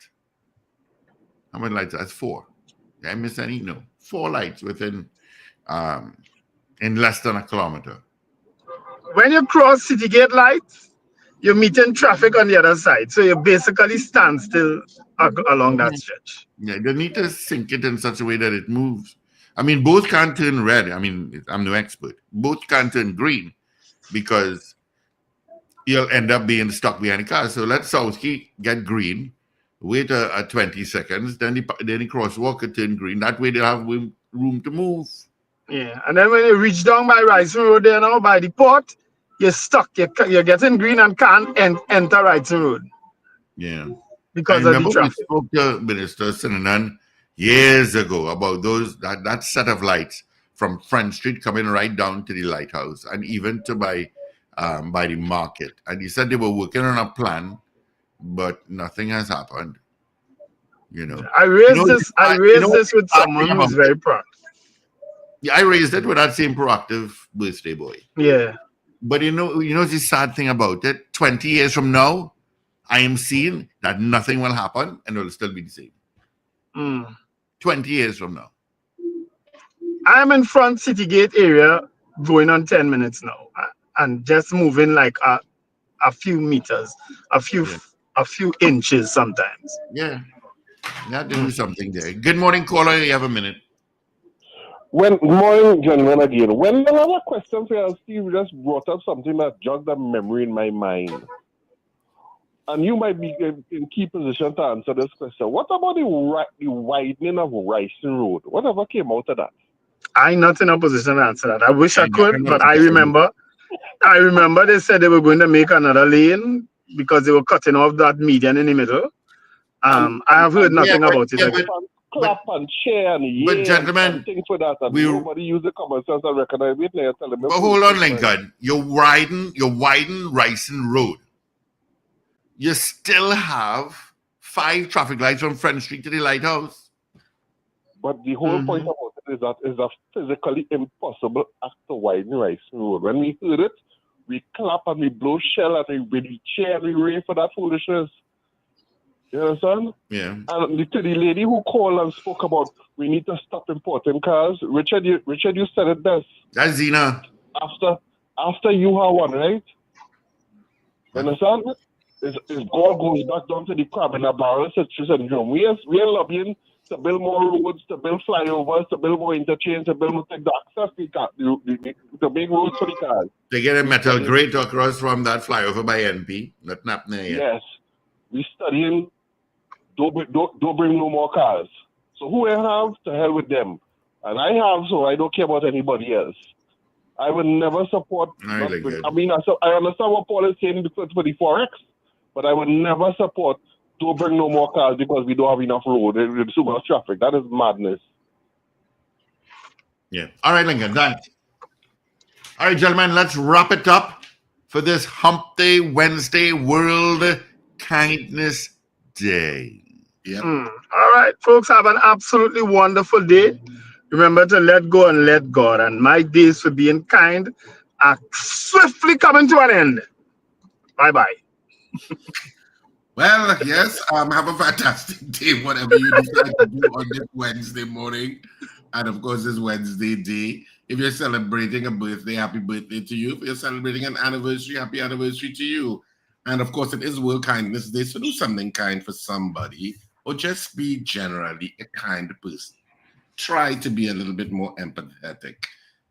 How many lights? That's 4. Did I miss any? No. 4 lights within in less than a kilometer. When you cross City Gate lights, you're meeting traffic on the other side. So you basically stand still along that stretch. Yeah, they need to sync it in such a way that it moves. I mean, both can't turn red. I mean, I'm no expert. Both can't turn green because you'll end up being stuck behind the car. So let Southgate get green, wait a 20 seconds, then the crosswalk could turn green. That way they'll have room to move. Yeah, and then when you reach down by Wrightson Road there now, by the port, you're stuck. You're getting green and can't enter Wrightson Road. Yeah. Because I of the remember traffic. we spoke to Minister Sinanan years ago about that set of lights from Front Street coming right down to the lighthouse and even to by the market. And he said they were working on a plan, but nothing has happened. You know. I raised this with someone who's very proud. Yeah, I raised it with that same proactive birthday boy. Yeah. But you know the sad thing about it, 20 years from now, I am seeing that nothing will happen and it will still be the same. 20 years from now. I'm in front City Gate area going on 10 minutes now and just moving like a few meters, a few inches sometimes. Yeah. You have to do something there. Good morning, caller. You have a minute. Good morning, gentlemen, again. Wendell, I have a question for you. Steve just brought up something that jogged a memory in my mind. And you might be in key position to answer this question. What about the widening of Wrightson Road? Whatever came out of that? I'm not in a position to answer that. I wish I could, but I remember they said they were going to make another lane because they were cutting off that median in the middle. I have heard nothing about it. Clap and cheer and but gentlemen, things for that. And nobody use the common sense and recognize it. But hold on, Lincoln. You widen Wrightson Road. You still have 5 traffic lights from Front Street to the lighthouse. But the whole point about it is that it's a physically impossible act to widen Wrightson Road. When we heard it, we clap and we blow shell and we cheer and we rave for that foolishness. You understand? Yeah. And the lady who called and spoke about we need to stop importing cars, Richard, you said it best. That's Zena. After you have one, right? You understand? It's God goes back down to the crab in a barrel syndrome. We are lobbying to build more roads, to build flyovers, to build more interchange, to build more the access the big roads for the cars. They get a metal grate across from that flyover by NP. Not happening yet. Yes. We studying don't bring no more cars. So who I have, to hell with them. And I have, so I don't care about anybody else. I would never support. I understand what Paul is saying for the Forex, but I would never support don't bring no more cars because we don't have enough road. There's too much traffic. That is madness. Yeah. All right, Lincoln. Thanks. All right, gentlemen, let's wrap it up for this Hump Day Wednesday World Kindness Day. Yep. All right, folks, have an absolutely wonderful day. Remember to let go and let God. And my days for being kind are swiftly coming to an end. Bye-bye. Well, yes, have a fantastic day, whatever you decide to do on this Wednesday morning. And of course, this Wednesday day. If you're celebrating a birthday, happy birthday to you. If you're celebrating an anniversary, happy anniversary to you. And of course, it is World Kindness Day, so do something kind for somebody, or just be generally a kind person. Try to be a little bit more empathetic.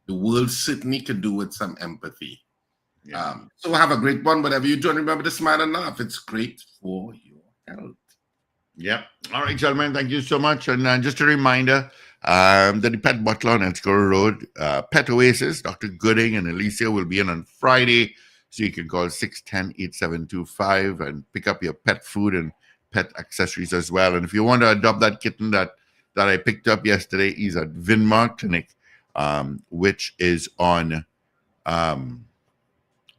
The world certainly could do with some empathy. Yeah. So have a great one, whatever you do, and remember to smile and laugh. It's great for your health. Yep. All right, gentlemen, thank you so much. And just a reminder that the Pet Butler on Edgecore Road, Pet Oasis, Dr. Gooding and Alicia will be in on Friday. So you can call 610-8725 and pick up your pet food and pet accessories as well. And if you want to adopt that kitten that I picked up yesterday, he's at Vinmar Clinic, which is on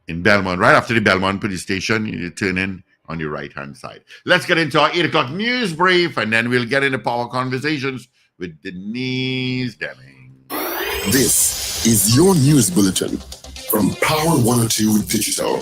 in Belmont, right after the Belmont Police Station. You turn in on your right-hand side. Let's get into our 8 o'clock news brief, and then we'll get into power conversations with Denise Deming. This is your news bulletin from Power 102 Digital.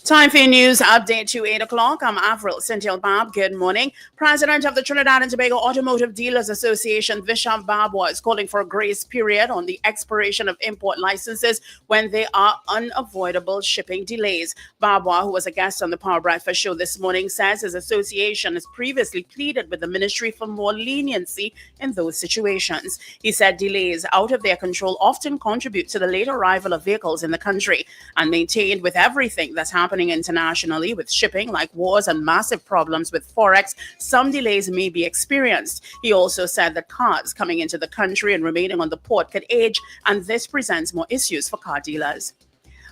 Time for your news update to 8 o'clock. I'm Avril Cynthia Bob. Good morning. President of the Trinidad and Tobago Automotive Dealers Association, Visham Babwa, is calling for a grace period on the expiration of import licenses when there are unavoidable shipping delays. Babwa, who was a guest on the Power Breakfast show this morning, says his association has previously pleaded with the ministry for more leniency in those situations. He said delays out of their control often contribute to the late arrival of vehicles in the country, and maintained with everything that's happening internationally with shipping, like wars and massive problems with Forex, some delays may be experienced. He also said that cars coming into the country and remaining on the port could age, and this presents more issues for car dealers.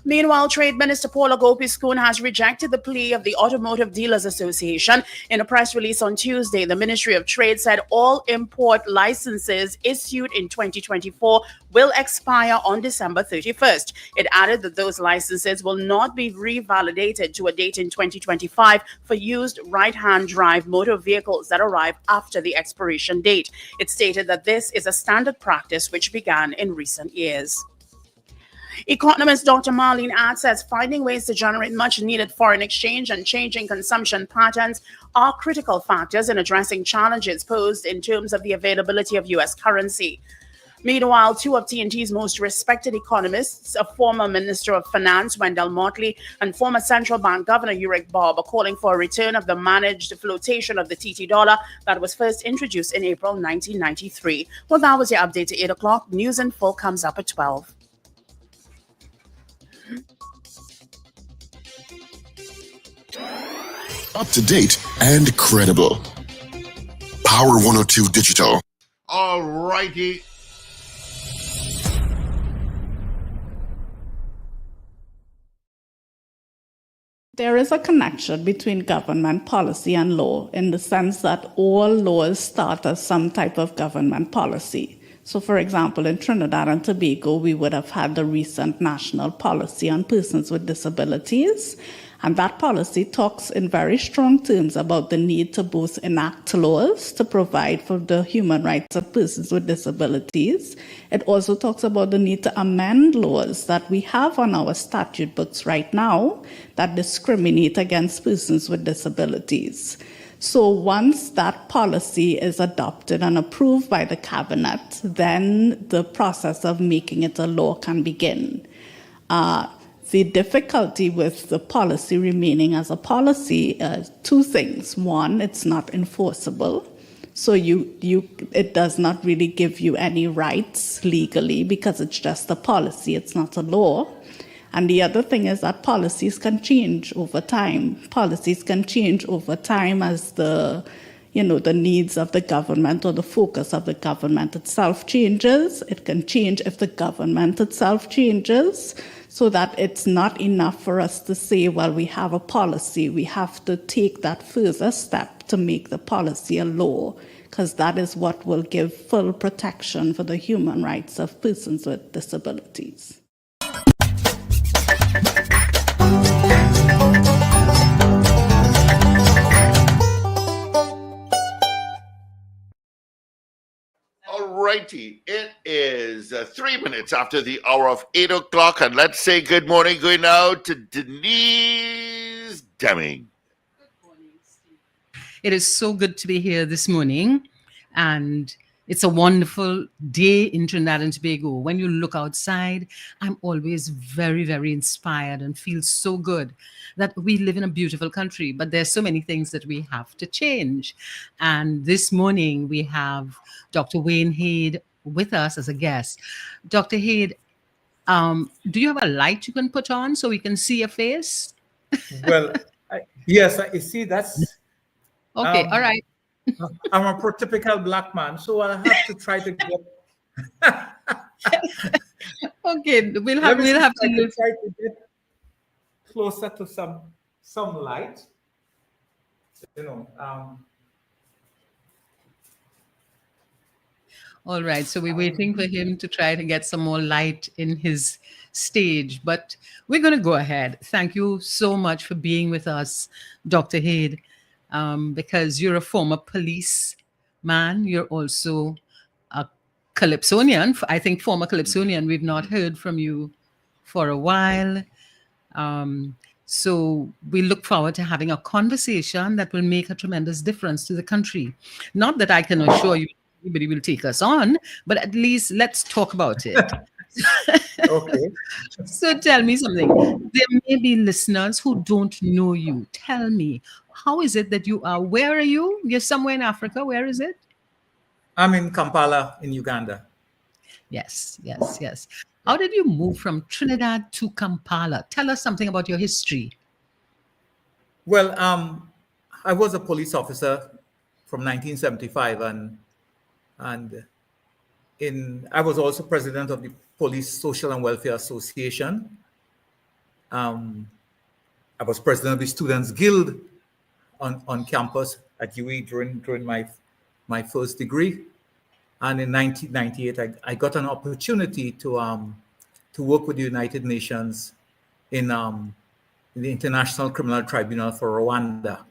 Meanwhile, Trade Minister Paula Gopi-Schoon has rejected the plea of the Automotive Dealers Association. In a press release on Tuesday, the Ministry of Trade said all import licenses issued in 2024 will expire on December 31st. It added that those licenses will not be revalidated to a date in 2025 for used right-hand drive motor vehicles that arrive after the expiration date. It stated that this is a standard practice which began in recent years. Economist Dr. Marlene Add says finding ways to generate much needed foreign exchange and changing consumption patterns are critical factors in addressing challenges posed in terms of the availability of U.S. currency. Meanwhile, two of TNT's most respected economists, a former Minister of Finance, Wendell, and former Central Bank Governor Uric Bob, are calling for a return of the managed flotation of the TT dollar that was first introduced in April 1993. Well, that was your update to 8 o'clock. News in full comes up at 12. Up to date and credible. Power 102 Digital. All righty. There is a connection between government policy and law in the sense that all laws start as some type of government policy. So, for example, in Trinidad and Tobago, we would have had the recent national policy on persons with disabilities. And that policy talks in very strong terms about the need to both enact laws to provide for the human rights of persons with disabilities. It also talks about the need to amend laws that we have on our statute books right now that discriminate against persons with disabilities. So once that policy is adopted and approved by the cabinet, then the process of making it a law can begin. The difficulty with the policy remaining as a policy, two things. One, it's not enforceable. So it does not really give you any rights legally because it's just a policy, it's not a law. And the other thing is that policies can change over time. Policies can change over time as the needs of the government or the focus of the government itself changes. It can change if the government itself changes. So that it's not enough for us to say, well, we have a policy. We have to take that further step to make the policy a law, because that is what will give full protection for the human rights of persons with disabilities. Alrighty, it is 3 minutes after the hour of 8 o'clock, and let's say good morning going out to Denise Deming. It is so good to be here this morning, and it's a wonderful day in Trinidad and Tobago. When you look outside, I'm always very, very inspired and feel so good that we live in a beautiful country, but there's so many things that we have to change. And this morning we have Dr. Wayne Haid with us as a guest. Dr. Haid, do you have a light you can put on so we can see your face? Well, yes, you see, that's... Okay, all right. I'm a prototypical black man, so I have to try to get... Okay, we'll have to try to get closer to some light. All right, so we're waiting for him to try to get some more light in his stage, but we're going to go ahead. Thank you so much for being with us, Dr. Haid, because you're a former policeman. You're also a Calypsonian, I think former Calypsonian, we've not heard from you for a while. So we look forward to having a conversation that will make a tremendous difference to the country. Not that I can assure you anybody will take us on, but at least let's talk about it. Okay. So tell me something. There may be listeners who don't know you. Tell me, how is it that you are? Where are you? You're somewhere in Africa. Where is it? I'm in Kampala, in Uganda. Yes, yes, yes. How did you move from Trinidad to Kampala? Tell us something about your history. Well, I was a police officer from 1975, and I was also president of the Police Social and Welfare Association. I was president of the Students Guild on campus at UE during my first degree. And in 1998, I got an opportunity to work with the United Nations in the International Criminal Tribunal for Rwanda.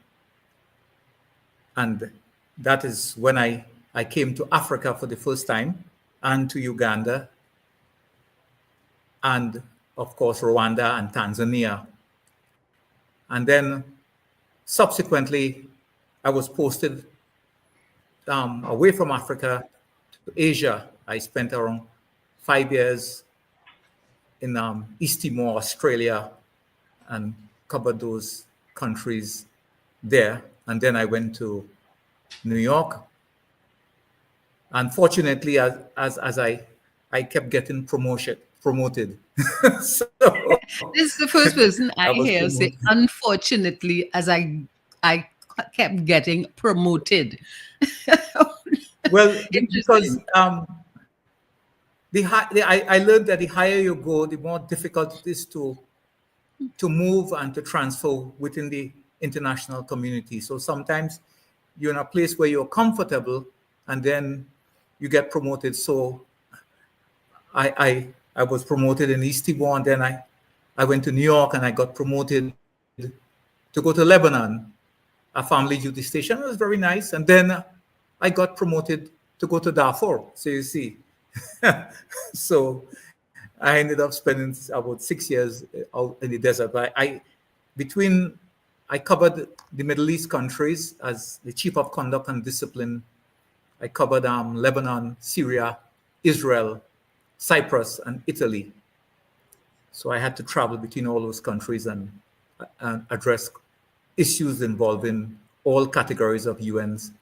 And that is when I came to Africa for the first time, and to Uganda, and of course Rwanda and Tanzania. And then subsequently, I was posted away from Africa to Asia. I spent around 5 years in East Timor, Australia, and covered those countries there. And then I went to New York. Unfortunately, as I kept getting promoted. So This is the first person I was hear say, promoted. unfortunately, as I kept getting promoted. Well, because I learned that the higher you go, the more difficult it is to move and to transfer within the international community. So sometimes you're in a place where you're comfortable, and then you get promoted. So I was promoted in East Timor, and then I went to New York, and I got promoted to go to Lebanon, a family duty station. It was very nice. And then I got promoted to go to Darfur. So you see, so I ended up spending about 6 years out in the desert. But I covered the Middle East countries as the chief of conduct and discipline. I covered Lebanon, Syria, Israel, Cyprus, and Italy. So I had to travel between all those countries and address issues involving all categories of UN's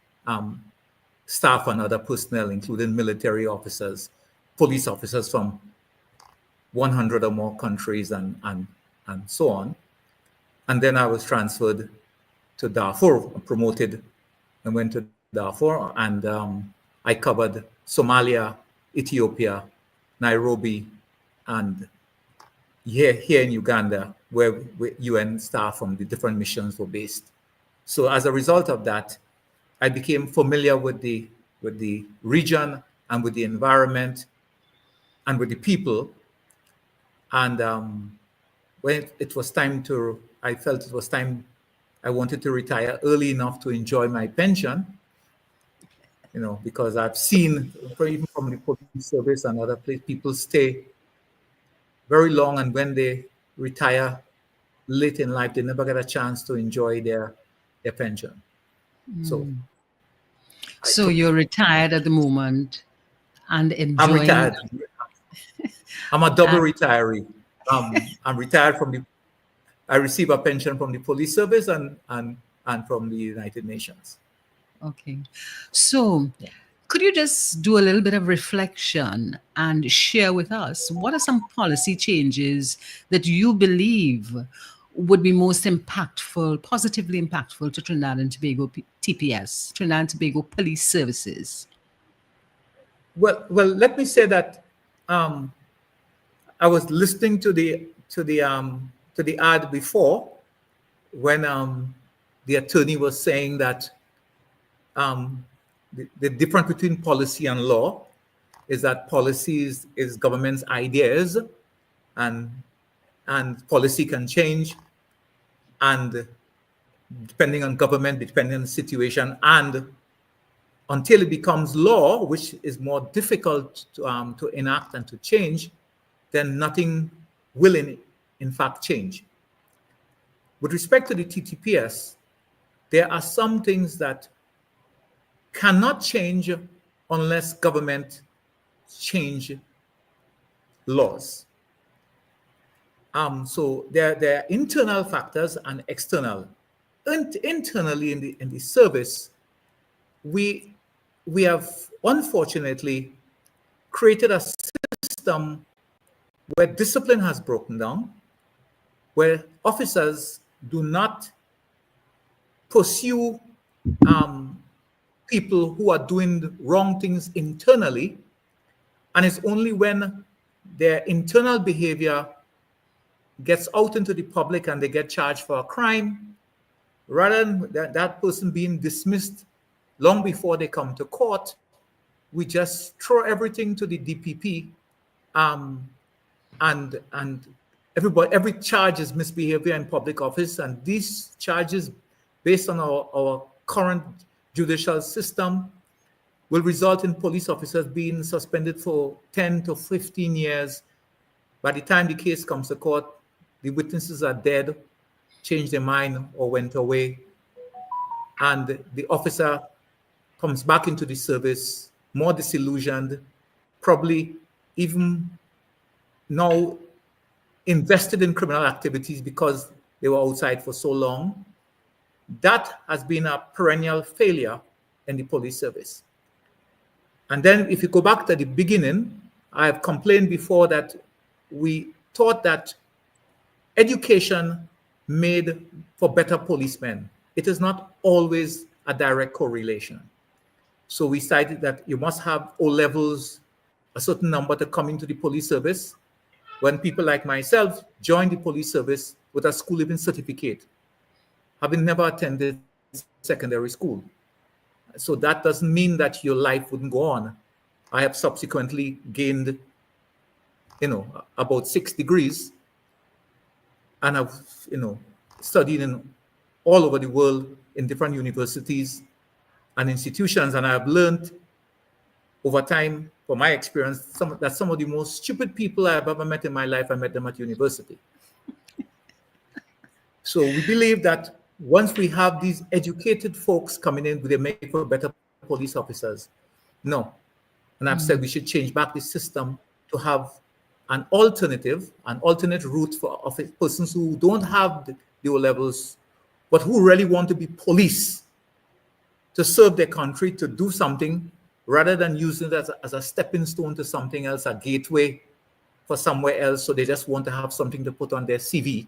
staff and other personnel, including military officers, police officers from 100 or more countries, and so on. And then I was transferred to Darfur, promoted, and went to Darfur, and I covered Somalia, Ethiopia, Nairobi, and here in Uganda, where UN staff from the different missions were based. So as a result of that, I became familiar with the region and with the environment and with the people. And when it was time I felt it was time, I wanted to retire early enough to enjoy my pension, because I've seen, even from the police service and other places, people stay very long, and when they retire late in life, they never get a chance to enjoy their pension. So you're retired at the moment and enjoying. I'm retired. I'm a double retiree. I'm retired I receive a pension from the police service and from the United Nations. Okay. So could you just do a little bit of reflection and share with us what are some policy changes that you believe would be most impactful, positively impactful to Trinidad and Tobago TPS, Trinidad and Tobago Police Services? Well, let me say that I was listening to the ad before, when the attorney was saying that the difference between policy and law is that policy is government's ideas, and policy can change, and depending on government, depending on the situation, and until it becomes law, which is more difficult to enact and to change, then nothing will in fact change. With respect to the TTPS, there are some things that cannot change unless government change laws. So there are internal factors and external. Internally in the service, we have unfortunately created a system where discipline has broken down, where officers do not pursue people who are doing wrong things internally, and it's only when their internal behavior gets out into the public and they get charged for a crime, rather than that person being dismissed long before they come to court, we just throw everything to the DPP, and every charge is misbehavior in public office, and these charges, based on our current judicial system, will result in police officers being suspended for 10 to 15 years. By the time the case comes to court, the witnesses are dead, changed their mind, or went away, and the officer comes back into the service more disillusioned, probably even now invested in criminal activities because they were outside for so long. That has been a perennial failure in the police service. And then if you go back to the beginning, I have complained before that we thought that education made for better policemen. It is not always a direct correlation. So we cited that you must have O levels, a certain number to come into the police service. When people like myself joined the police service with a school living certificate, having never attended secondary school. So that doesn't mean that your life wouldn't go on. I have subsequently gained, about 6 degrees, and I've, studied in all over the world in different universities and institutions, and I've learned over time, from my experience, that some of the most stupid people I've ever met in my life, I met them at university. So we believe that once we have these educated folks coming in, they make for better police officers. No. And I've said we should change back the system to have an alternate route for persons who don't have the O levels, but who really want to be police, to serve their country, to do something, rather than using it as a stepping stone to something else, a gateway for somewhere else. So they just want to have something to put on their CV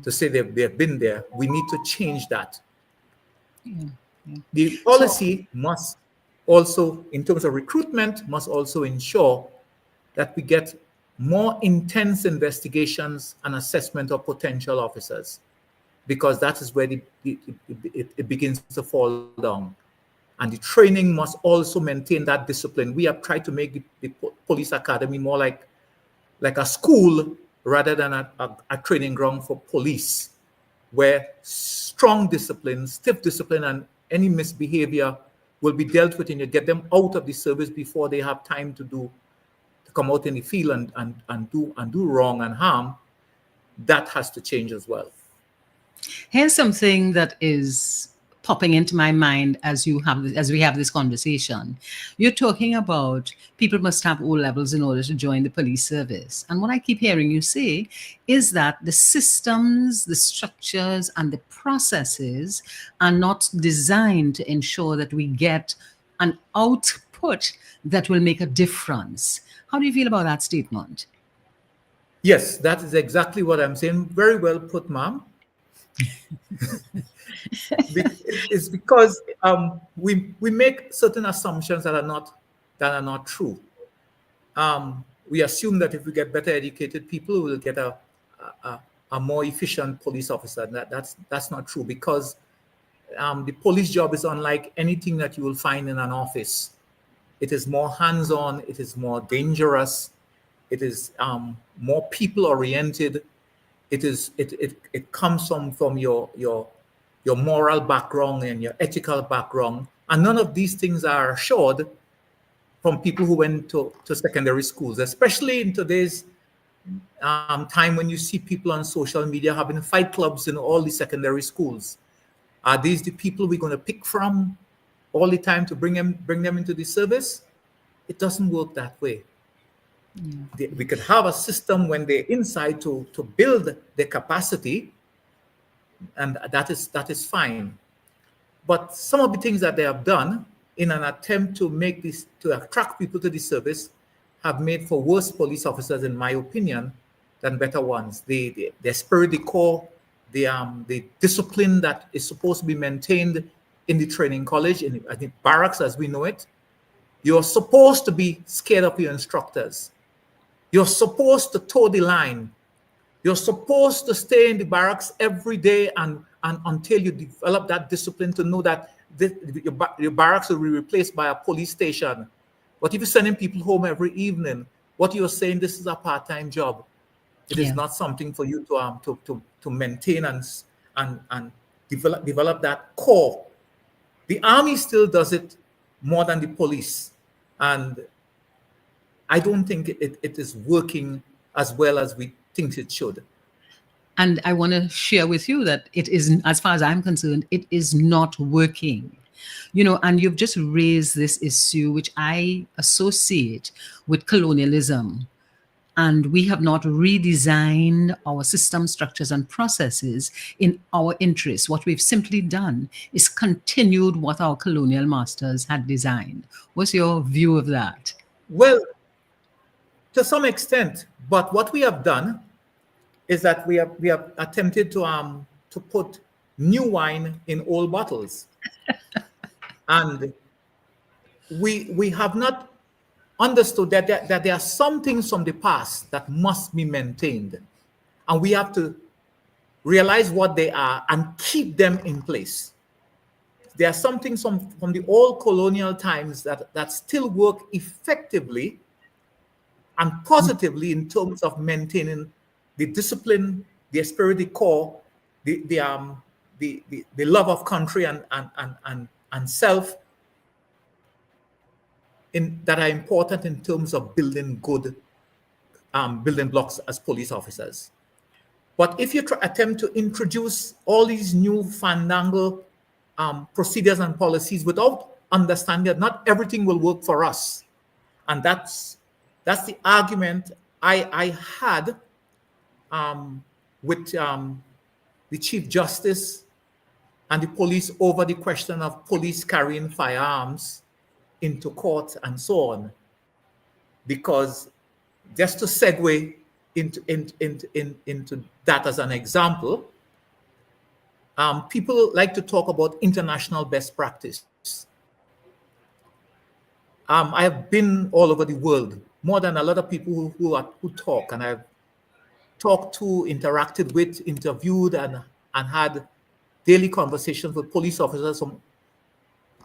to say they've been there. We need to change that. The policy must also, in terms of recruitment, must also ensure that we get more intense investigations and assessment of potential officers, because that is where it begins to fall down. And the training must also maintain that discipline. We have tried to make the police academy more like a school rather than a training ground for police, where strong discipline, stiff discipline, and any misbehavior will be dealt with, and you get them out of the service before they have time to come out in the field and do wrong and harm. That has to change as well. Here's something that is popping into my mind as we have this conversation. You're talking about people must have O levels in order to join the police service. And what I keep hearing you say is that the systems, the structures, and the processes are not designed to ensure that we get an output that will make a difference. How do you feel about that statement? Yes, that is exactly what I'm saying. Very well put, ma'am. It's because we make certain assumptions that are not true. We assume that if we get better educated people, we'll get a more efficient police officer. That's not true, because the police job is unlike anything that you will find in an office. It is more hands-on. It is more dangerous. It is more people-oriented. It comes from your moral background and your ethical background. And none of these things are assured from people who went to secondary schools, especially in today's time when you see people on social media having fight clubs in all the secondary schools. Are these the people we're going to pick from all the time to bring them into the service? It doesn't work that way. We could have a system when they're inside to build their capacity, and that is fine. But some of the things that they have done in an attempt to make this, to attract people to the service, have made for worse police officers, in my opinion, than better ones. The esprit de corps, the discipline that is supposed to be maintained in the training college, in the barracks as we know it. You're supposed to be scared of your instructors. You're supposed to toe the line. You're supposed to stay in the barracks every day and until you develop that discipline to know that your barracks will be replaced by a police station. But if you're sending people home every evening, what you're saying, this is a part-time job. It is not something for you to maintain and develop that core. The army still does it more than the police, and I don't think it is working as well as we think it should. And I want to share with you that it is, as far as I'm concerned, it is not working. You know, and you've just raised this issue, which I associate with colonialism. And we have not redesigned our system structures and processes in our interests. What we've simply done is continued what our colonial masters had designed. What's your view of that? Well, to some extent, but what we have done is that we have attempted to put new wine in old bottles. And we have not understood that there are some things from the past that must be maintained. And we have to realize what they are and keep them in place. There are some things from the old colonial times that still work effectively and positively in terms of maintaining the discipline, the esprit de corps, the love of country and self, that are important in terms of building good building blocks as police officers. But if you attempt to introduce all these new fandangle procedures and policies without understanding that not everything will work for us, and that's the argument I had with the Chief Justice and the police over the question of police carrying firearms into court and so on. Because just to segue into that as an example, people like to talk about international best practice. I have been all over the world, more than a lot of people who talk, and I've talked to, interacted with, interviewed, and had daily conversations with police officers from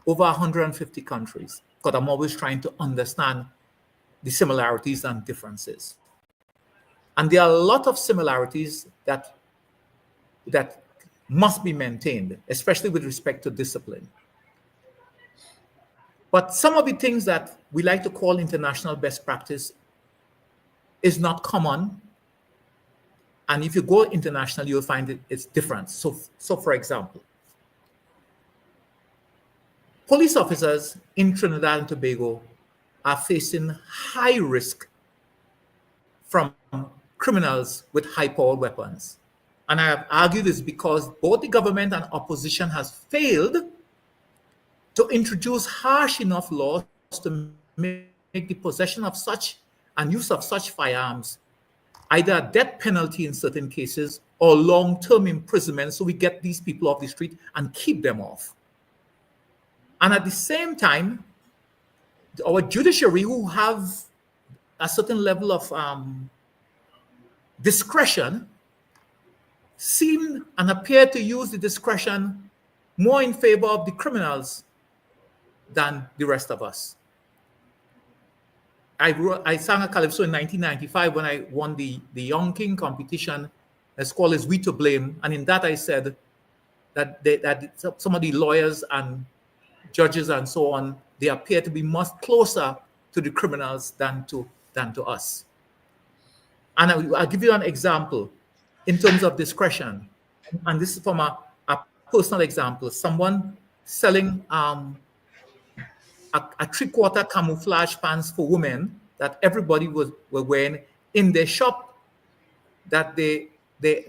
over 150 countries, because I'm always trying to understand the similarities and differences. And there are a lot of similarities that must be maintained, especially with respect to discipline. But some of the things that we like to call international best practice is not common. And if you go international, you'll find it's different. So for example, police officers in Trinidad and Tobago are facing high risk from criminals with high-powered weapons. And I have argued this because both the government and opposition has failed to introduce harsh enough laws to make the possession of such and use of such firearms either a death penalty in certain cases or long-term imprisonment, so we get these people off the street and keep them off. And at the same time, our judiciary, who have a certain level of discretion, seem and appear to use the discretion more in favor of the criminals than the rest of us. I sang a calypso in 1995 when I won the Young King competition. It's called Is We to Blame? And in that I said that some of the lawyers and judges and so on, they appear to be much closer to the criminals than to us. And I'll give you an example in terms of discretion. And this is from a personal example. Someone selling a 3/4 camouflage pants for women that everybody were wearing in their shop, that they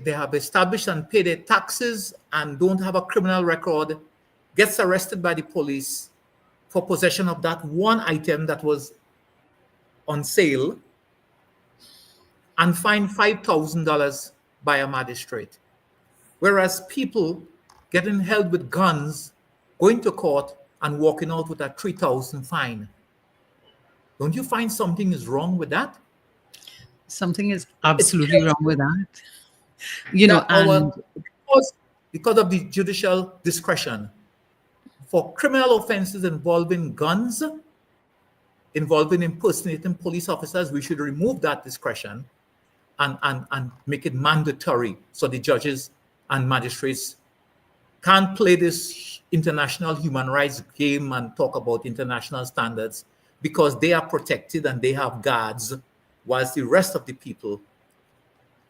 have established and paid their taxes and don't have a criminal record, gets arrested by the police for possession of that one item that was on sale and fined $5,000 by a magistrate. Whereas people getting held with guns, going to court and walking out with a $3,000 fine. Don't you find something is wrong with that? Something is absolutely wrong with that. You know, and because of the judicial discretion for criminal offenses involving guns, involving impersonating police officers, we should remove that discretion and make it mandatory so the judges and magistrates can't play this international human rights game and talk about international standards, because they are protected and they have guards, whilst the rest of the people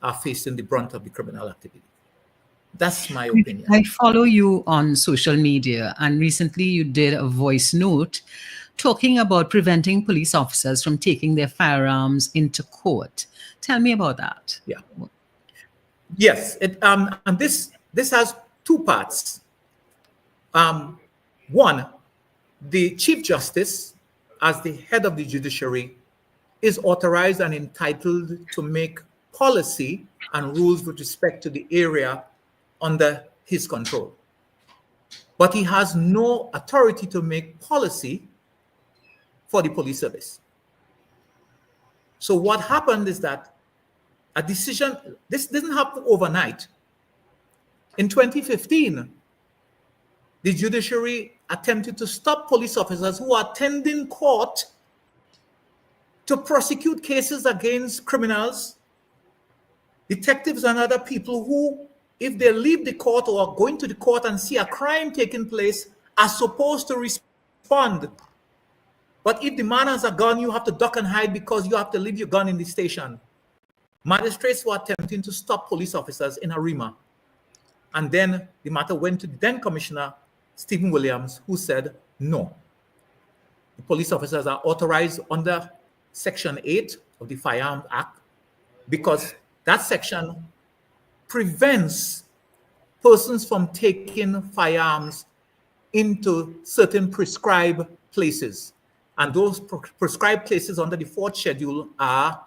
are facing the brunt of the criminal activity. That's my opinion. I follow you on social media, and recently you did a voice note talking about preventing police officers from taking their firearms into court. Tell me about that. Yeah. Yes, and this has two parts. One, the Chief Justice, as the head of the judiciary, is authorized and entitled to make policy and rules with respect to the area under his control. But he has no authority to make policy for the police service. So what happened is that a decision, this didn't happen overnight. In 2015, the judiciary attempted to stop police officers who are attending court to prosecute cases against criminals, detectives and other people who, if they leave the court or are going to the court and see a crime taking place, are supposed to respond. But if the man has a gun, you have to duck and hide because you have to leave your gun in the station. Magistrates were attempting to stop police officers in Arima. And then the matter went to the then Commissioner, Stephen Williams, who said, no. The police officers are authorized under Section 8 of the Firearms Act because that section prevents persons from taking firearms into certain prescribed places. And those prescribed places under the 4th schedule are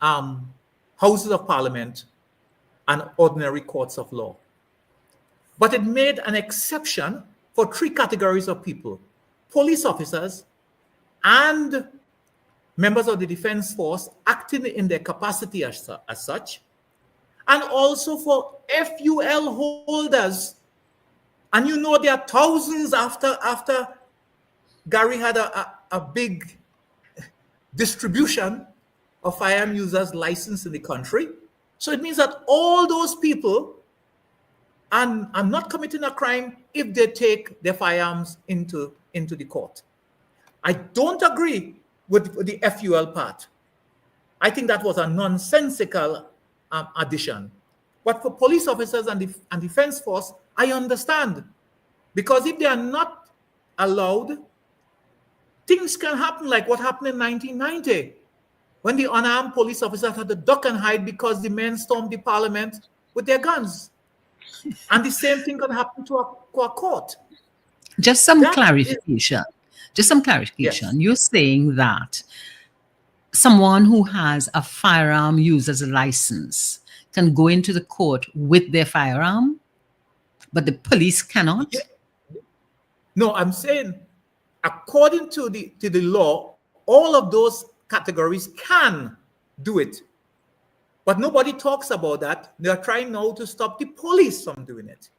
houses of parliament and ordinary courts of law. But it made an exception for 3 categories of people: police officers and members of the defense force acting in their capacity as such, and also for FUL holders. And you know there are thousands after Gary had a big distribution of firearm users licensed in the country. So it means that all those people are not committing a crime if they take their firearms into the court. I don't agree with the FUL part. I think that was a nonsensical addition. But for police officers and defense force, I understand. Because if they are not allowed, things can happen like what happened in 1990, when the unarmed police officers had to duck and hide because the men stormed the parliament with their guns. And the same thing can happen to a court. Just some clarification. Yes. You're saying that someone who has a firearm user's license can go into the court with their firearm, but the police cannot? Yeah. No, I'm saying according to the law, all of those categories can do it. But nobody talks about that. They are trying now to stop the police from doing it.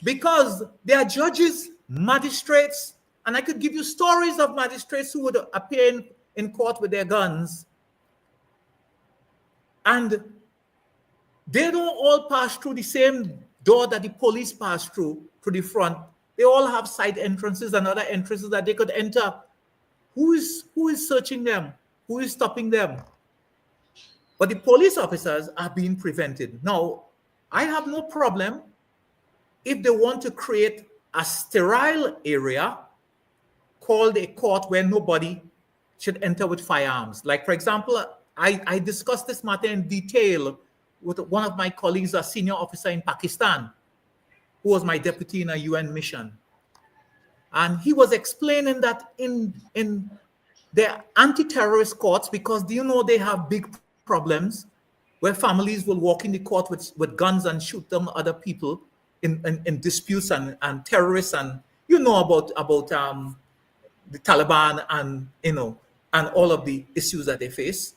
Because they are judges, magistrates, and I could give you stories of magistrates who would appear in court with their guns. And they don't all pass through the same door that the police pass through the front They all have side entrances and other entrances that they could enter. Who is searching them? Who is stopping them? But the police officers are being prevented. Now, I have no problem if they want to create a sterile area called a court where nobody should enter with firearms. Like, for example, I discussed this matter in detail with one of my colleagues, a senior officer in Pakistan, who was my deputy in a UN mission. And he was explaining that in their anti-terrorist courts, because they have big problems where families will walk in the court with guns and shoot them other people in disputes and terrorists, and about the Taliban and all of the issues that they face.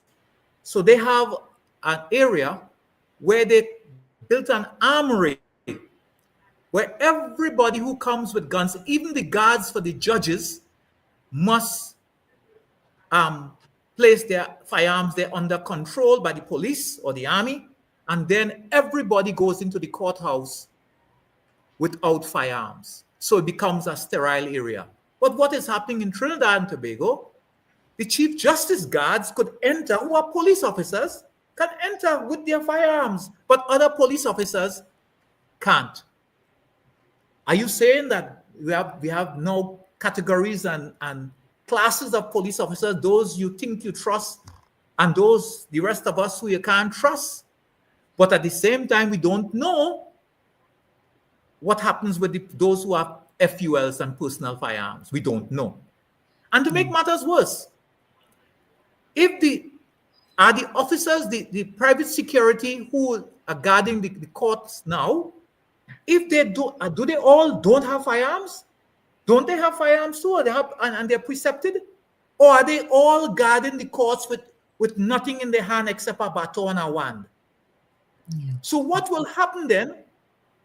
So they have an area where they built an armory where everybody who comes with guns, even the guards for the judges, must place their firearms there under control by the police or the army, and then everybody goes into the courthouse without firearms. So it becomes a sterile area. But what is happening in Trinidad and Tobago, the Chief Justice guards could enter, who are police officers, can enter with their firearms, but other police officers can't. Are you saying that we have no categories and classes of police officers, those you think you trust, and those, the rest of us, who you can't trust? But at the same time, we don't know what happens with those who have FULs and personal firearms. We don't know. And to make matters worse, if the officers, the private security who are guarding the courts now, if they do they all don't have firearms? Don't they have firearms too? Or they have, and they're precepted? Or are they all guarding the courts with nothing in their hand except a baton and a wand? Yeah. So what will happen then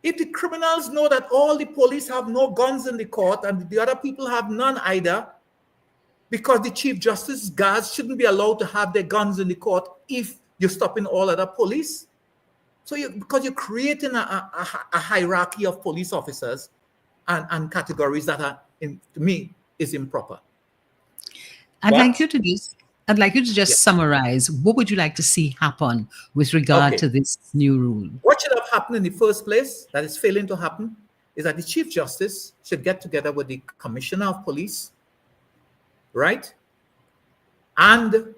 if the criminals know that all the police have no guns in the court and the other people have none either, because the Chief Justice guards shouldn't be allowed to have their guns in the court if you're stopping all other police? So because you're creating a hierarchy of police officers and categories that are, to me, is improper. I'd like you to just summarize, what would you like to see happen with regard to this new rule? What should have happened in the first place that is failing to happen is that the Chief Justice should get together with the Commissioner of Police, right? And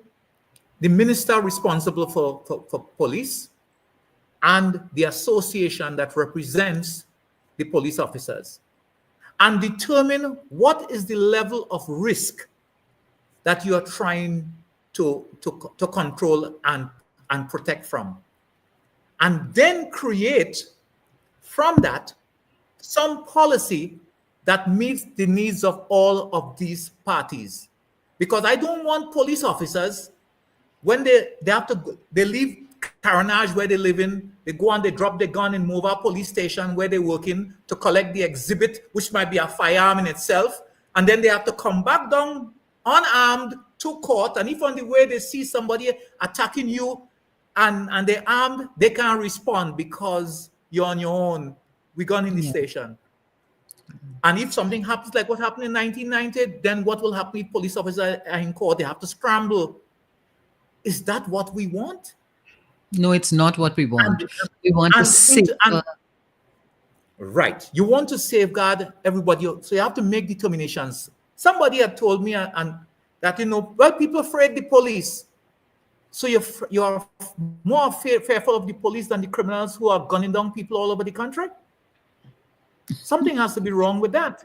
the minister responsible for police and the association that represents the police officers, and determine what is the level of risk that you are trying to control and protect from. And then create from that some policy that meets the needs of all of these parties. Because I don't want police officers, when they leave Caranage where they live in, they go and they drop their gun in Mova police station where they work in to collect the exhibit, which might be a firearm in itself, and then they have to come back down unarmed to court, and if on the way they see somebody attacking you and they're armed, they can't respond because you're on your own. We gone in the station. And if something happens like what happened in 1990, then what will happen if police officers are in court? They have to scramble. Is that what we want? No, it's not what we want. We want to safeguard. Right. You want to safeguard everybody. So you have to make determinations. Somebody had told me that, people afraid the police. So you're more fearful of the police than the criminals who are gunning down people all over the country? Something has to be wrong with that.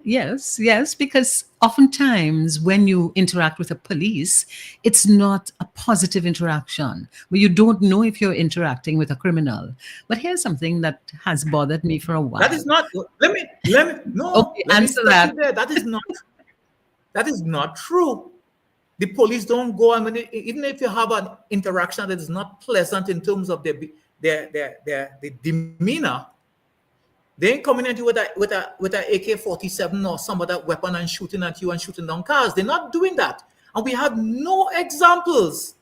Yes, because oftentimes when you interact with the police, it's not a positive interaction, where you don't know if you're interacting with a criminal. But here's something that has bothered me for a while. That is not, answer that. That is not true. The police don't go, even if you have an interaction that is not pleasant in terms of their demeanor, they ain't coming at you with a AK-47 or some other weapon and shooting at you and shooting down cars. They're not doing that. And we have no examples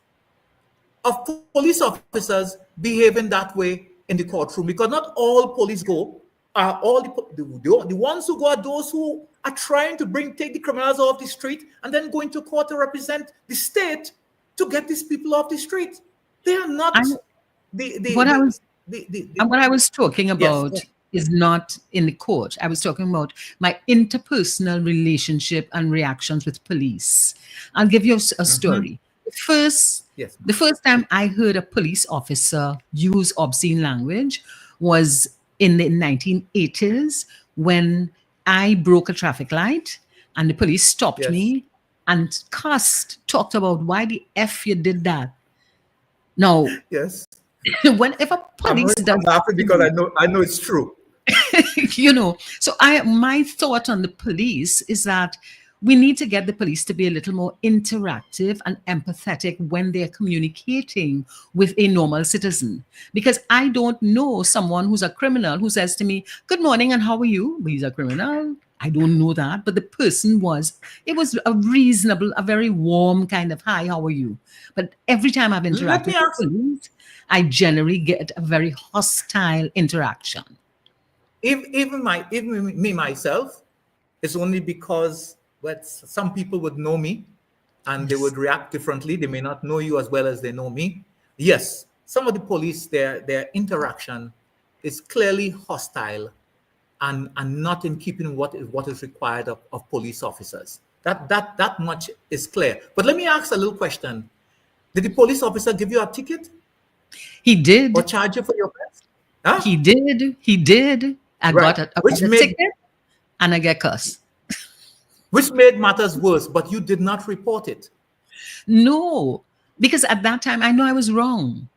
of police officers behaving that way in the courtroom, because not all police go are all the ones who go are those who are trying to take the criminals off the street and then going to court to represent the state to get these people off the street. They are not what I was talking about yes. is not in the court. I was talking about my interpersonal relationship and reactions with police. I'll give you a story. The first time I heard a police officer use obscene language was in the 1980s when I broke a traffic light and the police stopped me and talked about why the F you did that. Now, yes, whenever police I'm laughing because I know it's true. So my thought on the police is that we need to get the police to be a little more interactive and empathetic when they're communicating with a normal citizen. Because I don't know someone who's a criminal who says to me, "Good morning, and how are you?" He's a criminal. I don't know that. But the person was a reasonable, a very warm kind of, "Hi, how are you?" But every time I've interacted with police, I generally get a very hostile interaction. Even me myself, it's only because some people would know me and they would react differently. They may not know you as well as they know me. Yes, some of the police, their interaction is clearly hostile and not in keeping what is required of police officers. That much is clear. But let me ask a little question. Did the police officer give you a ticket? He did. Or charge you for your offense? Huh? He did. I got a ticket and I get cussed. Which made matters worse, but you did not report it. No, because at that time I know I was wrong.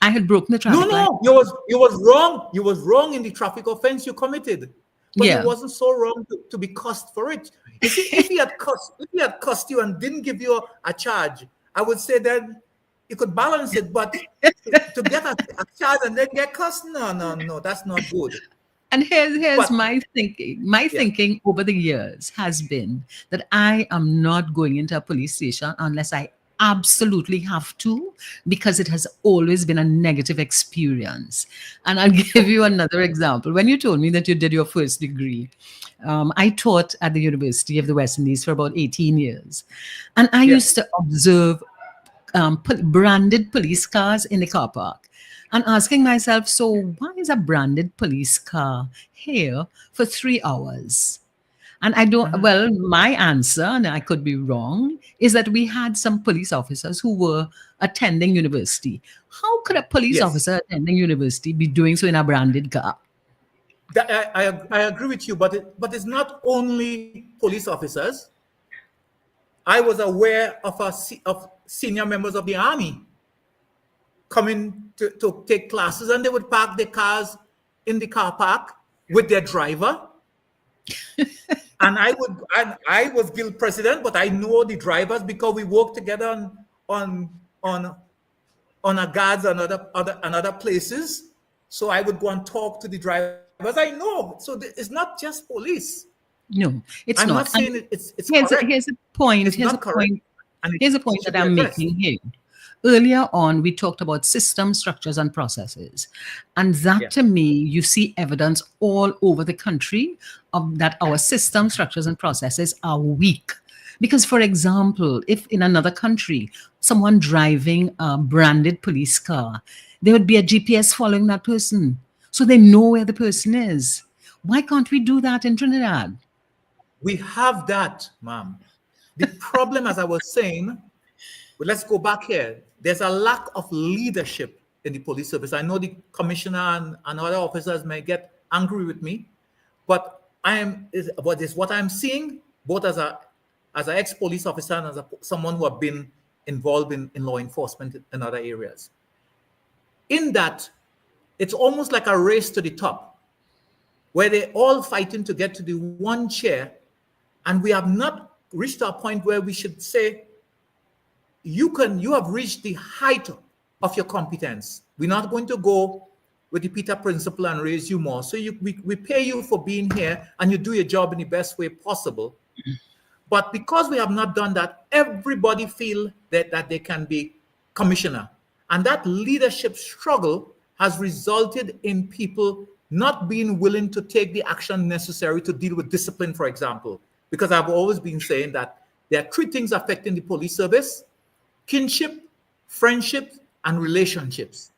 I had broken the traffic light. No, you was wrong. You was wrong in the traffic offense you committed. But it wasn't so wrong to be cussed for it. If he had cussed you and didn't give you a charge, I would say then you could balance it. But to get a charge and then get cussed, no, that's not good. And here's my thinking. My thinking over the years has been that I am not going into a police station unless I absolutely have to, because it has always been a negative experience. And I'll give you another example. When you told me that you did your first degree, I taught at the University of the West Indies for about 18 years. And I used to observe branded police cars in the car park. And asking myself, so why is a branded police car here for 3 hours? And I don't, my answer, and I could be wrong, is that we had some police officers who were attending university. How could a police officer attending university be doing so in a branded car? I agree with you, but it's not only police officers. I was aware of senior members of the army coming to take classes, and they would park their cars in the car park with their driver. And I was guild president, but I know the drivers because we work together on our guards and other places. So I would go and talk to the drivers. I know. So it's not just police. No, it's I'm not. not saying it's Here's a point. Here's a point that I'm making here. Earlier on, we talked about system structures and processes. And that, to me, you see evidence all over the country of that our system structures and processes are weak. Because, for example, if in another country, someone driving a branded police car, there would be a GPS following that person. So they know where the person is. Why can't we do that in Trinidad? We have that, ma'am. The problem, as I was saying, but let's go back here. There's a lack of leadership in the police service. I know the commissioner and other officers may get angry with me, but what I'm seeing, both as an ex-police officer and as someone who have been involved in law enforcement in other areas. In that, it's almost like a race to the top, where they're all fighting to get to the one chair, and we have not reached a point where we should say, you have reached the height of your competence. We're not going to go with the Peter principle and raise you more. So we pay you for being here and you do your job in the best way possible. But because we have not done that, everybody feel that they can be commissioner. And that leadership struggle has resulted in people not being willing to take the action necessary to deal with discipline, for example. Because I've always been saying that there are three things affecting the police service: kinship, friendship, and relationships.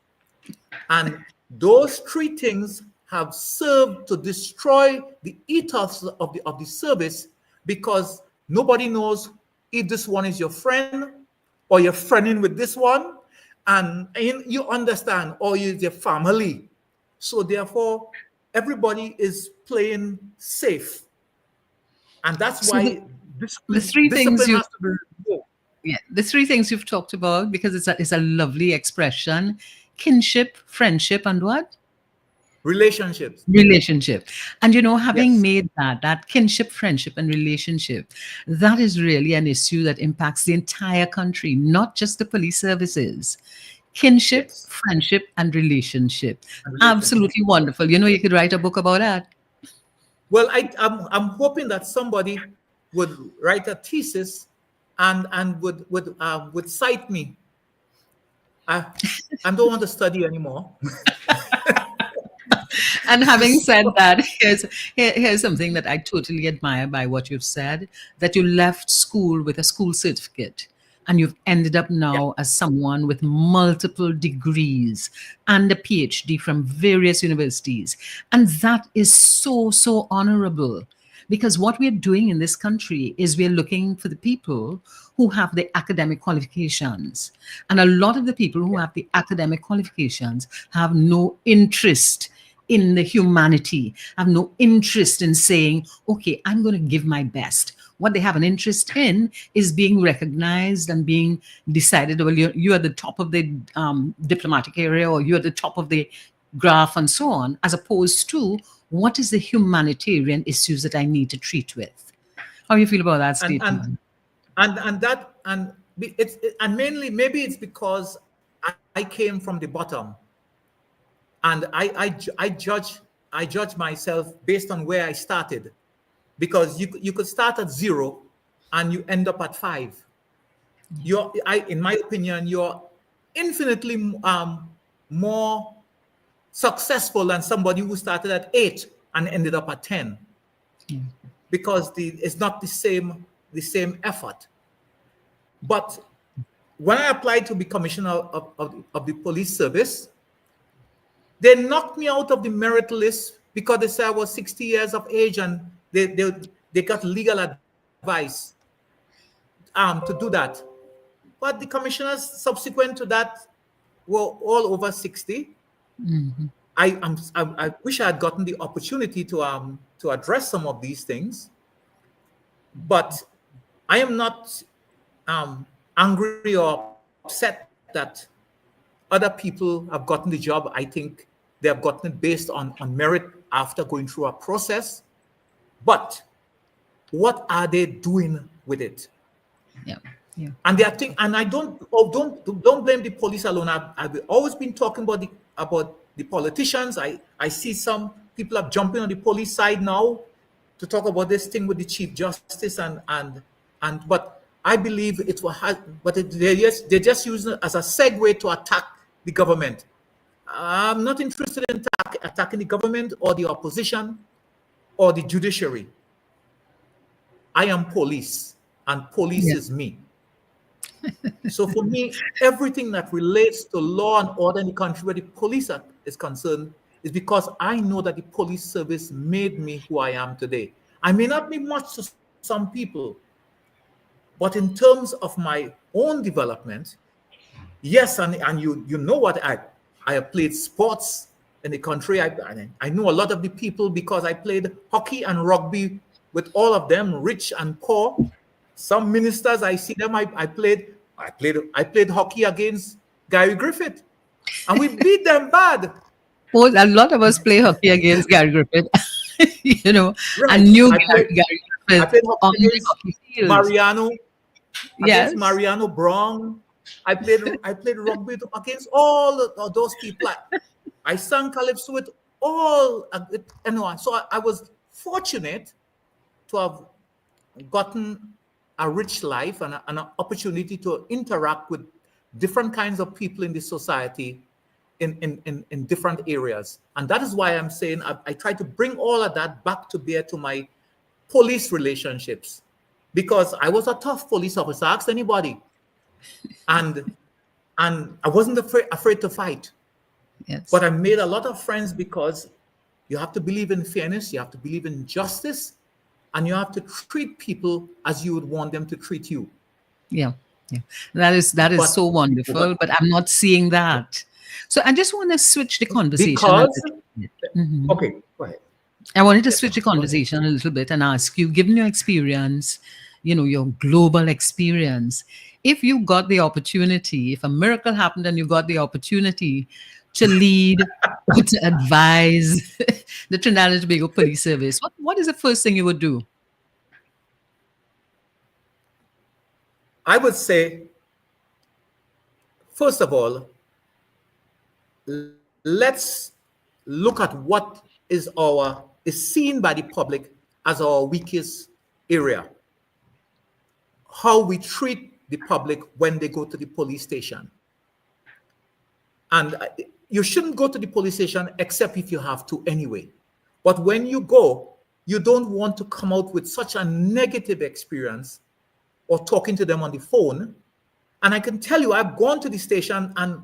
And those three things have served to destroy the ethos of the service, because nobody knows if this one is your friend or you're friending with this one, and you understand, or you're your family. So therefore, everybody is playing safe. And that's So why the three things discipline you has to be removed. yeah, the three things you've talked about, because it's a lovely expression: kinship, friendship, and what? Relationships. Relationship. And having Yes. made that kinship, friendship, and relationship, that is really an issue that impacts the entire country, not just the police services. Kinship, Yes. friendship, and relationship. And relationship. Absolutely wonderful. You could write a book about that. Well, I'm hoping that somebody would write a thesis and would cite me. I don't want to study anymore. And having said that, here's something that I totally admire by what you've said, that you left school with a school certificate and you've ended up now as someone with multiple degrees and a PhD from various universities. And that is so, so honorable. Because what we're doing in this country is we're looking for the people who have the academic qualifications. And a lot of the people who have the academic qualifications have no interest in the humanity, have no interest in saying, okay, I'm going to give my best. What they have an interest in is being recognized and being decided, well, you are the top of the diplomatic area, or you're at the top of the graph, and so on, as opposed to what is the humanitarian issues that I need to treat with. How do you feel about that statement? And mainly maybe it's because I came from the bottom, and I judge myself based on where I started, because you could start at 0 and you end up at 5. In my opinion, you're infinitely more successful than somebody who started at 8 and ended up at 10, because it's not the same effort. But when I applied to be commissioner of the police service, they knocked me out of the merit list because they said I was 60 years of age, and they got legal advice to do that. But the commissioners subsequent to that were all over 60. Mm-hmm. I wish I had gotten the opportunity to address some of these things, but I am not angry or upset that other people have gotten the job. I think they have gotten it based on merit after going through a process. But what are they doing with it? Yeah. And they are and I don't blame the police alone. I've always been talking about the politicians. I see some people are jumping on the police side now to talk about this thing with the Chief Justice but I believe it will have, but they're just using it as a segue to attack the government. I'm not interested in attacking the government or the opposition or the judiciary. I am police, and police is me. So for me, everything that relates to law and order in the country where the police is concerned is because I know that the police service made me who I am today. I may not be much to some people, but in terms of my own development, yes, and you know what, I have played sports in the country. I know a lot of the people because I played hockey and rugby with all of them, rich and poor. Some ministers, I see them. I played hockey against Gary Griffith, and we beat them bad. Oh, a lot of us play hockey against Gary Griffith. Right. I knew Gary I Griffith played hockey on the against hockey field. Mariano. Yes. Against Mariano Brown. I played rugby against all of those people. I sang calypso with all, so I was fortunate to have gotten a rich life and an opportunity to interact with different kinds of people in the society. in different areas. And that is why I'm saying I try to bring all of that back to bear to my police relationships, because I was a tough police officer. Ask anybody. And I wasn't afraid to fight. Yes. But I made a lot of friends because you have to believe in fairness, you have to believe in justice, and you have to treat people as you would want them to treat you. Yeah. That is so wonderful, but I'm not seeing that. So I just want to switch the conversation a little bit. Okay, go ahead. I wanted to switch the conversation a little bit and ask you, given your experience, your global experience, if you got the opportunity, if a miracle happened and you got the opportunity to lead or to advise the Trinidad and Tobago Police Service, what is the first thing you would do? I would say, first of all, let's look at what is seen by the public as our weakest area. How we treat the public when they go to the police station. And you shouldn't go to the police station except if you have to anyway. But when you go, you don't want to come out with such a negative experience or talking to them on the phone. And I can tell you, I've gone to the station and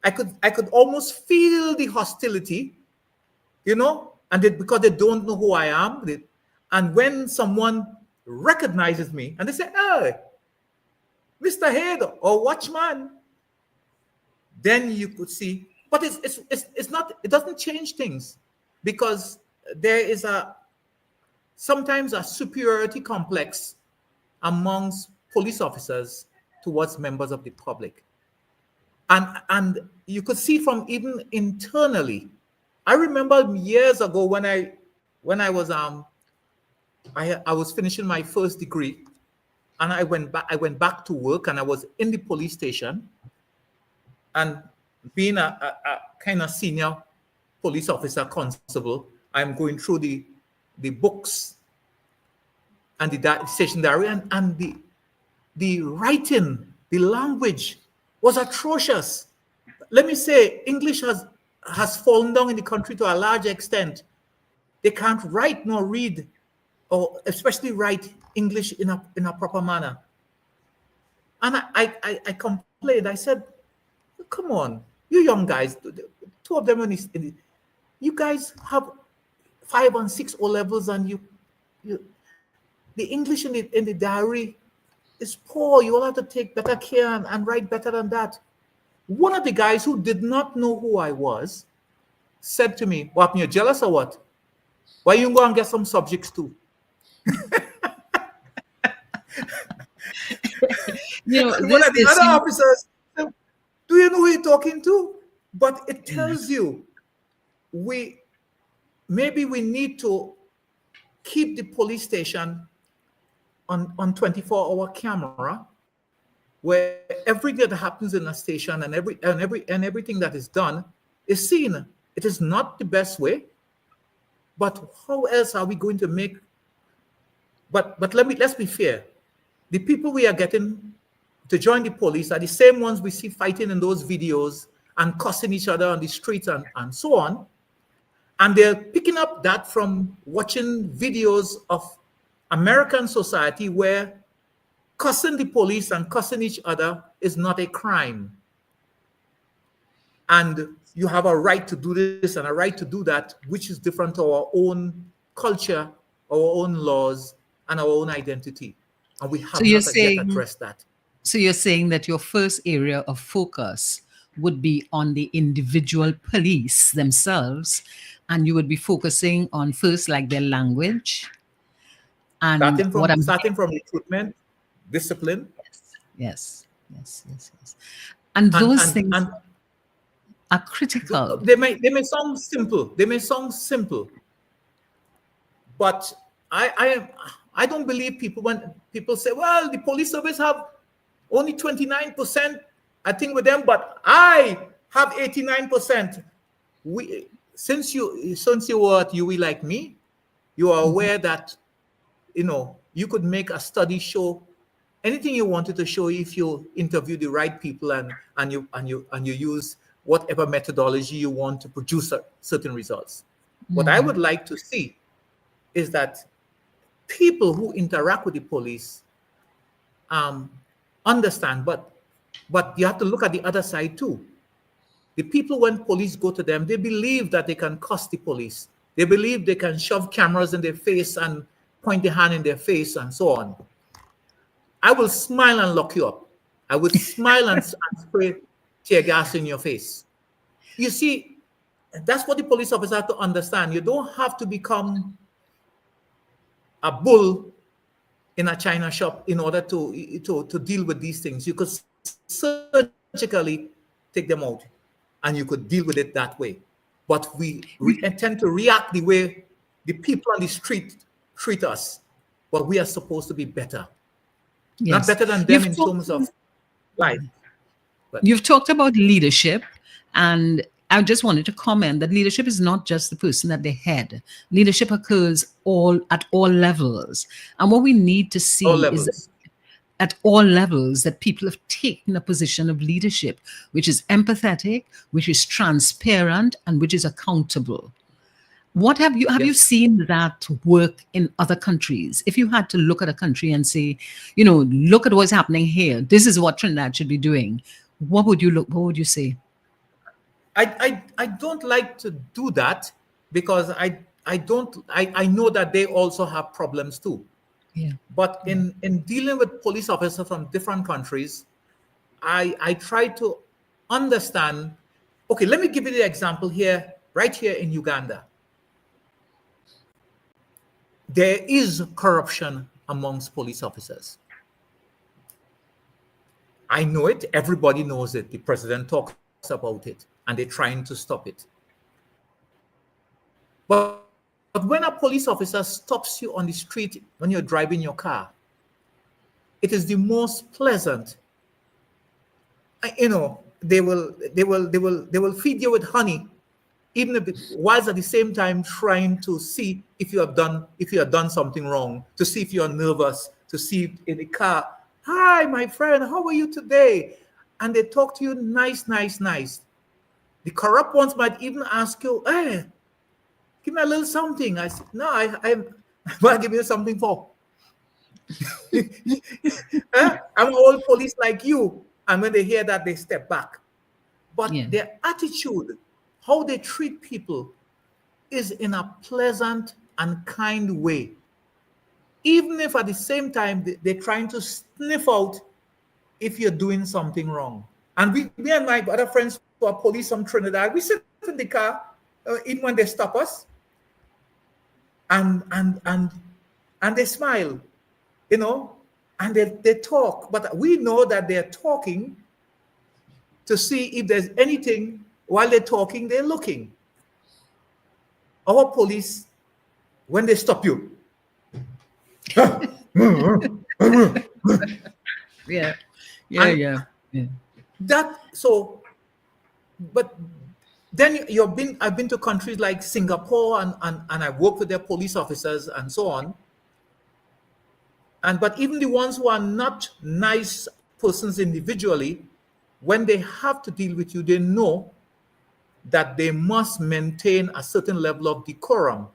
I could almost feel the hostility, and because they don't know who I am. And when someone recognizes me and they say, "Hey, Mr. Head or Watchman," then you could see. But it's not. It doesn't change things, because there is sometimes a superiority complex amongst police officers towards members of the public, and you could see from even internally. I remember years ago when I was I was finishing my first degree, and I went back to work, and I was in the police station, and being a kind of senior police officer constable, I'm going through the books and the station diary, and the writing, the language was atrocious. Let me say, English has fallen down in the country to a large extent. They can't write nor read, or especially write English in a proper manner. And I complained. I said, "Come on, you young guys, two of them you guys have 5 and 6 O levels, and you the English in the diary is poor. You all have to take better care and write better than that." One of the guys who did not know who I was said to me, "What, you're jealous or what? Why you go and get some subjects too?" One of the other officers said, "Do you know who you're talking to?" But it tells you maybe we need to keep the police station on 24-hour camera, where everything that happens in a station and everything that is done is seen. It is not the best way, but how else are we going to make? But let's be fair. The people we are getting to join the police are the same ones we see fighting in those videos and cussing each other on the streets and so on. And they're picking up that from watching videos of American society where cussing the police and cussing each other is not a crime. And you have a right to do this and a right to do that, which is different to our own culture, our own laws, and our own identity. And we have not yet addressed that. So you're saying that your first area of focus would be on the individual police themselves, and you would be focusing on first, like, their language. And starting from recruitment, discipline. Yes. And those things are critical. They may sound simple. But I don't believe people when people say, "Well, the police service have only 29%, I think, with them, but I have 89%. Since you were at UE like me, you are aware that you could make a study show anything you wanted to show if you interview the right people and you use whatever methodology you want to produce certain results. What I would like to see is that people who interact with the police understand, but you have to look at the other side too. The people, when police go to them, they believe that they can cuss the police. They believe they can shove cameras in their face and point the hand in their face and so on. I will smile and lock you up. I would smile and spray tear gas in your face. You see, that's what the police officer have to understand. You don't have to become a bull in a china shop in order to deal with these things. You could surgically take them out, and you could deal with it that way. But we tend to react the way the people on the street treat us. But we are supposed to be better. Yes. Not better than them in terms of life. But You've talked about leadership, and I just wanted to comment that leadership is not just the person at the head. Leadership occurs at all levels. And what we need to see is at all levels that people have taken a position of leadership, which is empathetic, which is transparent, and which is accountable. What have you seen that work in other countries? If you had to look at a country and say, look at what's happening here, this is what Trinidad should be doing, what would you say? I don't like to do that because I know that they also have problems too. Yeah. But in dealing with police officers from different countries, I try to understand. Okay, let me give you the example here, right here in Uganda. There is corruption amongst police officers. I know it. Everybody knows it. The president talks about it, and they're trying to stop it. But when a police officer stops you on the street when you're driving your car, it is the most pleasant. They will feed you with honey, even whilst at the same time trying to see if you have done something wrong, to see if you're nervous, to see in the car, "Hi, my friend, how are you today?" And they talk to you nice. The corrupt ones might even ask you, "Hey, give me a little something." I said, "No, I'm going to give you something for." I'm an old police like you. And when they hear that, they step back. But their attitude, how they treat people, is in a pleasant and kind way. Even if at the same time they're trying to sniff out if you're doing something wrong. And me and my other friends who are police from Trinidad, we sit in the car even when they stop us, and they smile, and they talk. But we know that they're talking to see if there's anything. While they're talking, they're looking. Our police, when they stop you, yeah. That so, but then I've been to countries like Singapore and I've worked with their police officers and so on. But even the ones who are not nice persons individually, when they have to deal with you, they know that they must maintain a certain level of decorum.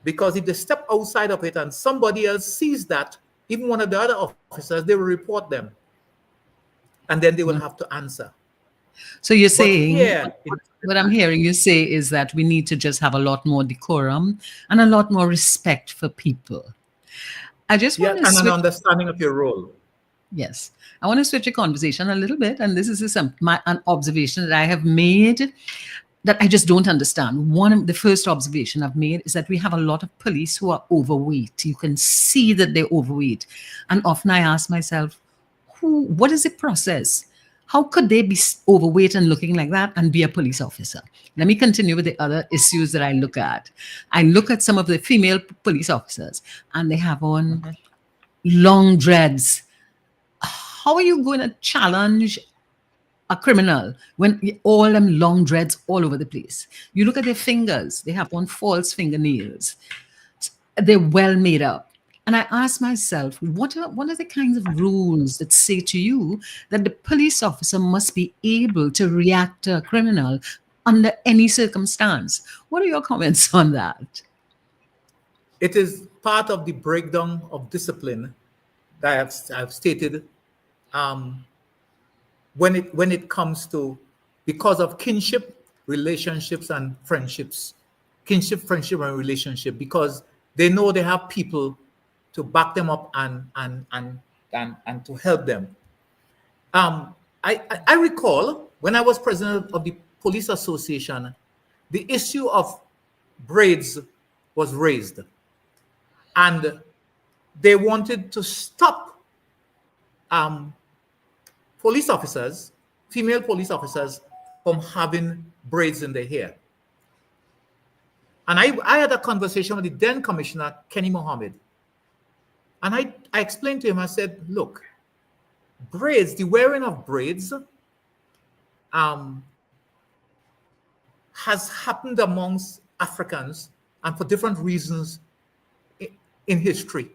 Because if they step outside of it and somebody else sees that, even one of the other officers, they will report them. And then they will have to answer. So you're saying, what I'm hearing you say is that we need to just have a lot more decorum and a lot more respect for people. I just want to an understanding of your role. Yes. I want to switch the conversation a little bit. And this is an observation that I have made that I just don't understand. The first observation I've made is that we have a lot of police who are overweight. You can see that they're overweight. And often I ask myself, what is the process? How could they be overweight and looking like that and be a police officer? Let me continue with the other issues that I look at. I look at some of the female police officers and they have on long dreads. How are you going to challenge a criminal when all them long dreads all over the place? You look at their fingers, they have on false fingernails. They're well made up. And I ask myself, what are the kinds of rules that say to you that the police officer must be able to react to a criminal under any circumstance? What are your comments on that? It is part of the breakdown of discipline that I've stated when it comes to, because of kinship, relationships, and friendships. Kinship, friendship, and relationship, because they know they have people to back them up and to help them. I recall when I was president of the Police Association, the issue of braids was raised, and they wanted to stop police officers, female police officers, from having braids in their hair. And I had a conversation with the then Commissioner, Kenny Mohammed. And I explained to him, I said, look, braids, the wearing of braids has happened amongst Africans and for different reasons in history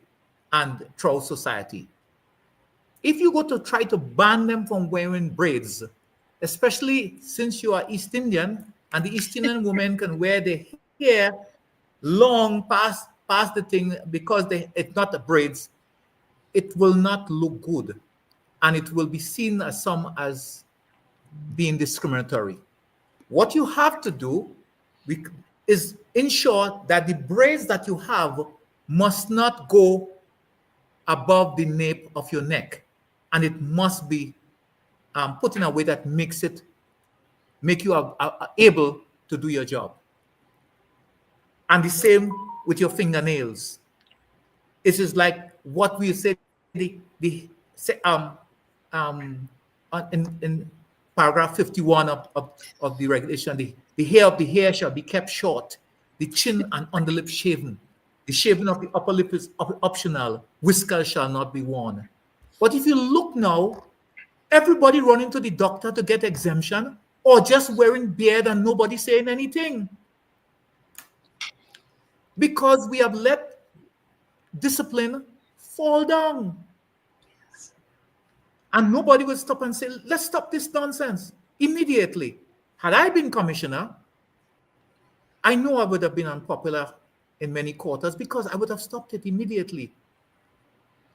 and throughout society. If you go to try to ban them from wearing braids, especially since you are East Indian and the East Indian women can wear their hair long past the thing because it's not the braids, it will not look good, and it will be seen as being discriminatory. What you have to do is ensure that the braids that you have must not go above the nape of your neck, and it must be put in a way that make you able to do your job. And the same with your fingernails. It is like what we say in paragraph 51 of the regulation, the hair of the hair shall be kept short, the chin and underlip shaven. The shaving of the upper lip is optional. Whiskers shall not be worn. But if you look now, everybody running to the doctor to get exemption, or just wearing beard and nobody saying anything. Because we have let discipline fall down. And nobody will stop and say, let's stop this nonsense immediately. Had I been commissioner, I know I would have been unpopular in many quarters because I would have stopped it immediately.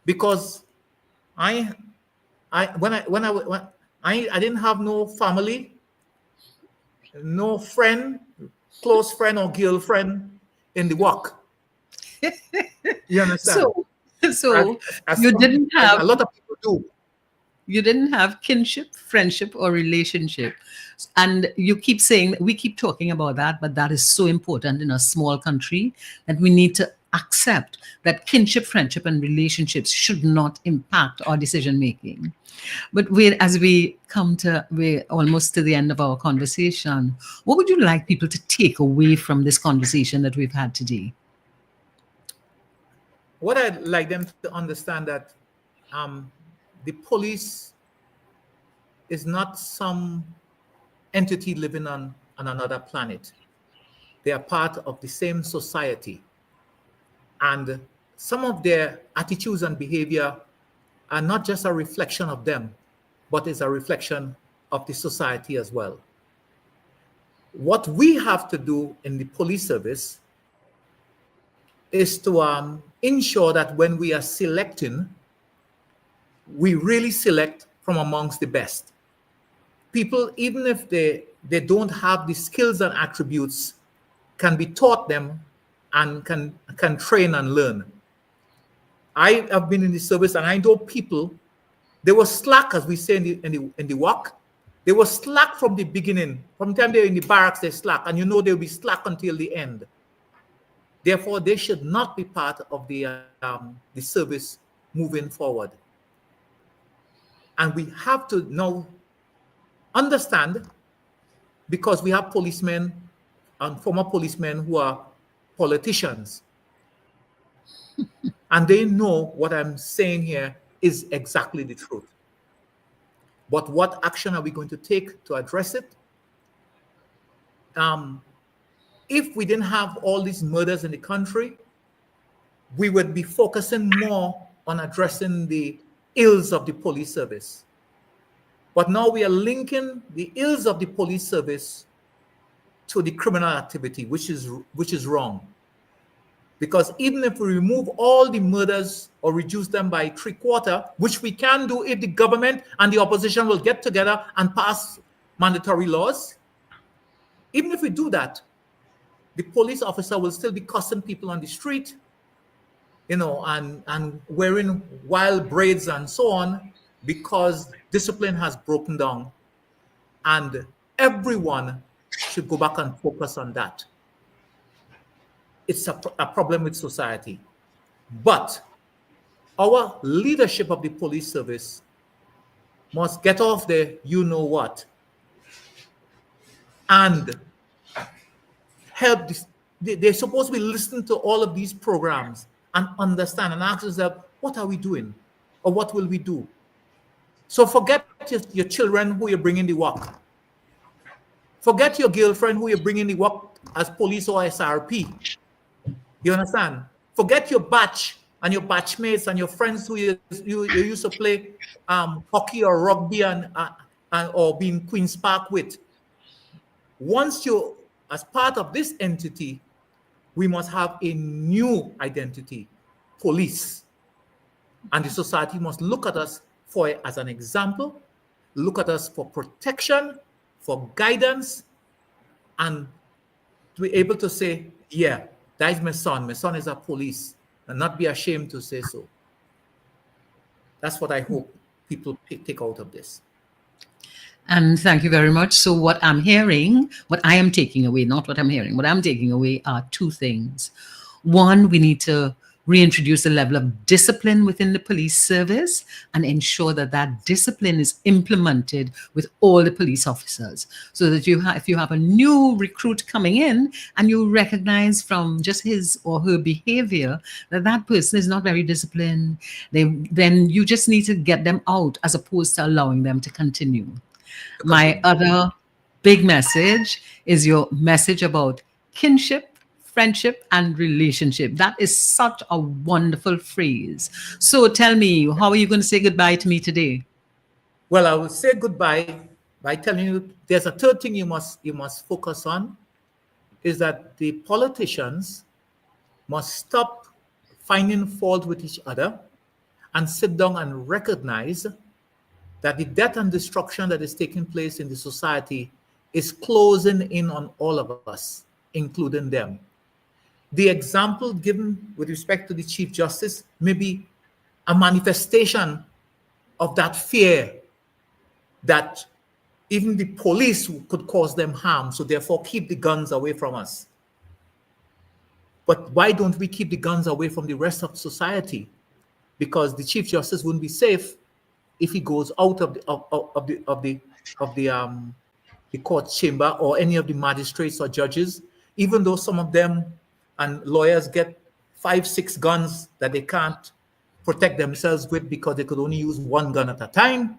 Because I didn't have no family, no friend, close friend or girlfriend in the work. You understand? So as you didn't have a lot of people do. You didn't have kinship, friendship, or relationship. And you keep saying, we keep talking about that, but that is so important in a small country that we need to accept that kinship, friendship, and relationships should not impact our decision making. But as we're almost to the end of our conversation, what would you like people to take away from this conversation that we've had today? What I'd like them to understand that the police is not some entity living on another planet. They are part of the same society. And some of their attitudes and behavior are not just a reflection of them, but is a reflection of the society as well. What we have to do in the police service is to ensure that when we are selecting, we really select from amongst the best. People, even if they don't have the skills and attributes, can be taught them and can train and learn. I have been in the service and I know people, they were slack, as we say in the work. They were slack from the beginning. From the time they're in the barracks, they're slack, and you know they'll be slack until the end. Therefore, they should not be part of the service moving forward. And we have to now understand, because we have policemen and former policemen who are politicians. And they know what I'm saying here is exactly the truth. But what action are we going to take to address it? If we didn't have all these murders in the country, we would be focusing more on addressing the ills of the police service. But now we are linking the ills of the police service to the criminal activity, which is wrong. Because even if we remove all the murders or reduce them by 3/4, which we can do if the government and the opposition will get together and pass mandatory laws, even if we do that, the police officer will still be cussing people on the street, and wearing wild braids and so on, because discipline has broken down. And everyone should go back and focus on that. It's a problem with society. But our leadership of the police service must get off the you-know-what and help this. They're supposed to be listening to all of these programs and understand and ask themselves, what are we doing? Or what will we do? So forget your children who you're bringing to work. Forget your girlfriend who you're bringing to work as police or SRP. You understand? Forget your batch and your batchmates and your friends who you used to play hockey or rugby or being Queen's Park with. Once you're as part of this entity, we must have a new identity, police. And the society must look at us as an example, look at us for protection, for guidance, and to be able to say, yeah, that is my son. My son is a police, and not be ashamed to say so. That's what I hope people take out of this. And thank you very much. So what I'm hearing, what I am taking away, not what I'm hearing, what I'm taking away are two things. One, we need to reintroduce a level of discipline within the police service and ensure that that discipline is implemented with all the police officers, so that if you have a new recruit coming in and you recognize from just his or her behavior that that person is not very disciplined, then you just need to get them out as opposed to allowing them to continue. My other big message is your message about kinship, friendship, and relationship. That is such a wonderful phrase. So tell me, how are you going to say goodbye to me today? Well, I will say goodbye by telling you there's a third thing you must focus on, is that the politicians must stop finding fault with each other and sit down and recognize that the death and destruction that is taking place in the society is closing in on all of us, including them. The example given with respect to the Chief Justice may be a manifestation of that fear that even the police could cause them harm, so therefore keep the guns away from us. But why don't we keep the guns away from the rest of society? Because the Chief Justice wouldn't be safe if he goes out of the court chamber, or any of the magistrates or judges, even though some of them and lawyers get 5-6 guns that they can't protect themselves with because they could only use one gun at a time.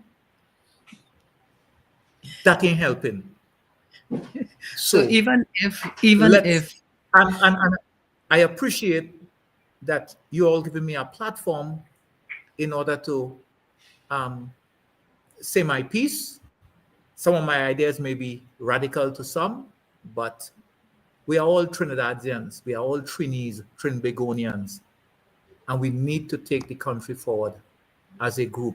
That ain't helping. So even if and I appreciate that you all giving me a platform in order to say my piece. Some of my ideas may be radical to some, but we are all Trinidadians. We are all Trinbagonians. And we need to take the country forward as a group.